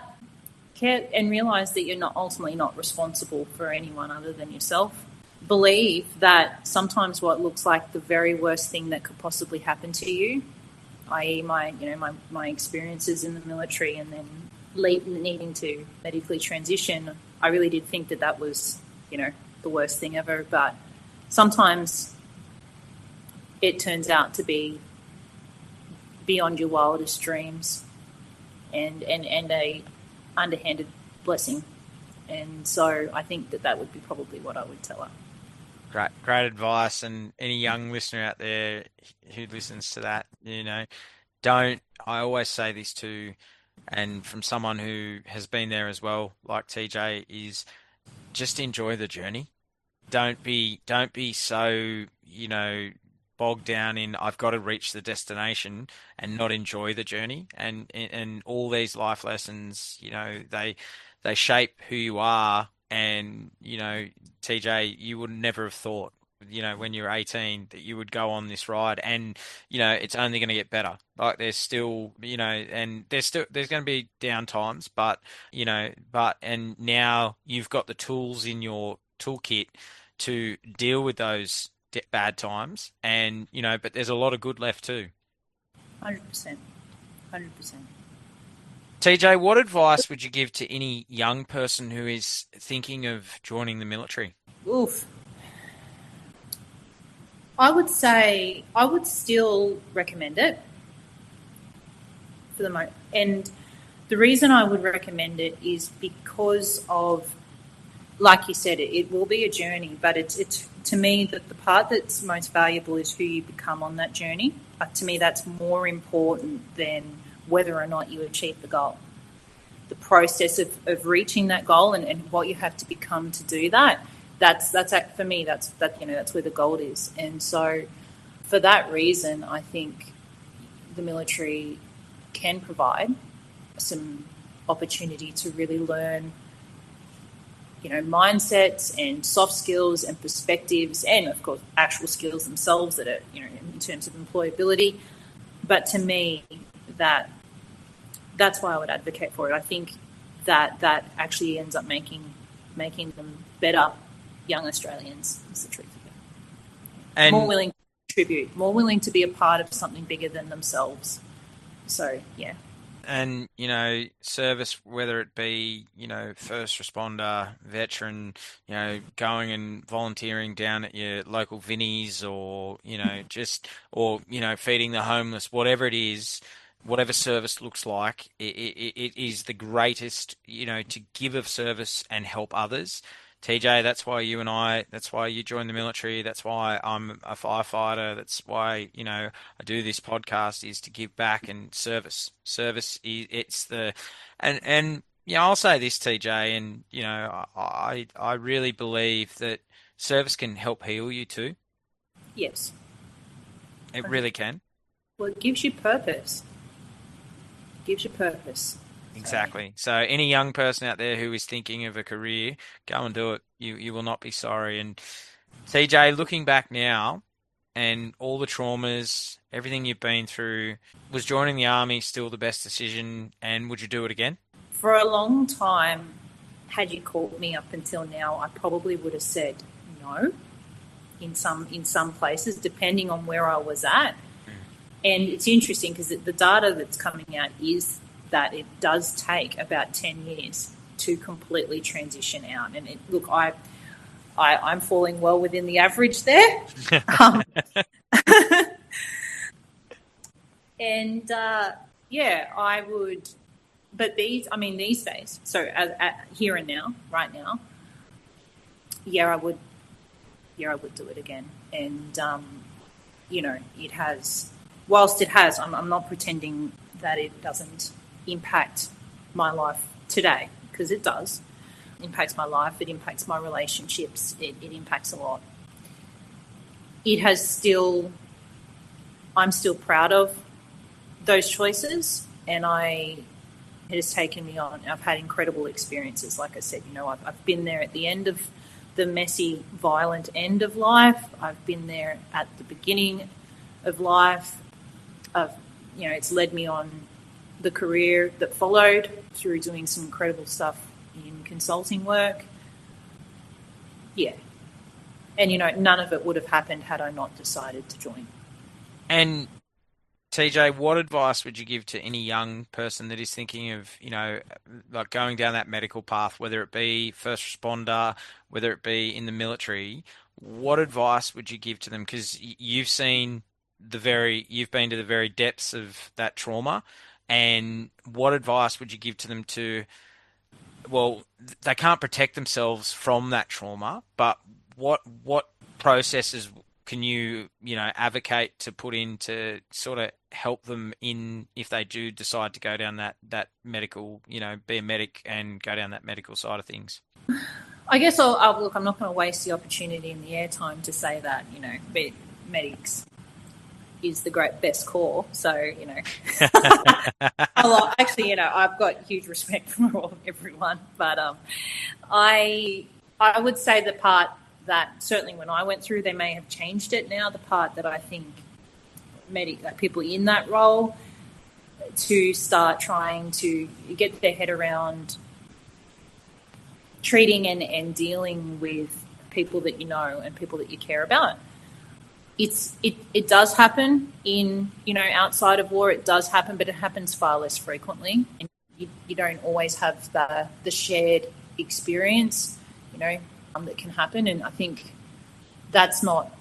care and realize that you're ultimately not responsible for anyone other than yourself. Believe that sometimes what looks like the very worst thing that could possibly happen to you, i.e. my experiences in the military and then needing to medically transition, I really did think that was, the worst thing ever. But sometimes it turns out to be beyond your wildest dreams and a underhanded blessing. And so I think that would be probably what I would tell her. Great advice. And any young listener out there who listens to that, I always say this too, and from someone who has been there as well, like TJ, is just enjoy the journey. Don't be so, bogged down in I've got to reach the destination and not enjoy the journey. And all these life lessons, they shape who you are. And TJ, you would never have thought when you're 18 that you would go on this ride, and it's only going to get better. There's still and there's going to be down times, but and now you've got the tools in your toolkit to deal with those bad times, and but there's a lot of good left too. 100%. TJ, what advice would you give to any young person who is thinking of joining the military? Oof. I would say I would still recommend it for the most. And the reason I would recommend it is because of, like you said, it will be a journey, but it's to me that the part that's most valuable is who you become on that journey. To me, that's more important than whether or not you achieve the goal. The process of reaching that goal and what you have to become to do that, that's for me, that's where the gold is. And so for that reason, I think the military can provide some opportunity to really learn mindsets and soft skills and perspectives, and of course actual skills themselves that are in terms of employability. But to me, that's why I would advocate for it. I think that actually ends up making them better young Australians, is the truth of it. And more willing to contribute, more willing to be a part of something bigger than themselves. So yeah. And, service, whether it be, first responder, veteran, going and volunteering down at your local Vinnies or, feeding the homeless, whatever it is, whatever service looks like, it is the greatest, to give of service and help others. TJ, that's why you joined the military. That's why I'm a firefighter. That's why, I do this podcast, is to give back. And service it's the, and I'll say this, TJ, and, I really believe that service can help heal you too. Yes. It really can. Well, it gives you purpose. Exactly. So any young person out there who is thinking of a career, go and do it. You will not be sorry. And TJ, looking back now and all the traumas, everything you've been through, was joining the army still the best decision? And would you do it again? For a long time, had you called me up until now, I probably would have said no in some places, depending on where I was at. And it's interesting because the data that's coming out is that it does take about 10 years to completely transition out. And look, I'm falling well within the average there. And yeah, I would. But these days, so here and now, right now, yeah, I would do it again. And it has. Whilst it has, I'm not pretending that it doesn't impact my life today, because it does. It impacts my life. It impacts my relationships. It impacts a lot. I'm still proud of those choices, and it has taken me on. I've had incredible experiences. Like I said, I've been there at the end of the messy, violent end of life. I've been there at the beginning of life. It's led me on the career that followed through doing some incredible stuff in consulting work. Yeah. And, none of it would have happened had I not decided to join. And TJ, what advice would you give to any young person that is thinking of, like going down that medical path, whether it be first responder, whether it be in the military? What advice would you give to them? Because you've been to the very depths of that trauma, and what advice would you give to them they can't protect themselves from that trauma, but what processes can you advocate to put in to sort of help them in if they do decide to go down that medical, be a medic and go down that medical side of things? I guess I'll look, I'm not going to waste the opportunity in the airtime to say that, medics is the best corps. So, actually, I've got huge respect for everyone. But I would say the part that certainly when I went through, they may have changed it now. The part that I think people in that role to start trying to get their head around treating and dealing with people that you know and people that you care about. It does happen in, outside of war, it does happen, but it happens far less frequently. And you don't always have the shared experience, that can happen. And I think that's not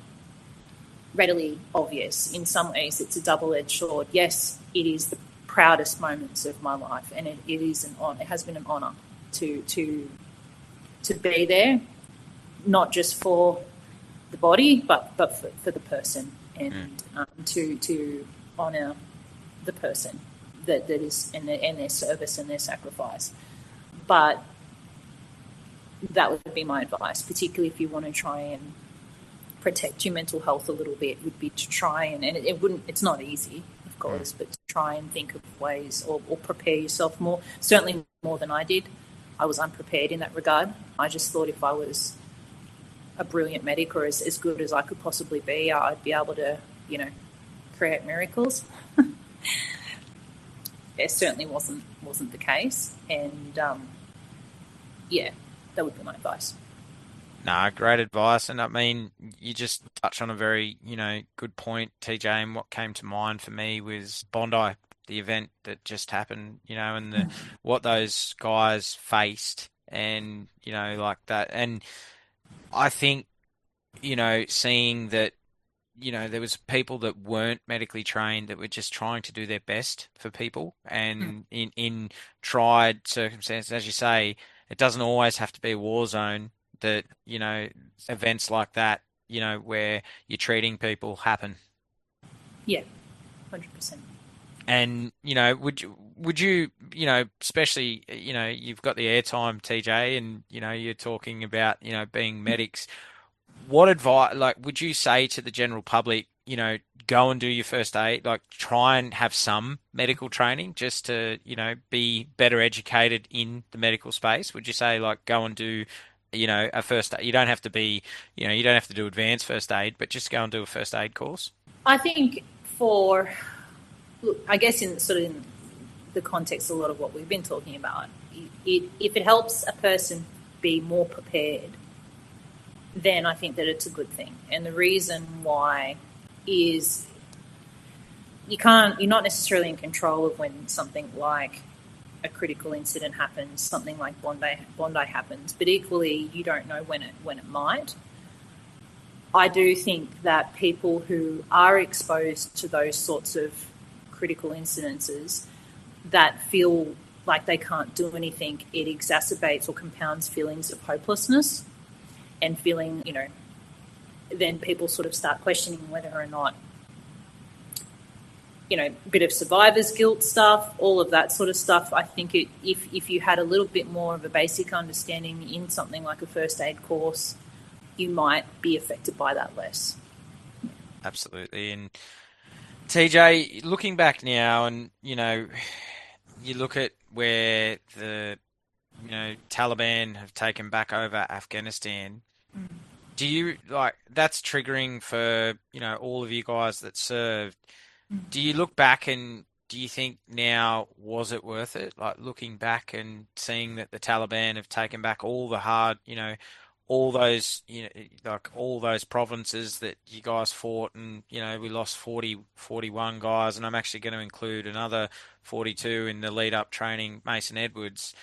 readily obvious. In some ways, it's a double-edged sword. Yes, it is the proudest moments of my life, and it is an honor. It has been an honour to be there, not just for the body, but for the person, and to honour the person that is and their service and their sacrifice. But that would be my advice, particularly if you want to try and protect your mental health a little bit, would be to try and it wouldn't. It's not easy, of course, but to try and think of ways or prepare yourself more. Certainly more than I did. I was unprepared in that regard. I just thought if I was a brilliant medic or as good as I could possibly be, I'd be able to, create miracles. It certainly wasn't the case, and that would be my advice. Nah, great advice, and I mean, you just touched on a very, good point, TJ. And what came to mind for me was Bondi, the event that just happened, and what those guys faced, and like that, and I think, seeing that, there was people that weren't medically trained that were just trying to do their best for people, and in tried circumstances, as you say, it doesn't always have to be a war zone that, events like that, where you're treating people happen. Yeah, 100%. And, would you, especially, you've got the airtime, TJ, and, you're talking about, being medics. What advice, would you say to the general public, go and do your first aid, like try and have some medical training just to, be better educated in the medical space? Would you say like go and do, a first aid? You don't have to be, you don't have to do advanced first aid, but just go and do a first aid course? I think I guess in the context of a lot of what we've been talking about, if it helps a person be more prepared, then I think that it's a good thing. And the reason why is you're not necessarily in control of when something like a critical incident happens, something like Bondi happens, but equally you don't know when it might. I do think that people who are exposed to those sorts of critical incidences that feel like they can't do anything, it exacerbates or compounds feelings of hopelessness and feeling, then people sort of start questioning whether or not, a bit of survivor's guilt stuff, all of that sort of stuff. I think if you had a little bit more of a basic understanding in something like a first aid course, you might be affected by that less. Absolutely. And TJ, looking back now and, you look at where the, Taliban have taken back over Afghanistan, do you, that's triggering for, all of you guys that served. Do you look back and do you think now, was it worth it? Like looking back and seeing that the Taliban have taken back all the hard, all those, all those provinces that you guys fought and, we lost 41 guys, and I'm actually going to include another 42 in the lead up training Mason Edwards.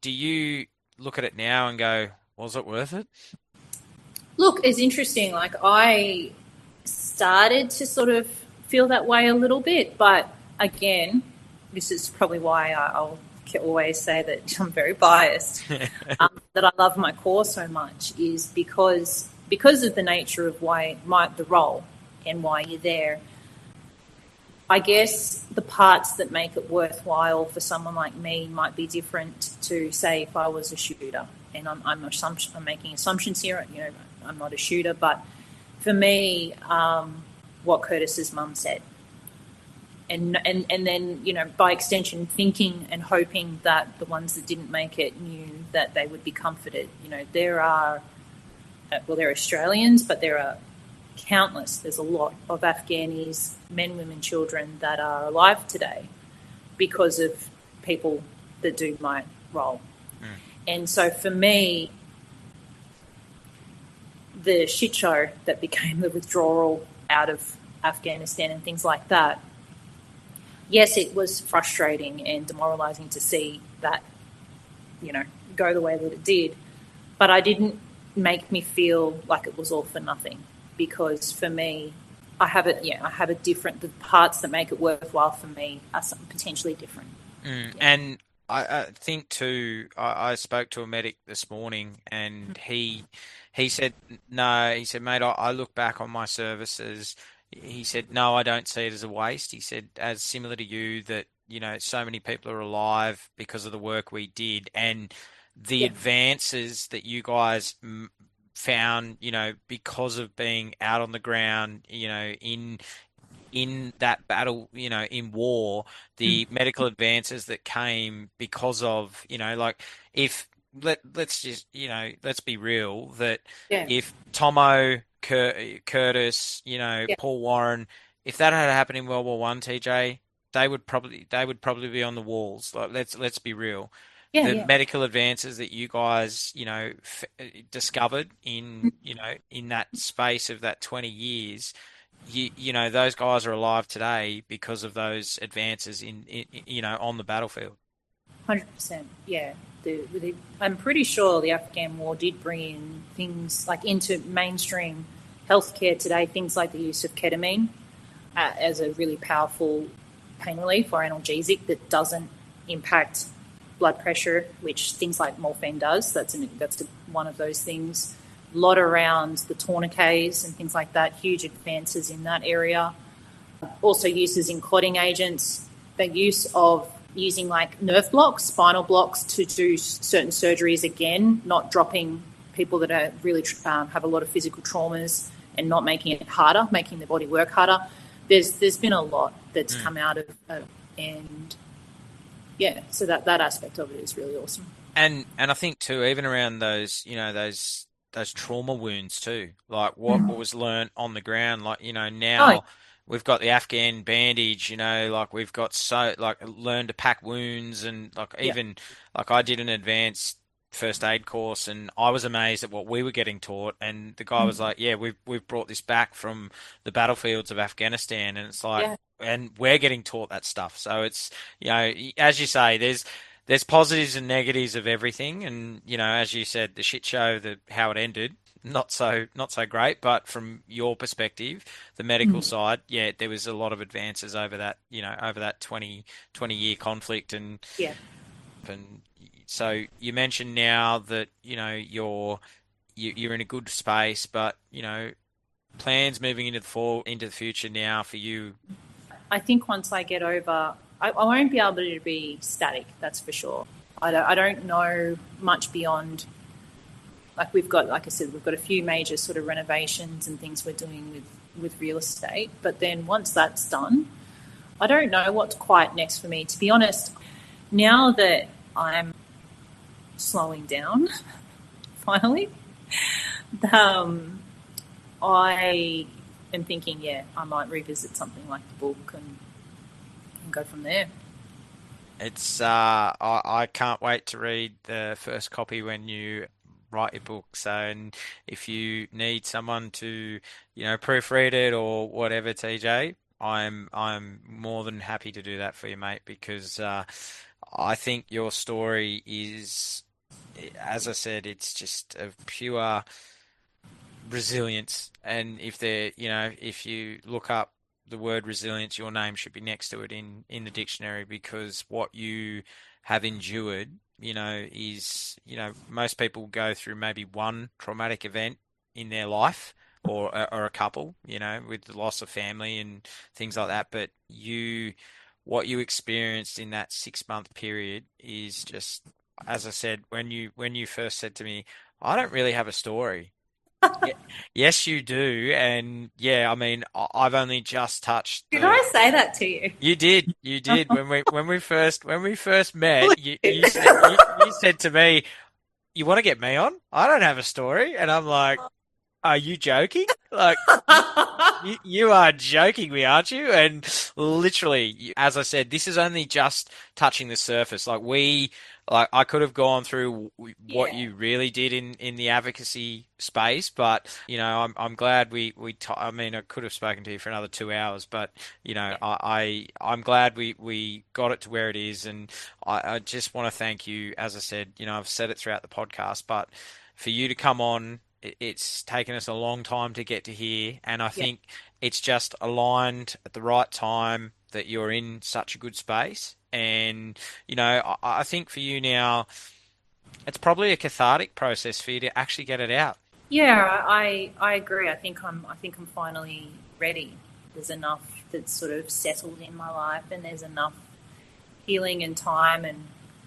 Do you look at it now and go, was it worth it? Look, it's interesting. Like I started to sort of feel that way a little bit, but again, this is probably why I'll always say that I'm very biased, that I love my Corps so much is because of the nature of the role and why you're there. I guess the parts that make it worthwhile for someone like me might be different to, say, if I was a shooter. And I'm making assumptions here. I'm not a shooter, but for me, what Curtis's mum said. And then, by extension, thinking and hoping that the ones that didn't make it knew that they would be comforted. There are Australians, but there are countless. There's a lot of Afghanis, men, women, children that are alive today because of people that do my role. And so for me, the shit show that became the withdrawal out of Afghanistan and things like that, yes, it was frustrating and demoralising to see that, go the way that it did. But I didn't make me feel like it was all for nothing, because for me, I have a different, the parts that make it worthwhile for me are potentially different. And I think too, I spoke to a medic this morning and he said, mate, I look back on my services. He said, no, I don't see it as a waste. He said, as similar to you, that, so many people are alive because of the work we did and the advances that you guys found, because of being out on the ground, in that battle, in war, the medical advances that came because of, let's be real, that if Tomo, Curtis, Paul Warren, if that had happened in World War One, TJ, they would probably be on the walls. Like, let's be real. Medical advances that you guys, discovered in, in that space of that 20 years, those guys are alive today because of those advances in on the battlefield. 100%, yeah. I'm pretty sure the Afghan war did bring in things like into mainstream healthcare today, things like the use of ketamine as a really powerful pain relief or analgesic that doesn't impact blood pressure, which things like morphine does. That's one of those things. A lot around the tourniquets and things like that, huge advances in that area. Also uses in clotting agents, the use of using like nerve blocks, spinal blocks to do certain surgeries, again, not dropping people that are really have a lot of physical traumas, and not making it harder, making the body work harder. There's been a lot that's come out of and yeah, so that aspect of it is really awesome. And I think too, even around those, those trauma wounds too, like what was learnt on the ground, like, now we've got the Afghan bandage, like we've got learn to pack wounds, and even like I did an advanced first aid course, and I was amazed at what we were getting taught, and the guy was like, yeah, we've brought this back from the battlefields of Afghanistan, and it's like, and we're getting taught that stuff. So it's, as you say, there's positives and negatives of everything, and as you said, the shit show, how it ended, not so great. But from your perspective, the medical side, there was a lot of advances over that, over that 20 year conflict, and so you mentioned now that you're in a good space, but plans moving into the future now for you. I think once I get over, I won't be able to be static, that's for sure. I don't know much beyond, like I said, we've got a few major sort of renovations and things we're doing with real estate. But then once that's done, I don't know what's quite next for me. To be honest, now that I'm slowing down, finally, I am thinking, I might revisit something like the book and go from there. It's I can't wait to read the first copy when you write your book. So, and if you need someone to proofread it or whatever, TJ, I'm more than happy to do that for you, mate, because I think your story is, as I said, it's just a pure resilience. And if you look up the word resilience, your name should be next to it in the dictionary, because what you have endured, is, most people go through maybe one traumatic event in their life, or a couple, with the loss of family and things like that. But what you experienced in that 6-month period is just, as I said, when you first said to me, I don't really have a story. Yes, you do. And I mean, I've only just touched. Did I say that to you? You did. When we first met, you said to me, you want to get me on? I don't have a story. And I'm like, are you joking? Like, you are joking me, aren't you? And literally, as I said, this is only just touching the surface. I could have gone through what you really did in the advocacy space, but I'm glad I mean, I could have spoken to you for another 2 hours, but I'm glad we got it to where it is, and I just want to thank you. As I said, I've said it throughout the podcast, but for you to come on, it's taken us a long time to get to here, and I think it's just aligned at the right time that you're in such a good space. And, I think for you now, it's probably a cathartic process for you to actually get it out. Yeah, I agree. I think I'm finally ready. There's enough that's sort of settled in my life, and there's enough healing and time and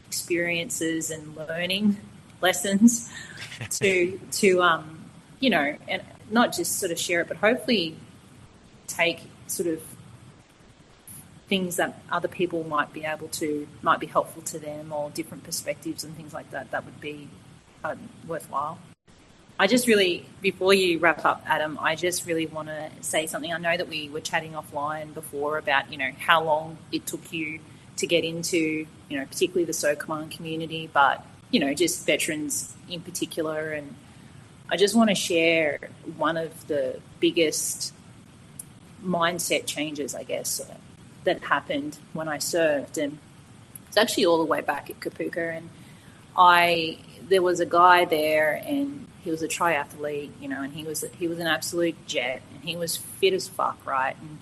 experiences and learning lessons to and not just sort of share it, but hopefully take sort of things that other people might be helpful to them, or different perspectives and things like that would be worthwhile. I just really, before you wrap up, Adam, I just really want to say something. I know that we were chatting offline before about, how long it took you to get into, particularly the SO Command community, but, just veterans in particular. And I just want to share one of the biggest mindset changes, I guess, that happened when I served. And it's actually all the way back at Kapuka, and there was a guy there, and he was a triathlete, and he was an absolute jet, and he was fit as fuck, right? And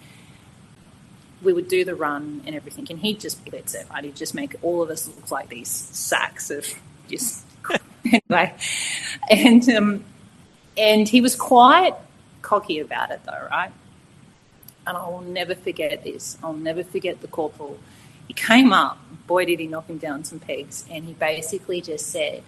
we would do the run and everything, and he'd just blitz it, right? He'd just make all of us look like these sacks of just anyway. And he was quite cocky about it though, right? And I will never forget this. I'll never forget the corporal. He came up, boy, did he knock him down some pegs, and he basically just said,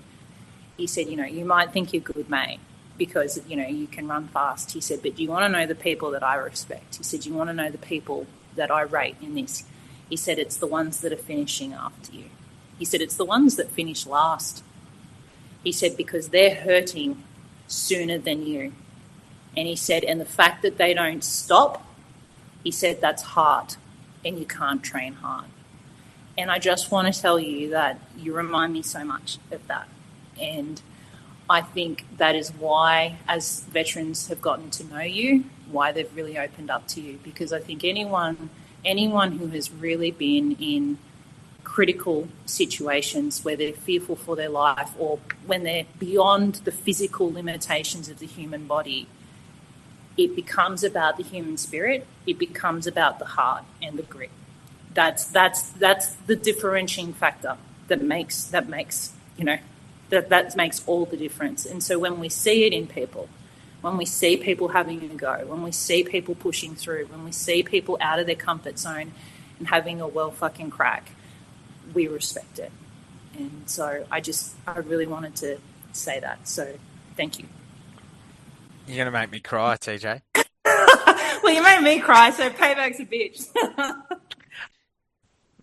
you might think you're good, mate, because, you know, you can run fast. He said, but do you want to know the people that I respect? He said, do you want to know the people that I rate in this? He said, it's the ones that are finishing after you. He said, it's the ones that finish last. He said, because they're hurting sooner than you. And he said, and the fact that they don't stop, he said, that's hard, and you can't train hard. And I just want to tell you that you remind me so much of that. And I think that is why, as veterans have gotten to know you, why they've really opened up to you. Because I think anyone who has really been in critical situations where they're fearful for their life, or when they're beyond the physical limitations of the human body, it becomes about the human spirit. It becomes about the heart and the grit. That's the differentiating factor that makes you know, that makes all the difference. And so when we see it in people, when we see people having a go, when we see people pushing through, when we see people out of their comfort zone and having a well fucking crack, we respect it. And so I really wanted to say that. So thank you. You're going to make me cry, TJ. Well, you made me cry, so payback's a bitch.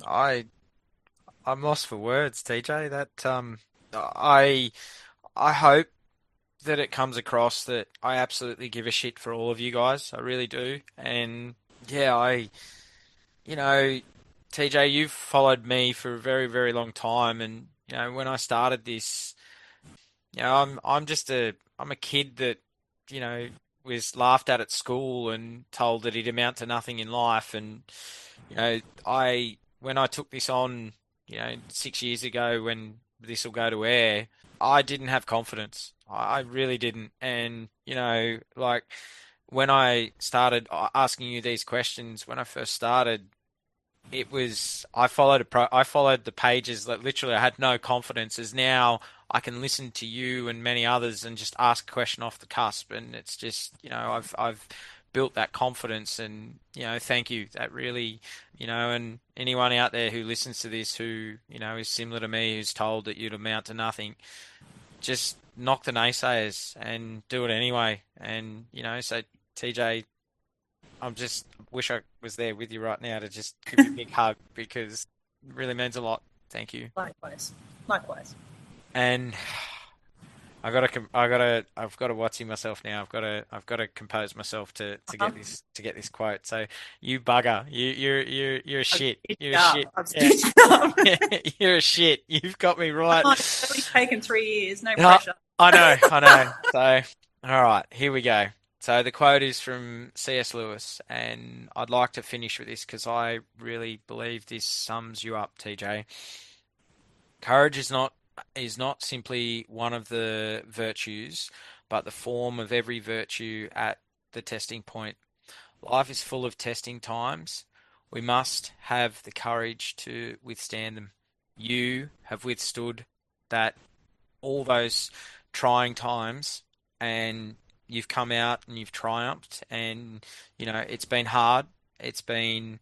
I'm lost for words, TJ. That I hope that it comes across that I absolutely give a shit for all of you guys. I really do. And yeah, you know, TJ, you've followed me for a very, very long time. And, you know, when I started this, you know, I'm a kid that, you know, was laughed at school and told that he'd amount to nothing in life. And, you know, when I took this on, you know, 6 years ago when this will go to air, I didn't have confidence. I really didn't. And, you know, like when I started asking you these questions, when I first started, it was, I followed the pages that literally I had no confidence. As now I can listen to you and many others and just ask a question off the cusp. And it's just, you know, I've built that confidence, and, you know, thank you. That really, you know, and anyone out there who listens to this who, you know, is similar to me, who's told that you'd amount to nothing, just knock the naysayers and do it anyway. And, you know, so TJ, wish I was there with you right now to just give you a big hug, because it really means a lot. Thank you. Likewise. And I've got to watch myself now. I've got to compose myself to get this quote. So you bugger, you're a shit. You're a shit. Yeah. You're a shit. You've got me right. It's only taken 3 years. No pressure. I know. So all right, here we go. So the quote is from C.S. Lewis, and I'd like to finish with this because I really believe this sums you up, TJ. Courage is not simply one of the virtues, but the form of every virtue at the testing point. Life is full of testing times. We must have the courage to withstand them. You have withstood all those trying times, and you've come out and you've triumphed. And, you know, it's been hard. It's been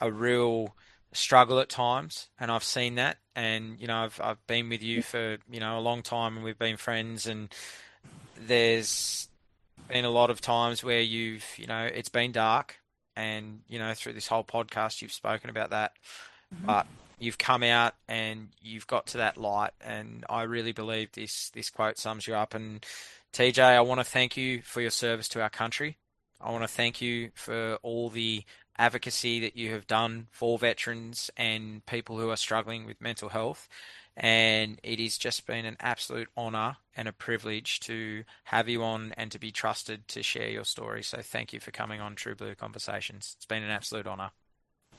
a real struggle at times, and I've seen that. And, you know, I've been with you for, you know, a long time, and we've been friends, and there's been a lot of times where you've, you know, it's been dark, and, you know, through this whole podcast you've spoken about that. Mm-hmm. But you've come out and you've got to that light, and I really believe this quote sums you up. And TJ, I want to thank you for your service to our country. I want to thank you for all the advocacy that you have done for veterans and people who are struggling with mental health. And it has just been an absolute honour and a privilege to have you on and to be trusted to share your story. So thank you for coming on True Blue Conversations. It's been an absolute honour.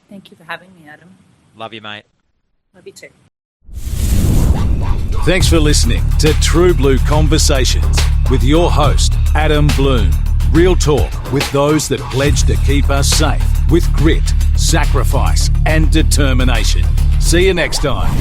Thank you for having me, Adam. Love you, mate. Love you too. Thanks for listening to True Blue Conversations with your host, Adam Bloom. Real talk with those that pledge to keep us safe with grit, sacrifice and determination. See you next time.